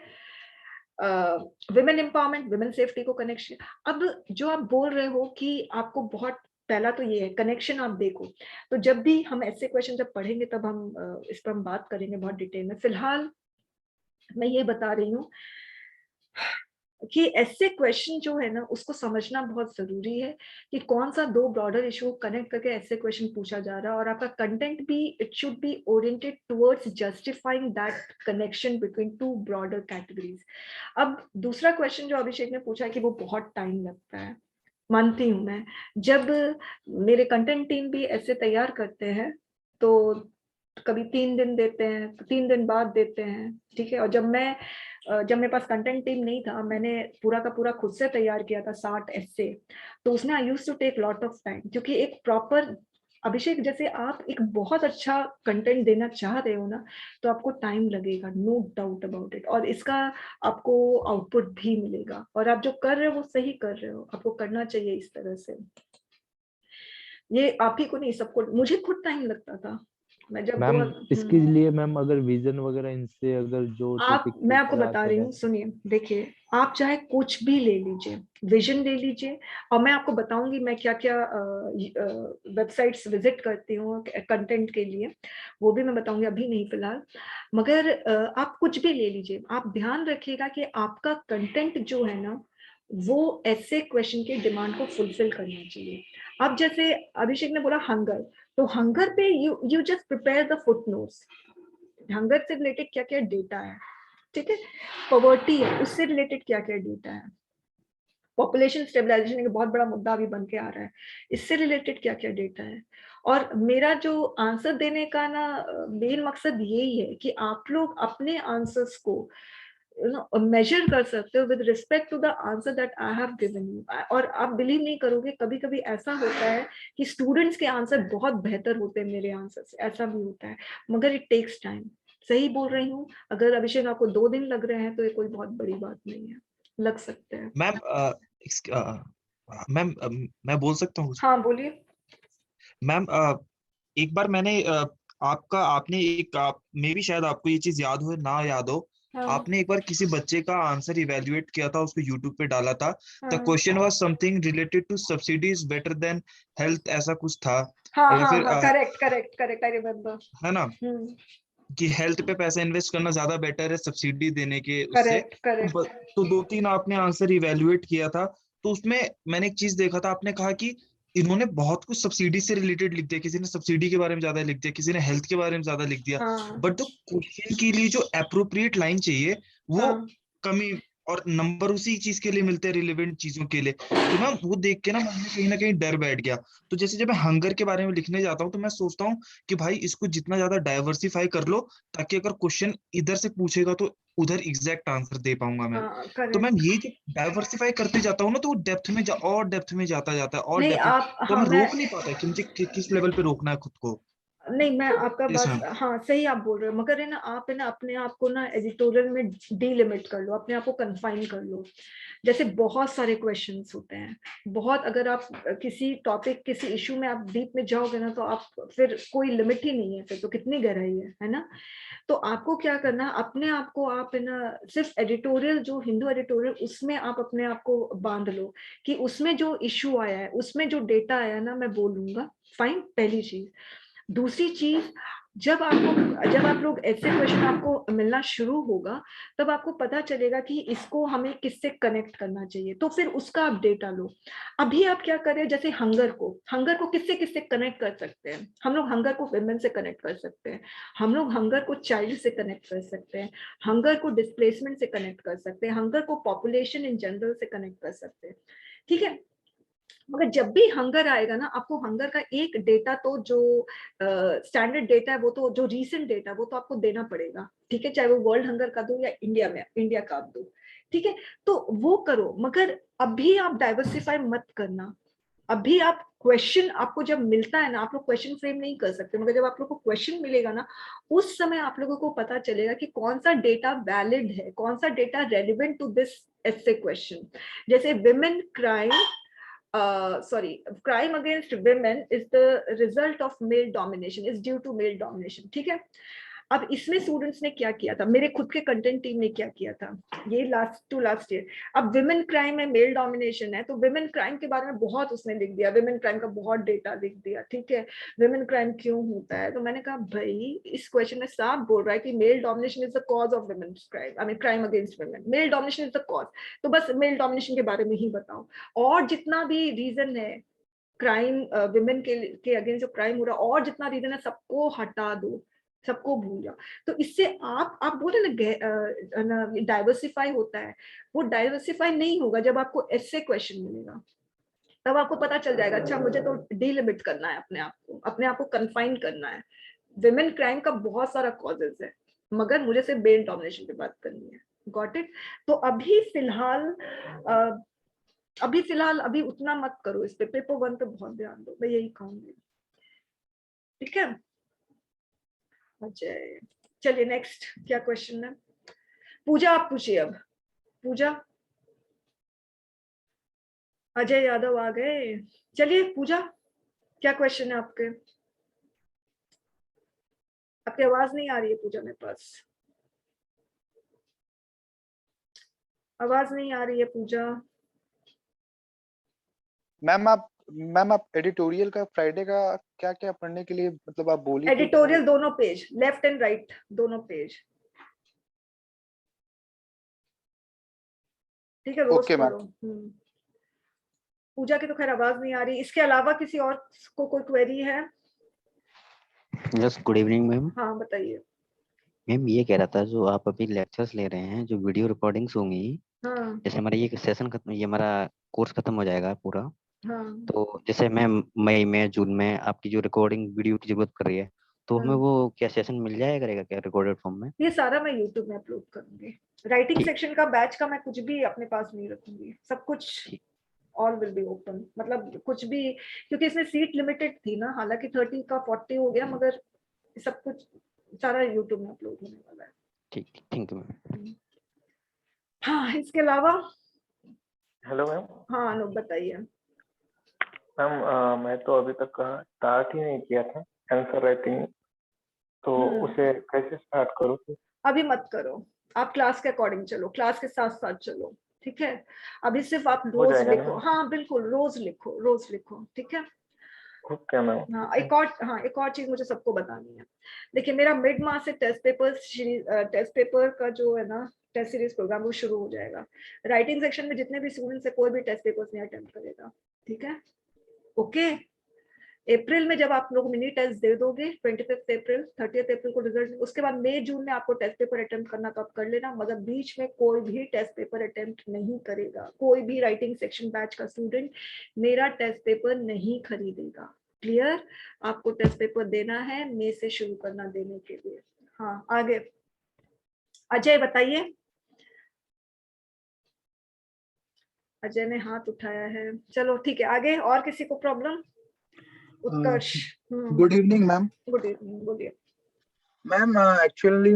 विमेन एम्पावरमेंट, विमेन सेफ्टी को कनेक्शन। अब जो आप बोल रहे हो कि आपको बहुत, पहला तो ये है कनेक्शन, आप देखो, तो जब भी हम ऐसे क्वेश्चन जब पढ़ेंगे तब हम इस पर हम बात करेंगे बहुत डिटेल में। फिलहाल मैं ये बता रही हूँ कि ऐसे क्वेश्चन जो है ना उसको समझना बहुत जरूरी है कि कौन सा दो ब्रॉडर इशू कनेक्ट करके ऐसे क्वेश्चन पूछा जा रहा है, और आपका कंटेंट भी it should be oriented towards justifying that connection between two broader categories. अब दूसरा क्वेश्चन जो अभिषेक ने पूछा है कि वो बहुत टाइम लगता है, मानती हूँ मैं। जब मेरे कंटेंट टीम भी ऐसे तैयार करते हैं तो कभी 3 दिन देते हैं, 3 दिन बाद देते हैं, ठीक है। और जब मेरे पास कंटेंट टीम नहीं था, मैंने पूरा का पूरा खुद से तैयार किया था 60 एस्से, तो उसमें I used to take lot of time, क्योंकि एक प्रॉपर, अभिषेक जैसे आप एक बहुत अच्छा कंटेंट देना चाह रहे हो ना, तो आपको टाइम लगेगा, नो डाउट अबाउट इट, और इसका आपको आउटपुट भी मिलेगा, और आप जो कर रहे हो वो सही कर रहे हो, आपको करना चाहिए इस तरह से। ये आप ही को नहीं, सबको, मुझे खुद टाइम लगता था। मैं जब मैम इसके लिए मैम अगर विजन वगैरह इनसे अगर जो टॉपिक मैं आपको बता रही हूँ, सुनिए, देखिए, आप चाहे कुछ भी ले लीजिए, विजन ले लीजिए, और मैं आपको बताऊंगी मैं क्या क्या वेबसाइट्स विजिट करती हूँ कंटेंट के लिए, वो भी मैं बताऊंगी, अभी नहीं फिलहाल। मगर आप कुछ भी ले लीजिए, आप ध्यान रखिएगा कि आपका कंटेंट जो है ना, वो ऐसे क्वेश्चन के डिमांड को फुलफिल करना चाहिए। अब जैसे अभिषेक ने बोला हंगर, तो हंगर पे you just prepare the footnotes, hunger से रिलेटेड क्या क्या डेटा है, ठीक है। पॉवर्टी है, उससे रिलेटेड क्या क्या डेटा है, पॉपुलेशन स्टेबलाइजेशन एक बहुत बड़ा मुद्दा अभी बन के आ रहा है, इससे रिलेटेड क्या क्या डेटा है। और मेरा जो आंसर देने का ना मेन मकसद यही है कि आप लोग अपने आंसर्स को मेजर कर सकते हो with respect to the answer that I have given you. और आप बिलीव नहीं करोगे, कभी कभी ऐसा होता है कि स्टूडेंट्स के आंसर बहुत बेहतर होते हैं मेरे आंसर से, ऐसा भी होता है, मगर इट टेक्स टाइम। सही बोल रही हूँ, अगर अभिषेक आपको 2 दिन लग रहे हैं तो ये कोई बहुत बड़ी बात नहीं है, लग सकते हैं। मैम मैं बोल सकता हूँ? हाँ बोलिए। मैम एक बार मैंने आपने एक मे भी शायद आपको ये चीज याद हो ना याद हो, हाँ, आपने एक बार किसी बच्चे का आंसर इवेल्युएट किया था, उसको यूट्यूब पे डाला था। द हाँ, question was something related to subsidy is better than health, ऐसा कुछ था। हाँ, या हाँ, फिर हाँ, करेक्ट, आई रिमेम्बर। है ना, कि हेल्थ पे पैसा इन्वेस्ट करना ज्यादा बेटर है सब्सिडी देने के उससे। करेक्ट। तो 2-3 आपने आंसर इवेल्युएट किया था, तो उसमें मैंने एक चीज देखा था, आपने कहा कि इन्होंने बहुत कुछ सब्सिडी से रिलेटेड लिख दिया, किसी ने सब्सिडी के बारे में ज्यादा लिख दिया, किसी ने हेल्थ के बारे में ज्यादा लिख दिया, हाँ, बट जो क्वेश्चन के लिए जो अप्रोप्रिएट लाइन चाहिए वो हाँ, कमी, और नंबर उसी चीज के लिए मिलते हैं, रिलेवेंट चीजों के लिए। तो मैं वो देख के ना मन में कहीं ना कहीं डर बैठ गया। तो जैसे जब मैं हंगर के बारे में लिखने जाता हूँ तो मैं सोचता हूँ कि भाई इसको जितना ज्यादा डाइवर्सिफाई कर लो, ताकि अगर क्वेश्चन इधर से पूछेगा तो उधर एग्जैक्ट आंसर दे पाऊंगा मैं। हाँ, तो मैम करेक्ट। ये जो डाइवर्सिफाई करते जाता हूँ ना, तो वो और डेप्थ में जाता है, और नहीं डेप्थ में। आप, तो हाँ, मैं रोक नहीं पाता कि मुझे किस लेवल पे रोकना है खुद को। नहीं, मैं आपका यस बात, मैम। हाँ सही आप बोल रहे हो, मगर है ना, आप है ना अपने आप को ना एडिटोरियल में डीलिमिट कर लो, अपने आप को कन्फाइन कर लो। जैसे बहुत सारे क्वेश्चंस होते हैं, बहुत, अगर आप किसी टॉपिक, किसी इशू में आप डीप में जाओगे ना, तो आप फिर कोई लिमिट ही नहीं है, फिर तो कितनी गहराई है ना। तो आपको क्या करना है, अपने आप को आप है ना सिर्फ एडिटोरियल, जो हिंदू एडिटोरियल, उसमें आप अपने आप को बांध लो कि उसमें जो इशू आया है, उसमें जो डेटा आया ना, मैं बोलूंगा। फाइन, पहली चीज। दूसरी चीज, जब आप लोग ऐसे क्वेश्चन आपको मिलना शुरू होगा, तब आपको पता चलेगा कि इसको हमें किससे कनेक्ट करना चाहिए, तो फिर उसका आप डेटा लो। अभी आप क्या करें, जैसे हंगर को किससे किससे कनेक्ट कर सकते हैं हम लोग? हंगर को विमेन से कनेक्ट कर सकते हैं, हम लोग हंगर को चाइल्ड से कनेक्ट कर सकते हैं, हंगर को डिस्प्लेसमेंट से कनेक्ट कर सकते हैं, हंगर को पॉपुलेशन इन जनरल से कनेक्ट कर सकते हैं, ठीक है। मगर जब भी हंगर आएगा ना, आपको हंगर का एक डेटा, तो जो स्टैंडर्ड डेटा है, वो तो, जो रीसेंट डेटा, वो तो आपको देना पड़ेगा, ठीक है, चाहे वो वर्ल्ड हंगर का दो या इंडिया का आप दो, ठीक है। तो वो करो, मगर अभी आप डाइवर्सिफाई मत करना। अभी आप क्वेश्चन, आपको जब मिलता है ना, आप लोग क्वेश्चन फ्रेम नहीं कर सकते, मगर जब आप लोग को क्वेश्चन मिलेगा ना, उस समय आप लोगों को पता चलेगा कि कौन सा डेटा वैलिड है, कौन सा data relevant to this essay question. जैसे women crime, crime against women is the result of male domination, is due to male domination, ठीक है। अब इसमें स्टूडेंट्स ने क्या किया था, मेरे खुद के कंटेंट टीम ने क्या किया था, ये लास्ट ईयर। अब विमेन क्राइम है, मेल डोमिनेशन है, तो विमेन क्राइम के बारे में बहुत उसने लिख दिया, विमेन क्राइम का बहुत डेटा लिख दिया, ठीक है। विमेन क्राइम क्यों होता है, तो मैंने कहा भाई, इस क्वेश्चन में साफ बोल रहा है कि male domination is the cause of women crime, I mean crime against women, male domination is the cause. तो बस मेल डोमिनेशन के बारे में ही बताओ, और जितना भी रीजन है क्राइम, विमेन के अगेंस्ट जो क्राइम हो रहा है, और जितना रीजन है, सबको हटा दो, सबको भूल जाओ। तो इससे आप बोले ना डाइवर्सिफाई होता है, वो डाइवर्सिफाई नहीं होगा जब आपको ऐसे क्वेश्चन मिलेगा, तब आपको पता चल जाएगा, अच्छा मुझे तो डीलिमिट करना है, अपने आप को कन्फाइन करना है, विमेन क्राइम का बहुत सारा कॉजेज है, मगर मुझे सिर्फ ब्रेन डोमिनेशन पे बात करनी है। Got it? तो अभी फिलहाल अभी उतना मत करो इस पे, पेपर 1 पे बहुत ध्यान दो, मैं यही कहूंगी। ठीक है अजय, चलिए नेक्स्ट क्या क्वेश्चन है? पूजा आप पूछिए अब। पूजा, अजय यादव आ गए। चलिए पूजा, क्या क्वेश्चन है आपके? आपकी आवाज नहीं आ रही है पूजा, मेरे पास आवाज नहीं आ रही है पूजा। मैम आप एडिटोरियल का फ्राइडे का क्या क्या पढ़ने के लिए मतलब आप बोली थी? एडिटोरियल दोनों पेज, लेफ्ट एंड राइट दोनों पेज। ठीक है, रोज ओके मैम। पढ़ो। पूजा की तो खैर आवाज नहीं आ रही। इसके अलावा किसी और को कोई क्वेरी है? Yes, good evening ma'am. हाँ बताइए। मैम ये कह रहा था, जो आप अभी लेक्चर्स ले रहे हैं, जो वीडियो रिकॉर्डिंग्स होंगी, हाँ जैसे हमारा ये सेशन खत्म, ये हमारा कोर्स खत्म हो जाएगा पूरा, हाँ तो जैसे मैं मई में जून में आपकी जो रिकॉर्डिंग वीडियो की जरूरत पड़ रही है, तो हमें हाँ, वो क्या सेशन मिल जाया करेगा क्या रिकॉर्डेड फॉर्म में? ये सारा मैं यूट्यूब में अपलोड करूंगी। राइटिंग ठीक सेक्शन का बैच का मैं कुछ भी अपने पास नहीं रखूंगी, सब कुछ ठीक ऑल विल बी ओपन। मतलब कुछ भी, क्योंकि इसमें सीट लिमिटेड थी ना, हालांकि 30 का 40 हो गया, मगर सब कुछ सारा यूट्यूब में अपलोड होने वाला है। ठीक, थैंक यू मैम। हाँ इसके अलावा हेलो मैम। हाँ अनूप बताइए। मैम मैं तो अभी तक स्टार्ट ही नहीं किया था आंसर राइटिंग, तो उसे कैसे स्टार्ट करूँ? अभी मत करो, आप क्लास के अकॉर्डिंग चलो, क्लास के साथ साथ चलो। ठीक है, अभी सिर्फ आप हो रोज जाएगा लिखो। ना? हाँ बिल्कुल, रोज लिखो। ठीक है। Okay ma'am. हाँ एक और चीज मुझे सबको बतानी है। देखिए मेरा मिड मार्च से टेस्ट पेपर का जो है ना, टेस्ट सीरीज प्रोग्राम वो शुरू हो जाएगा। राइटिंग सेक्शन में जितने भी स्टूडेंट्स है, कोई भी टेस्ट पेपर्स नहीं अटेम्प्ट करेगा। ठीक है, ओके। अप्रैल में जब आप लोग मिनी टेस्ट दे दोगे, 25 अप्रैल 30 अप्रैल को रिजल्ट, उसके बाद मई जून में आपको टेस्ट पेपर अटेम्प्ट करना तो आप कर लेना, मगर बीच में कोई भी टेस्ट पेपर अटेम्प्ट नहीं करेगा। कोई भी राइटिंग सेक्शन बैच का स्टूडेंट मेरा टेस्ट पेपर नहीं खरीदेगा। क्लियर? आपको टेस्ट पेपर देना है, मई से शुरू करना देने के लिए। हाँ आगे अजय बताइए। अजय ने हाथ उठाया है, चलो ठीक है आगे। और किसी को problem? Utkarsh. Good evening ma'am. Good evening, बोलिए। मैम एक्चुअली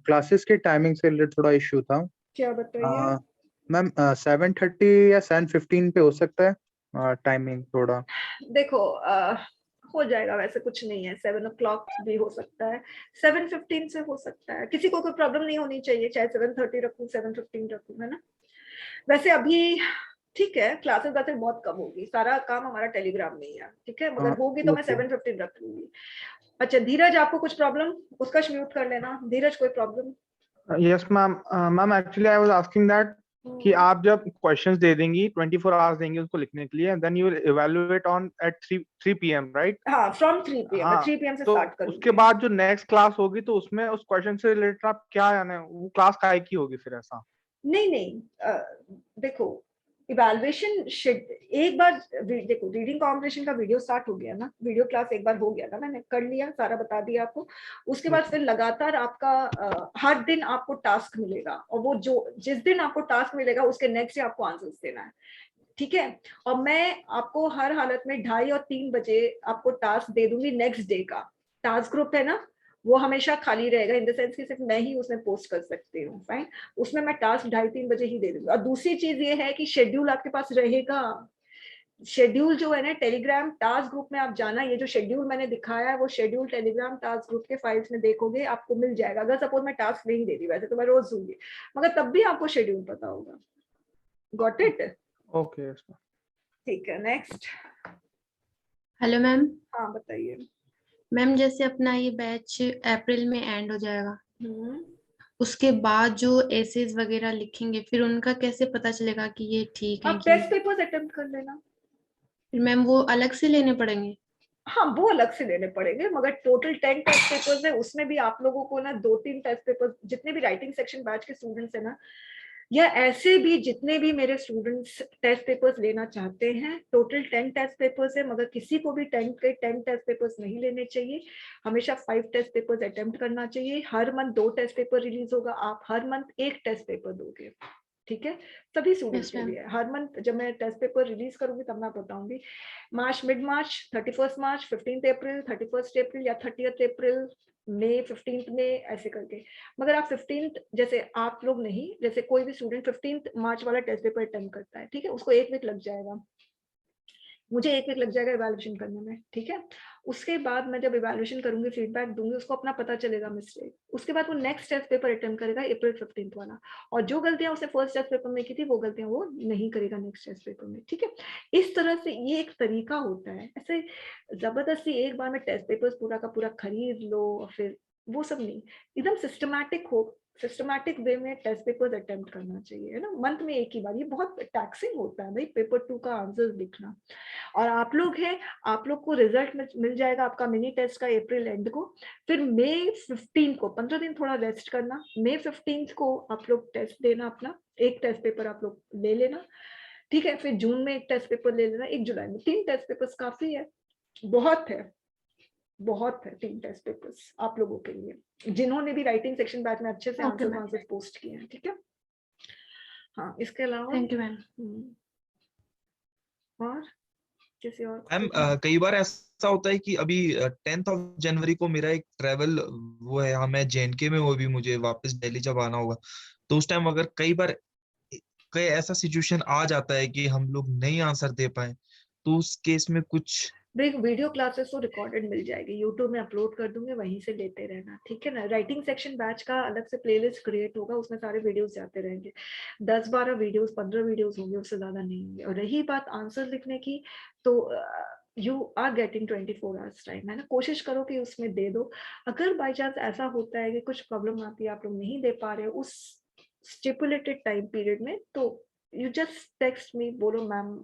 क्लासेस के टाइमिंग से रिलेटेड थोड़ा इश्यू था। क्या बताइए? मैम 7:30 या 7:15 पे हो सकता है टाइमिंग थोड़ा? देखो हो जाएगा, वैसे कुछ नहीं है। 7 o'clock भी हो सकता है, 7:15 से हो सकता है। किसी को कोई प्रॉब्लम नहीं होनी चाहिए, चाहे 7:30 रखूं 7:15 रखूं, है ना। वैसे अभी ठीक है, क्लासेस वैसे बहुत कम होगी, सारा काम हमारा टेलीग्राम में ही है। ठीक है, मगर होगी तो मैं 7:15 रख लूंगी। अच्छा धीरज, आपको कुछ प्रॉब्लम? उसका म्यूट कर लेना। धीरज कोई problem? Yes ma'am. Ma'am actually I was asking that कि आप जब क्वेश्चंस दे देंगी 24 आवर्स देंगे उसको लिखने के लिए, then you will evaluate on at 3 PM right? हाँ फ्रॉम 3 PM, हाँ, 3 PM से तो स्टार्ट करूंगी। उसके बाद जो नेक्स्ट क्लास होगी तो उसमें उस क्वेश्चन से रिलेटेड आप क्या, यानी वो क्लास काय की होगी फिर ऐसा? नहीं देखो इवैल्यूएशन एक बार देखो, रीडिंग कॉम्पिटिशन का वीडियो स्टार्ट हो गया ना, वीडियो क्लास एक बार हो गया ना, मैंने कर लिया, सारा बता दिया आपको। उसके बाद फिर लगातार आपका हर दिन आपको टास्क मिलेगा, और वो जो जिस दिन आपको टास्क मिलेगा उसके नेक्स्ट डे आपको आंसर्स देना है। ठीक है, और मैं आपको हर हालत में 2:30 और 3 बजे आपको टास्क दे दूंगी। नेक्स्ट डे का टास्क ग्रुप है ना, वो हमेशा खाली रहेगा, इन द सेंस कि सिर्फ मैं ही उसमें पोस्ट कर सकती हूँ। फाइन, उसमें मैं टास्क 2:30-3 बजे ही दे दूंगी। और दूसरी चीज ये है कि शेड्यूल आपके पास रहेगा। शेड्यूल जो है ना, टेलीग्राम टास्क ग्रुप में आप जाना, ये जो शेड्यूल मैंने दिखाया है वो शेड्यूल टेलीग्राम टास्क ग्रुप के फाइल्स में देखोगे, आपको मिल जाएगा। अगर सपोज मैं टास्क नहीं दे रही, वैसे तो मैं रोज दूंगी, मगर तब भी आपको शेड्यूल पता होगा। Got it? ओके। ठीक है, नेक्स्ट। Hello ma'am. हाँ बताइए। मैम जैसे अपना ये बैच अप्रैल में एंड हो जाएगा, उसके बाद जो एसेज वगैरह लिखेंगे फिर उनका कैसे पता चलेगा कि ये ठीक है? आप टेस्ट पेपर्स अटेम्प्ट कर लेना। फिर मैम वो अलग से लेने पड़ेंगे? हाँ वो अलग से लेने पड़ेंगे, मगर टोटल 10 टेस्ट पेपर्स है, उसमें भी आप लोगों को ना 2-3 टेस्ट पेपर्स, जितने भी राइटिंग सेक्शन बैच के स्टूडेंट्स है ना, या ऐसे भी जितने भी मेरे स्टूडेंट्स टेस्ट पेपर्स लेना चाहते हैं, टोटल 10 टेस्ट पेपर्स है, मगर किसी को भी 10 के 10 टेस्ट पेपर्स नहीं लेने चाहिए, हमेशा 5 टेस्ट पेपर्स अटेम्प्ट करना चाहिए। हर मंथ 2 टेस्ट पेपर रिलीज होगा, आप हर मंथ 1 टेस्ट पेपर दोगे, ठीक है, सभी स्टूडेंट्स के लिए। हर मंथ जब मैं टेस्ट पेपर रिलीज करूंगी तब मैं बताऊंगी, मार्च, मिड मार्च, 31 मार्च, 15 अप्रैल, 31 अप्रैल या 30 अप्रैल, मई 15 में, ऐसे करके। मगर आप 15 जैसे आप लोग नहीं, जैसे कोई भी स्टूडेंट 15 मार्च वाला टेस्ट पेपर अटेम्प्ट करता है, ठीक है, उसको 1 वीक लग जाएगा, मुझे 1 वीक लग जाएगा इवैल्यूएशन करने में, ठीक है। उसके बाद मैं जब इवैल्यूएशन करूंगी, फीडबैक दूंगी, उसको अपना पता चलेगा मिस्टेक, उसके बाद वो नेक्स्ट टेस्ट पेपर अटेम्प्ट करेगा अप्रैल 15 वाला, और जो गलतियां उसने फर्स्ट टेस्ट पेपर में की थी वो गलतियां वो नहीं करेगा नेक्स्ट टेस्ट पेपर में, ठीक है। इस तरह से ये एक तरीका होता है, ऐसे जबरदस्ती एक बार में टेस्ट पेपर्स पूरा का पूरा खरीद लो और फिर वो सब नहीं, एकदम सिस्टमैटिक वे में टेस्ट पेपर्स अटेम्प्ट करना चाहिए, है ना, मंथ में एक ही बार। ये बहुत टैक्सिंग होता है भाई पेपर 2 का आंसर लिखना। और आप लोग हैं, आप लोग को रिजल्ट मिल जाएगा आपका मिनी टेस्ट का अप्रैल एंड को, फिर मई 15 को 15 दिन थोड़ा रेस्ट करना, मई 15 को आप लोग टेस्ट देना अपना, एक टेस्ट पेपर आप लोग ले लेना, ठीक है, फिर जून में एक टेस्ट पेपर ले लेना, 1 जुलाई में। 3 टेस्ट पेपर्स काफी है, बहुत है, बहुत है 3 टेस्ट पेपर्स आप लोगों के लिए, जिन्होंने भी राइटिंग सेक्शन बैच में अच्छे से आंसर पोस्ट किए हैं, ठीक है। हाँ, इसके अलावा थैंक यू मैम। और किसी और मैम कई बार ऐसा होता है कि अभी 10th ऑफ जनवरी को मेरा एक ट्रेवल वो है, हाँ मैं JNK में, वो भी मुझे वापस दिल्ली जब आना होगा, तो उस टाइम अगर कई बार कई ऐसा सिचुएशन आ जाता है कि हम लोग नहीं आंसर दे पाए, तो उस केस में कुछ देख, वीडियो क्लासेस तो रिकॉर्डेड मिल जाएगी, यूट्यूब में अपलोड कर दूंगे, वहीं से लेते रहना, ठीक है ना। राइटिंग सेक्शन बैच का अलग से प्लेलिस्ट क्रिएट होगा, उसमें सारे वीडियोस जाते रहेंगे, 10-12 वीडियोस, 15 वीडियोस होंगे, उससे ज्यादा नहीं होंगे। और रही बात आंसर लिखने की, तो you are getting 24 hours time, है ना, कोशिश करो कि उसमें दे दो। अगर बाई चांस ऐसा होता है कि कुछ प्रॉब्लम आती है, आप लोग नहीं दे पा रहे हो उस स्टिपुलेटेड टाइम पीरियड में, तो यू जस्ट टेक्स्ट मी, बोलो मैम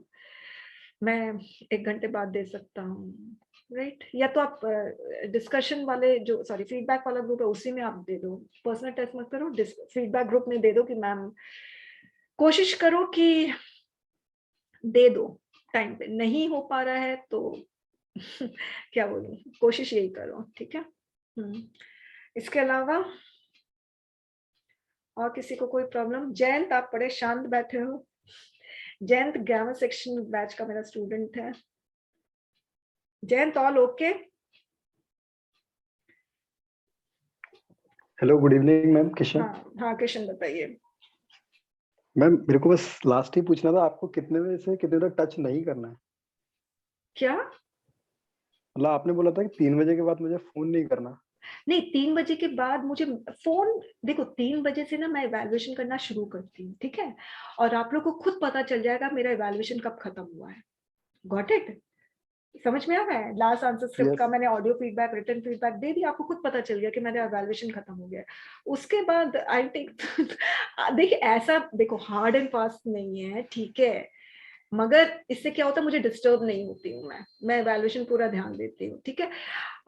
मैं 1 घंटे बाद दे सकता हूँ, राइट। या तो आप डिस्कशन वाले जो फीडबैक वाला ग्रुप है उसी में आप दे दो, पर्सनल टेस्ट मत करो, फीडबैक ग्रुप में दे दो कि मैम कोशिश करो कि दे दो टाइम पे, नहीं हो पा रहा है तो क्या बोलूं, कोशिश यही करो, ठीक है। इसके अलावा और किसी को कोई प्रॉब्लम? जयंत, आप बड़े शांत बैठे हो। जयंत ग्रामर सेक्शन बैच का मेरा स्टूडेंट है। Jayant, all okay? Hello, good evening ma'am. Kishan. हाँ किशन बताइए। मैम मेरे को बस लास्ट ही पूछना था, आपको कितने बजे से कितने तक टच नहीं करना है? क्या मतलब आपने बोला था कि 3 बजे के बाद मुझे फोन नहीं करना। नहीं, 3 बजे के बाद मुझे फोन, देखो 3 बजे से ना मैं इवैल्यूएशन करना शुरू करती हूँ, ठीक है, और आप लोग को खुद पता चल जाएगा मेरा इवैल्यूएशन कब खत्म हुआ है। Got it? समझ में आ रहा है? लास्ट आंसर स्क्रिप्ट का मैंने ऑडियो फीडबैक, रिटन फीडबैक दे दिया, आपको खुद पता चल गया कि मेरा इवैल्यूएशन खत्म हो गया। उसके बाद आई टेक देखिए ऐसा, देखो हार्ड एंड फास्ट नहीं है, ठीक है, मगर इससे क्या होता है, मुझे डिस्टर्ब नहीं होती हूँ मैं इवैल्यूएशन पूरा ध्यान देती हूँ, ठीक है।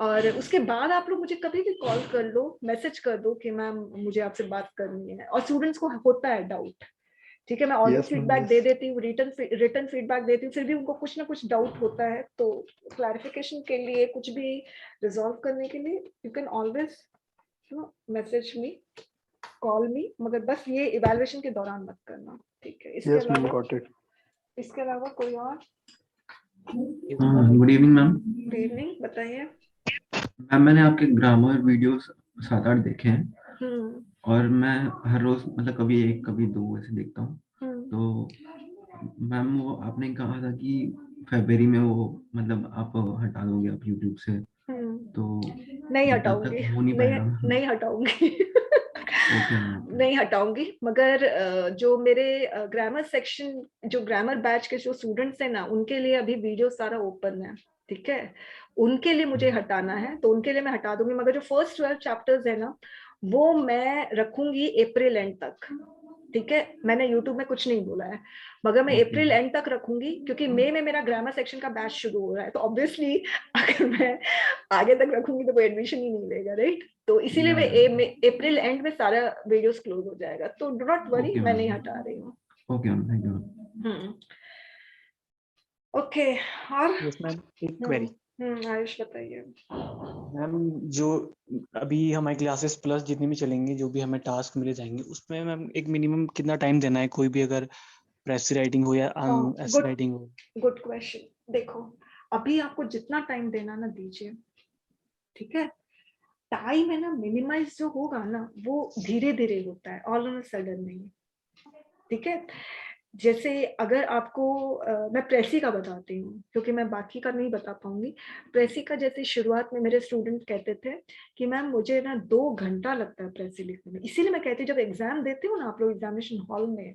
और उसके बाद आप लोग मुझे कभी भी कॉल कर लो, मैसेज कर दो कि मैम मुझे आपसे बात करनी है। और स्टूडेंट्स को होता है डाउट, ठीक है, मैं ऑडियो फीडबैक दे देती हूँ, रिटन फीडबैक देती हूँ, फिर भी उनको कुछ ना कुछ डाउट होता है, तो क्लैरिफिकेशन के लिए, कुछ भी रिजॉल्व करने के लिए you can always message me, call मी, मगर बस ये इवैल्यूएशन के दौरान मत करना, ठीक है। इसके अलावा कोई और? Good evening ma'am. Good evening, बताइए। मैम मैंने आपके ग्रामर वीडियोस 7-8 देखे हैं और मैं हर रोज मतलब कभी 1 कभी 2 ऐसे देखता हूँ। तो मैम वो आपने कहा था कि फरवरी में वो मतलब आप हटा दोगे आप यूट्यूब से, तो नहीं हटाऊंगी, नहीं हटाऊंगी नहीं हटाऊंगी, मगर जो मेरे ग्रामर सेक्शन, जो ग्रामर बैच के जो स्टूडेंट्स हैं ना, उनके लिए अभी वीडियो सारा ओपन है, ठीक है, उनके लिए मुझे हटाना है, तो उनके लिए मैं हटा दूंगी। मगर जो फर्स्ट 12 चैप्टर्स है ना, वो मैं रखूंगी अप्रैल एंड तक, ठीक है, मैंने यूट्यूब में कुछ नहीं बोला है, मगर मैं अप्रैल एंड तक रखूंगी क्योंकि मई में मेरा ग्रामर सेक्शन का बैच शुरू हो रहा है, तो ऑब्वियसली अगर मैं आगे तक रखूंगी तो कोई एडमिशन ही नहीं लेगा, राइट? तो इसीलिए मैं अप्रैल एंड में सारा वीडियोस क्लोज हो जाएगा, तो डू नॉट वरी, मैं नहीं हटा रही हूँ। Okay ma'am, thank you. Okay, और यस मैम, एक क्वेरी। आयुष बताइए। मैम जो अभी हमारी क्लासेस प्लस जितनी भी चलेंगी, जो भी हमें टास्क मिले जाएंगे, उसमें मैम एक मिनिमम कितना टाइम देना है, कोई भी अगर प्रेस राइटिंग हो या एस राइटिंग हो? Good question. देखो, अभी आपको जितना टाइम देना ना दीजिए, ठीक है? टाइम है ना, मिनिमाइज जो होगा ना वो धीरे धीरे होता है, ऑल ऑन अ सडन नहीं, ठीक है? जैसे अगर आपको मैं प्रेसी का बताती हूँ क्योंकि मैं बाकी का नहीं बता पाऊंगी। प्रेसी का जैसे शुरुआत में मेरे स्टूडेंट कहते थे कि मैम मुझे ना 2 घंटा लगता है प्रेसी लिखने में, इसीलिए मैं कहती हूँ जब एग्जाम देते हो ना आप लोग एग्जामिनेशन हॉल में,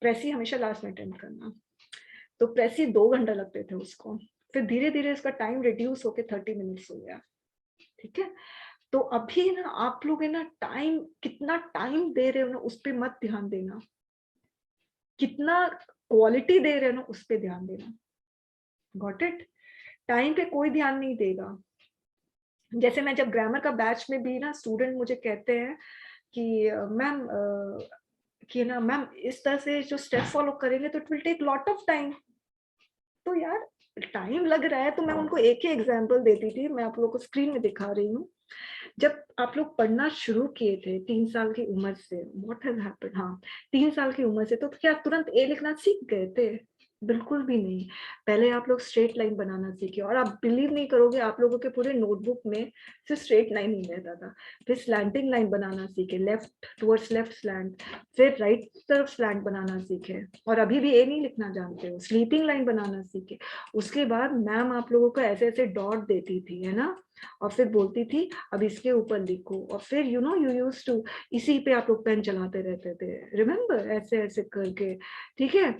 प्रेसी हमेशा लास्ट में अटेंड करना। तो प्रेसी 2 घंटा लगते थे उसको, फिर धीरे धीरे उसका टाइम रिड्यूस होके 30 मिनट्स हो गया, ठीक है? तो अभी ना आप लोग है ना टाइम, कितना टाइम दे रहे हो ना उस पर मत ध्यान देना, कितना क्वालिटी दे रहे हो ना उस पे ध्यान देना। Got it? टाइम पे कोई ध्यान नहीं देगा। जैसे मैं जब ग्रामर का बैच में भी ना स्टूडेंट मुझे कहते हैं कि मैम कि ना मैम इस तरह से जो स्टेप फॉलो करेंगे तो it will take lot of time. तो यार टाइम लग रहा है, तो मैं उनको एक ही एग्जांपल देती थी, मैं आप लोगों को स्क्रीन में दिखा रही हूँ। जब आप लोग पढ़ना शुरू किए थे 3 साल की उम्र से, व्हाट हैज हैपेंड? हाँ, 3 साल की उम्र से तो क्या तुरंत ए लिखना सीख गए थे? बिल्कुल भी नहीं। पहले आप लोग स्ट्रेट लाइन बनाना सीखे, और आप बिलीव नहीं करोगे, आप लोगों के पूरे नोटबुक में सिर्फ स्ट्रेट लाइन ही रहता था। फिर स्लैंटिंग लाइन बनाना सीखे, लेफ्ट टुवर्ड्स लेफ्ट स्लैंट, फिर राइट तरफ स्लैंट बनाना सीखे, और अभी भी ए नहीं लिखना जानते हो, स्लीपिंग लाइन बनाना सीखे। उसके बाद मैम आप लोगों को ऐसे ऐसे डॉट देती थी, है ना, और फिर बोलती थी अब इसके ऊपर लिखो, और फिर you know you used to इसी पे आप लोग पेन चलाते रहते थे, रिमेम्बर, ऐसे ऐसे करके, ठीक है?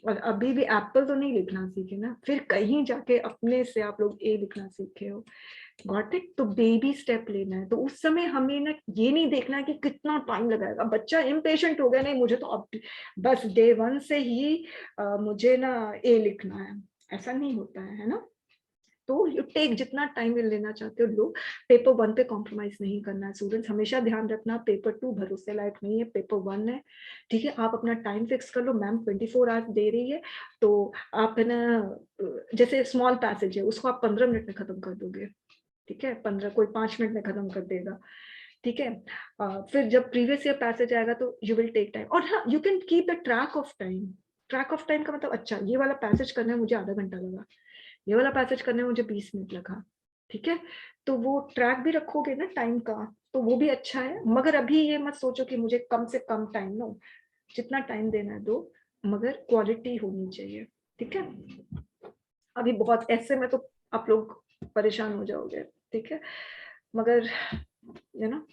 और अभी भी एप्पल तो नहीं लिखना सीखे ना, फिर कहीं जाके अपने से आप लोग ए लिखना सीखे हो। Got it? तो बेबी स्टेप लेना है। तो उस समय हमें ना ये नहीं देखना है कि कितना टाइम लगाएगा, बच्चा इम्पेशेंट हो गया, नहीं मुझे तो अब बस डे 1 से ही मुझे ना ए लिखना है, ऐसा नहीं होता है ना? तो यू टेक जितना टाइम लेना चाहते हो लो। पेपर 1 पे कॉम्प्रोमाइज नहीं करना है स्टूडेंट्स, हमेशा ध्यान रखना पेपर 2 भरोसे लायक नहीं है, पेपर 1 है, ठीक है? आप अपना टाइम फिक्स कर लो, मैम 24 आवर्स दे रही है, तो आप है ना, जैसे स्मॉल पैसेज है उसको आप 15 मिनट में खत्म कर दोगे, ठीक है? 15, कोई 5 मिनट में खत्म कर देगा, ठीक है? फिर जब प्रीवियस ईयर पैसेज आएगा तो यू विल टेक टाइम, और हाँ you can keep the track of time. Track of time का मतलब, अच्छा ये वाला पैसेज करने में मुझे आधा घंटा लगा, ये वाला पैसेज करने में मुझे 20 मिनट लगा, ठीक है? तो वो ट्रैक भी रखोगे ना टाइम का, तो वो भी अच्छा है। मगर अभी ये मत सोचो कि मुझे कम से कम टाइम, नो, जितना टाइम देना है दो, मगर क्वालिटी होनी चाहिए, ठीक है? अभी बहुत ऐसे में तो आप लोग परेशान हो जाओगे, ठीक है? मगर यू नो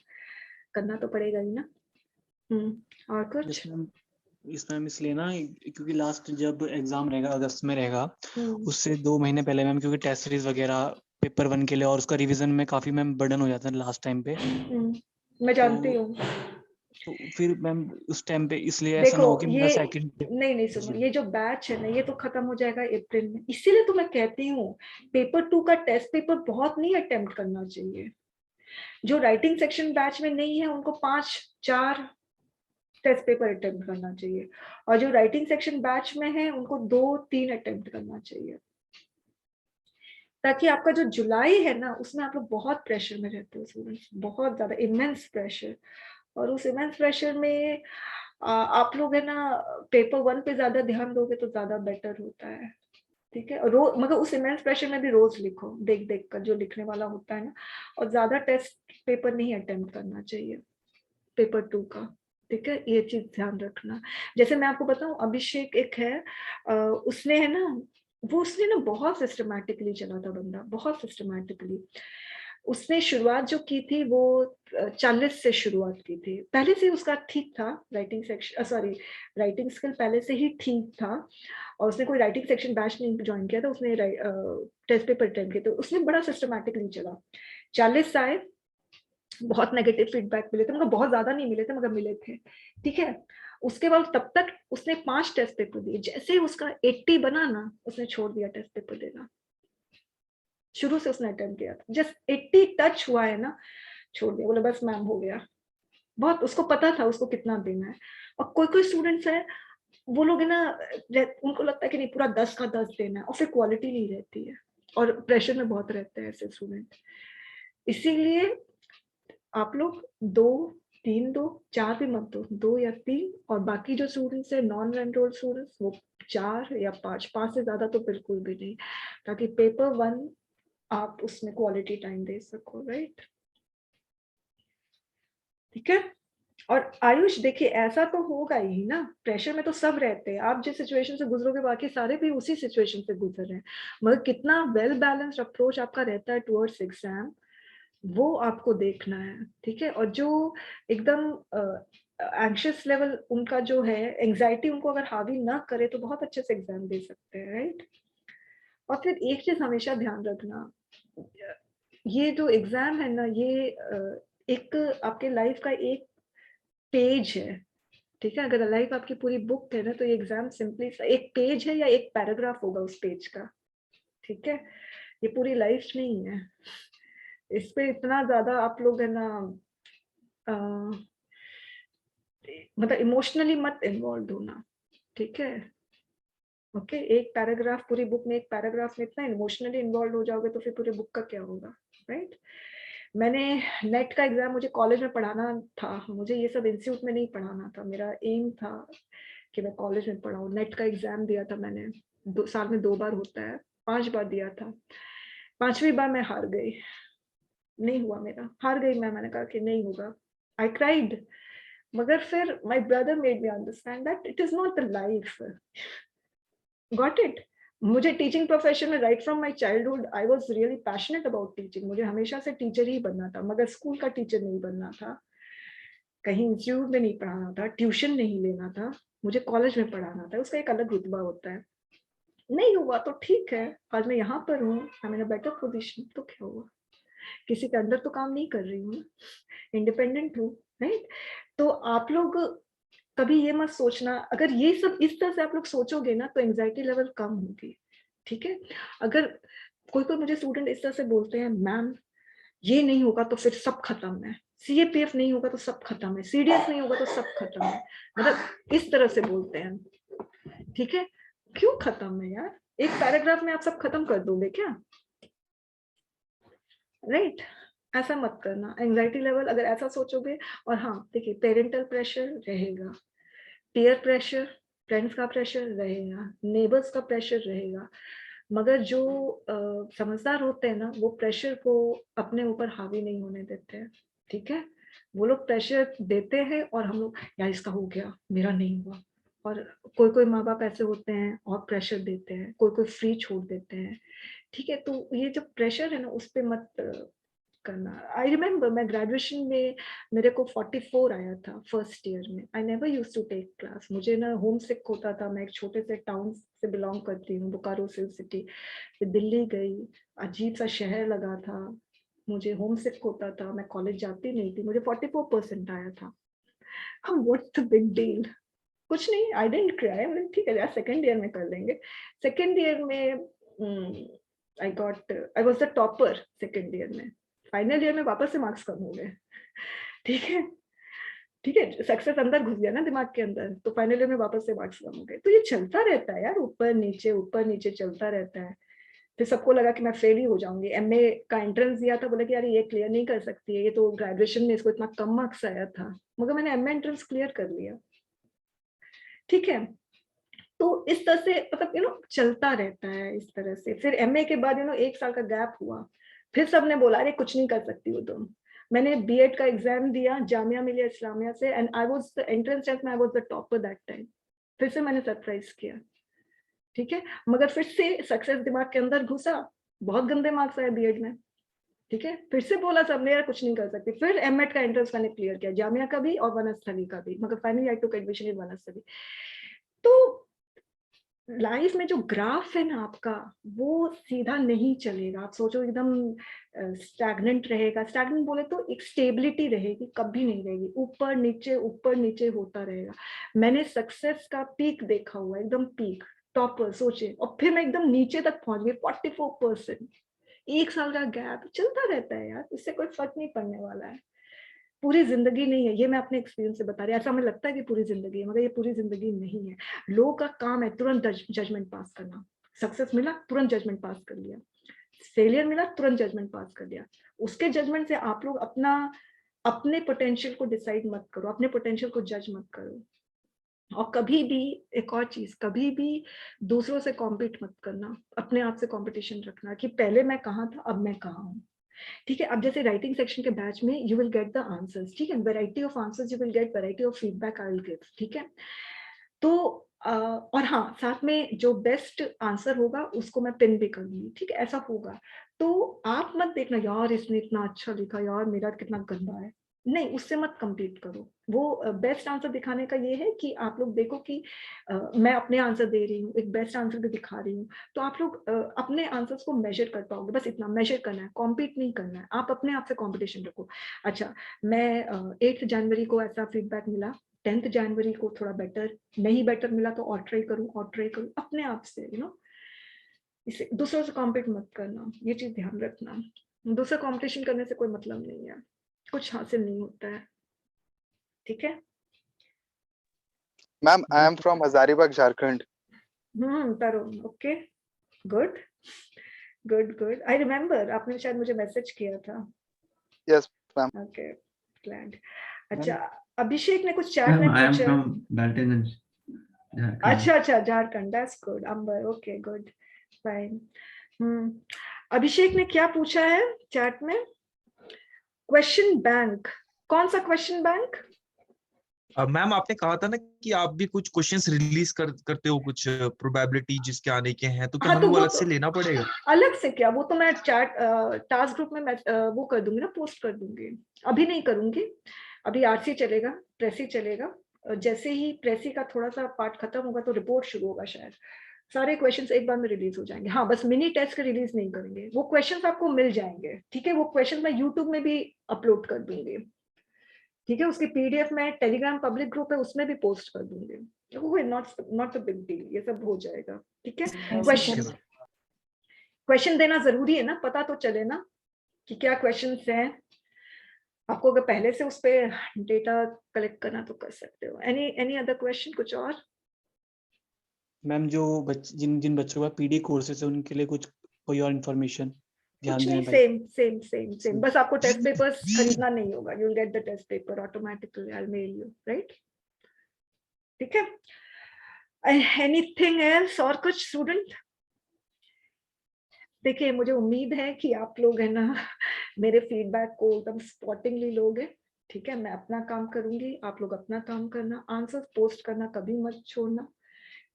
करना तो पड़ेगा ही ना। और कुछ? इसमें इसलिए ना क्योंकि लास्ट जब एग्जाम रहेगा अगस्त में रहेगा, उससे 2 महीने पहले मैम, क्योंकि टेस्ट सीरीज वगैरह पेपर 1 के लिए और उसका रिवीजन में काफी मैम बर्डन हो जाता है लास्ट टाइम पे। मैं जानती हूँ। तो फिर मैम उस टाइम पे इसलिए ऐसा ना हो कि मेरा सेकंड, नहीं सुनो, ये जो बैच है ना ये तो खत्म हो जाएगा अप्रैल में, इसीलिए तो मैं कहती हूँ पेपर 2 का टेस्ट पेपर बहुत नहीं अटेम्प्ट करना चाहिए। जो राइटिंग सेक्शन बैच में नहीं है उनको 5-4 टेस्ट पेपर अटेम्प्ट करना चाहिए, और जो राइटिंग सेक्शन बैच में है उनको 2-3 अटेम्प्ट करना चाहिए, ताकि आपका जो जुलाई है ना उसमें आप लोग बहुत प्रेशर में रहते हो स्टूडेंट्स, बहुत ज्यादा इमेंस प्रेशर, और उस इमेंस प्रेशर में आप लोग है ना पेपर 1 पे ज्यादा ध्यान दोगे तो ज्यादा बेटर होता है, ठीक है? रोज, मगर उस इमेंस प्रेशर में भी रोज लिखो, देख देख कर जो लिखने वाला होता है ना, और ज्यादा टेस्ट पेपर नहीं अटेम्प्ट करना चाहिए पेपर 2 का, ठीक है? ये चीज ध्यान रखना। जैसे मैं आपको बताऊं, अभिषेक एक है, उसने है ना, वो उसने ना बहुत सिस्टमैटिकली चला था बंदा, बहुत सिस्टमैटिकली। उसने शुरुआत जो की थी वो 40 से शुरुआत की थी, पहले से उसका ठीक था writing section, sorry writing skill पहले से ही ठीक था, और उसने कोई राइटिंग सेक्शन बैच नहीं ज्वाइन किया था, उसने टेस्ट पेपर अटेम्प्ट किया, तो उसने बड़ा सिस्टमैटिकली चला। 40 आए, बहुत नेगेटिव फीडबैक मिले थे, मगर बहुत ज्यादा नहीं मिले थे, मगर मिले थे। ठीक है, उसके बाद तब तक उसने 5 टेस्ट पेपर दिए, जैसे ही उसका 80 बना ना, उसने छोड़ दिया टेस्ट पेपर देना। शुरू से उसने अटेम्प्ट किया था, जस्ट 80 टच हुआ है ना, छोड़ दिया, बोले बस मैम हो गया। बहुत उसको पता था उसको कितना देना है। और कोई कोई स्टूडेंट्स है, वो लोग है ना, उनको लगता है कि नहीं पूरा 10 का 10 देना है, और फिर क्वालिटी नहीं रहती है, और प्रेशर में बहुत रहते हैं ऐसे स्टूडेंट। इसीलिए आप लोग 2, 3 दो, 4 भी मत दो, 2 या 3, और बाकी जो स्टूडेंट्स है नॉन एनरोल्ड स्टूडेंट्स, वो 4 या 5 से ज्यादा तो बिल्कुल भी नहीं, ताकि पेपर 1 आप उसमें क्वालिटी टाइम दे सको, राइट? ठीक है। और आयुष देखिए, ऐसा तो होगा ही ना, प्रेशर में तो सब रहते हैं, आप जिस सिचुएशन से गुजरोगे बाकी सारे भी उसी सिचुएशन से गुजर रहे हैं, मगर कितना वेल बैलेंस्ड अप्रोच आपका रहता है टुवर्ड्स एग्जाम, वो आपको देखना है। ठीक है, और जो एकदम एंग्शियस लेवल उनका जो है, एंजाइटी उनको अगर हावी ना करे तो बहुत अच्छे से एग्जाम दे सकते हैं, राइट? और फिर एक चीज हमेशा ध्यान रखना, ये जो एग्जाम है ना, ये एक आपके लाइफ का एक पेज है। ठीक है, अगर लाइफ आपकी पूरी बुक है ना, तो ये एग्जाम सिंपली एक पेज है या एक पैराग्राफ होगा उस पेज का। ठीक है, ये पूरी लाइफ नहीं है, इस पे इतना ज्यादा आप लोग है ना, मतलब इमोशनली मत इन्वॉल्व होना। ठीक है, ओके, एक पैराग्राफ, पूरी बुक में एक पैराग्राफ में इतना इमोशनली इन्वॉल्व हो जाओगे तो फिर पूरी बुक का क्या होगा, राइट? मैंने नेट का एग्जाम मुझे कॉलेज में पढ़ाना था, मुझे ये सब इंस्टीट्यूट में नहीं पढ़ाना था, मेरा एम था कि मैं कॉलेज में पढ़ाऊँ। नेट का एग्जाम दिया था मैंने, 2 साल में 2 बार होता है, 5 बार दिया था। 5वीं बार मैं हार गई, नहीं हुआ मेरा, हार गई मैंने कहा कि नहीं होगा, आई क्राइड। मगर फिर my brother made me understand that it is not the life, got it. मुझे टीचिंग प्रोफेशन में right from my childhood I was really passionate about teaching, मुझे हमेशा से टीचर ही बनना था, मगर स्कूल का टीचर नहीं बनना था, कहीं इंस्टीट्यूट में नहीं पढ़ाना था, ट्यूशन नहीं लेना था, मुझे कॉलेज में पढ़ाना था, उसका एक अलग रुतबा होता है। नहीं हुआ तो ठीक है, आज मैं यहाँ पर हूँ, आई एम बेटर पोजीशन, तो क्या हुआ, किसी के अंदर तो काम नहीं कर रही हूँ, इंडिपेंडेंट हूँ, राइट? तो आप लोग कभी ये मत सोचना, अगर ये सब इस तरह से आप लोग सोचोगे ना, तो एंजाइटी लेवल कम होगी। ठीक है, अगर कोई मुझे स्टूडेंट इस तरह से बोलते हैं, मैम ये नहीं होगा तो फिर सब खत्म है, CAPF नहीं होगा तो सब खत्म है, CDS नहीं होगा तो सब खत्म है, मतलब इस तरह से बोलते हैं। ठीक है, क्यों खत्म है यार, एक पैराग्राफ में आप सब खत्म कर दोगे क्या, राइट? ऐसा मत करना, एंजाइटी लेवल अगर ऐसा सोचोगे। और हाँ देखिए, पेरेंटल प्रेशर रहेगा, पीयर प्रेशर, फ्रेंड्स का प्रेशर रहेगा, नेबर्स का प्रेशर रहेगा, मगर जो समझदार होते हैं ना, वो प्रेशर को अपने ऊपर हावी नहीं होने देते हैं। ठीक है, वो लोग प्रेशर देते हैं और हम लोग, यार इसका हो गया, मेरा नहीं हुआ। और कोई माँ बाप ऐसे होते हैं और प्रेशर देते हैं, कोई फ्री छोड़ देते हैं। ठीक है, तो ये जो प्रेशर है ना, उस पर मत करना। आई रिमेम्बर मैं ग्रेजुएशन में मेरे को 44 आया था फर्स्ट ईयर में, I never used to take class, मुझे ना होम सिक होता था, मैं एक छोटे से टाउन से बिलोंग करती हूँ, बोकारो सिटी, फिर दिल्ली गई, अजीब सा शहर लगा था, मुझे होम सिक होता था, मैं कॉलेज जाती नहीं थी, मुझे 44% आया था। हम व्हाट्स द बिग डील, कुछ नहीं, आई डिडंट क्राई, ठीक है यार सेकंड ईयर में कर लेंगे। सेकंड ईयर में I was the topper second year में, फाइनल ईयर में वापस से मार्क्स कम हो गए। ठीक है, ठीक है, सक्सेस अंदर घुस गया ना दिमाग के अंदर, तो फाइनल ईयर में वापस से मार्क्स कम हो गए। तो ये चलता रहता है यार, ऊपर नीचे चलता रहता है। फिर सबको लगा कि मैं फेल ही हो जाऊंगी, MA का एंट्रेंस दिया था, बोले कि यार ये क्लियर नहीं कर सकती है, ये तो ग्रेजुएशन में इसको इतना कम मार्क्स आया था, मगर मैंने MA एंट्रेंस क्लियर कर लिया। ठीक है, तो इस तरह से मतलब चलता रहता है इस तरह से। फिर MA के बाद 1 साल का गैप हुआ, फिर सबने बोला अरे कुछ नहीं कर सकती हो तुम। मैंने B.Ed का एग्जाम दिया जामिया मिलिया इस्लामिया से, and I was the entrance test में I was the topper that time. फिर से मैंने सरप्राइज किया। ठीक है, मगर फिर से सक्सेस दिमाग के अंदर घुसा, बहुत गंदे मार्क्स आए B.Ed में। ठीक है, फिर से बोला सबने यार कुछ नहीं कर सकती। फिर M.Ed का एंट्रेंस मैंने क्लियर किया, जामिया का भी और वनस्थली का भी, मगर finally I took admission in Vanasthali. तो लाइफ में जो ग्राफ है ना आपका, वो सीधा नहीं चलेगा। आप सोचो एकदम स्टैग्नेंट रहेगा, स्टैग्नेंट बोले तो एक स्टेबिलिटी रहेगी, कभी नहीं रहेगी, ऊपर नीचे होता रहेगा। मैंने सक्सेस का पीक देखा हुआ, एकदम पीक टॉपर सोचे, और फिर मैं एकदम नीचे तक पहुंच गई 44%। 1 साल का गैप चलता रहता है यार, इससे कोई फर्क नहीं पड़ने वाला है। पूरी जिंदगी नहीं है, ये मैं अपने एक्सपीरियंस से बता रही हूँ। ऐसा हमें लगता है कि पूरी जिंदगी है, मगर ये पूरी जिंदगी नहीं है। लोगों का काम है तुरंत जजमेंट पास करना। सक्सेस मिला, तुरंत जजमेंट पास कर लिया। फेलियर मिला, तुरंत जजमेंट पास कर लिया। उसके जजमेंट से आप लोग अपने पोटेंशियल को डिसाइड मत करो, अपने पोटेंशियल को जज मत करो। और कभी भी एक और चीज, कभी भी दूसरों से कॉम्पीट मत करना, अपने आप से कॉम्पिटिशन रखना कि पहले मैं कहाँ था, अब मैं कहाँ हूँ। ठीक है, अब जैसे राइटिंग सेक्शन के बैच में you will get the answers, ठीक है, variety of answers, you will gate variety of feedback I will give, ठीक है। तो और हाँ, साथ में जो बेस्ट आंसर होगा उसको मैं पिन भी करूंगी, ठीक है, ऐसा होगा। तो आप मत देखना यार इसने इतना अच्छा लिखा, यार मेरा कितना गंदा है, नहीं, उससे मत compete करो। वो बेस्ट आंसर दिखाने का ये है कि आप लोग देखो कि मैं अपने आंसर दे रही हूँ, एक बेस्ट आंसर भी दिखा रही हूँ, तो आप लोग अपने आंसर्स को मेजर कर पाओगे। बस इतना मेजर करना है, कॉम्पीट नहीं करना है। आप अपने आप से कॉम्पिटिशन रखो। अच्छा, मैं 8 जनवरी को ऐसा फीडबैक मिला, 10 जनवरी को थोड़ा बेटर, नहीं बेटर मिला तो और ट्राई करूँ अपने आप से, यू नो। इसे दूसरों से कॉम्पीट मत करना, ये चीज ध्यान रखना। दूसरा कॉम्पिटिशन करने से कोई मतलब नहीं है, कुछ हासिल नहीं होता है, ठीक है। Ma'am I am from Hazaribagh Jharkhand. Tarun, okay, good good good. I remember, आपने शायद मुझे मैसेज किया था। Yes ma'am. Okay, glad. अच्छा, अभिषेक ने कुछ चैट में आई एम पूछा। फ्रॉम डाल्टनगंज झारखंड। अच्छा, Jharkhand, that's good. Ambar, okay, good, fine. Abhishek ने क्या पूछा है चैट में? क्वेश्चन बैंक, कौन सा क्वेश्चन बैंक? मैम आपने कहा था ना कि आप भी कुछ क्वेश्चंस रिलीज करते हो, कुछ प्रोबेबिलिटी जिसके आने के हैं, तो क्या हाँ, हमें तो वो वो अलग से लेना पड़ेगा? अलग से क्या, वो तो मैं चैट टास्क ग्रुप में मैं वो कर दूंगी ना, पोस्ट कर दूंगी। अभी नहीं करूंगी, अभी आरसी चलेगा, प्रेसी चलेगा। जैसे ही प्रेसी का थोड़ा सा पार्ट खत्म होगा तो रिपोर्ट शुरू होगा, शायद सारे क्वेश्चंस एक बार में रिलीज हो जाएंगे। हाँ, बस मिनी टेस्ट के रिलीज नहीं करेंगे, वो क्वेश्चंस आपको मिल जाएंगे, ठीक है। वो क्वेश्चन मैं यूट्यूब में भी अपलोड कर दूंगी, ठीक है। उसकी पीडीएफ में टेलीग्राम पब्लिक ग्रुप है, उसमें भी पोस्ट कर दूंगी। वो नॉट अ बिग डील, ये सब हो जाएगा, ठीक है। क्वेश्चन देना जरूरी है ना, पता तो चले ना कि क्या क्वेश्चंस हैं। आपको अगर पहले से उस पे डेटा कलेक्ट करना तो कर सकते हो। एनी अदर क्वेश्चन, कुछ और? मैम, जो जिन बच्चों का पीडी कोर्सेज है उनके लिए कुछ कोई और इन्फॉर्मेशन ध्यान कुछ देने नहीं, सेम। बस आपको टेस्ट पेपर्स खरीदना नहीं होगा, you will get the test paper automatically, I will mail you, right, ठीक है। एनीथिंग एल्स, और कुछ स्टूडेंट? देखिए, मुझे उम्मीद है कि आप लोग है ना मेरे फीडबैक को एकदम स्पॉटिंगली लोगे, ठीक है। मैं अपना काम करूंगी, आप लोग अपना काम करना, आंसर पोस्ट करना कभी मत छोड़ना,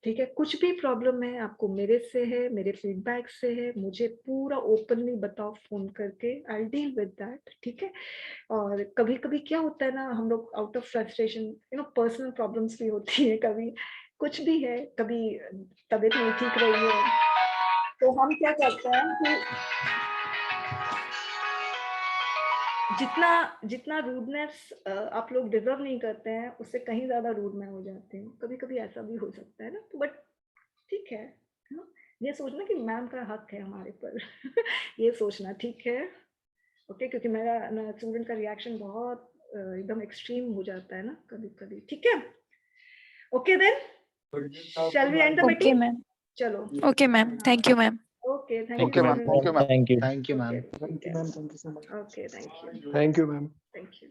ठीक है। कुछ भी प्रॉब्लम है आपको मेरे से है, मेरे फीडबैक से है, मुझे पूरा ओपनली बताओ फोन करके, आई डील विद दैट, ठीक है। और कभी कभी क्या होता है ना, हम लोग out of frustration, you know, personal problems भी होती है, कभी कुछ भी है, कभी तबीयत नहीं ठीक रही है, तो हम क्या करते हैं कि जितना रूडनेस आप लोग डिजर्व नहीं करते हैं, उससे कहीं ज्यादा रूड में हो जाते हैं। कभी कभी ऐसा भी हो सकता है ना, तो बट ठीक है ना, ये सोचना कि मैम का हक है हमारे पर ये सोचना, ठीक है, ओके। क्योंकि मेरा ना स्टूडेंट का रिएक्शन बहुत एकदम एक्सट्रीम हो जाता है ना कभी कभी, ठीक है। Okay then, shall we end the meeting? Okay, ma'am. चलो, Okay, ma'am. Thank you, ma'am. Okay, Thank you, ma'am. Thank you, ma'am. Thank you, ma'am. Okay, thank you. Thank you, ma'am. Thank you.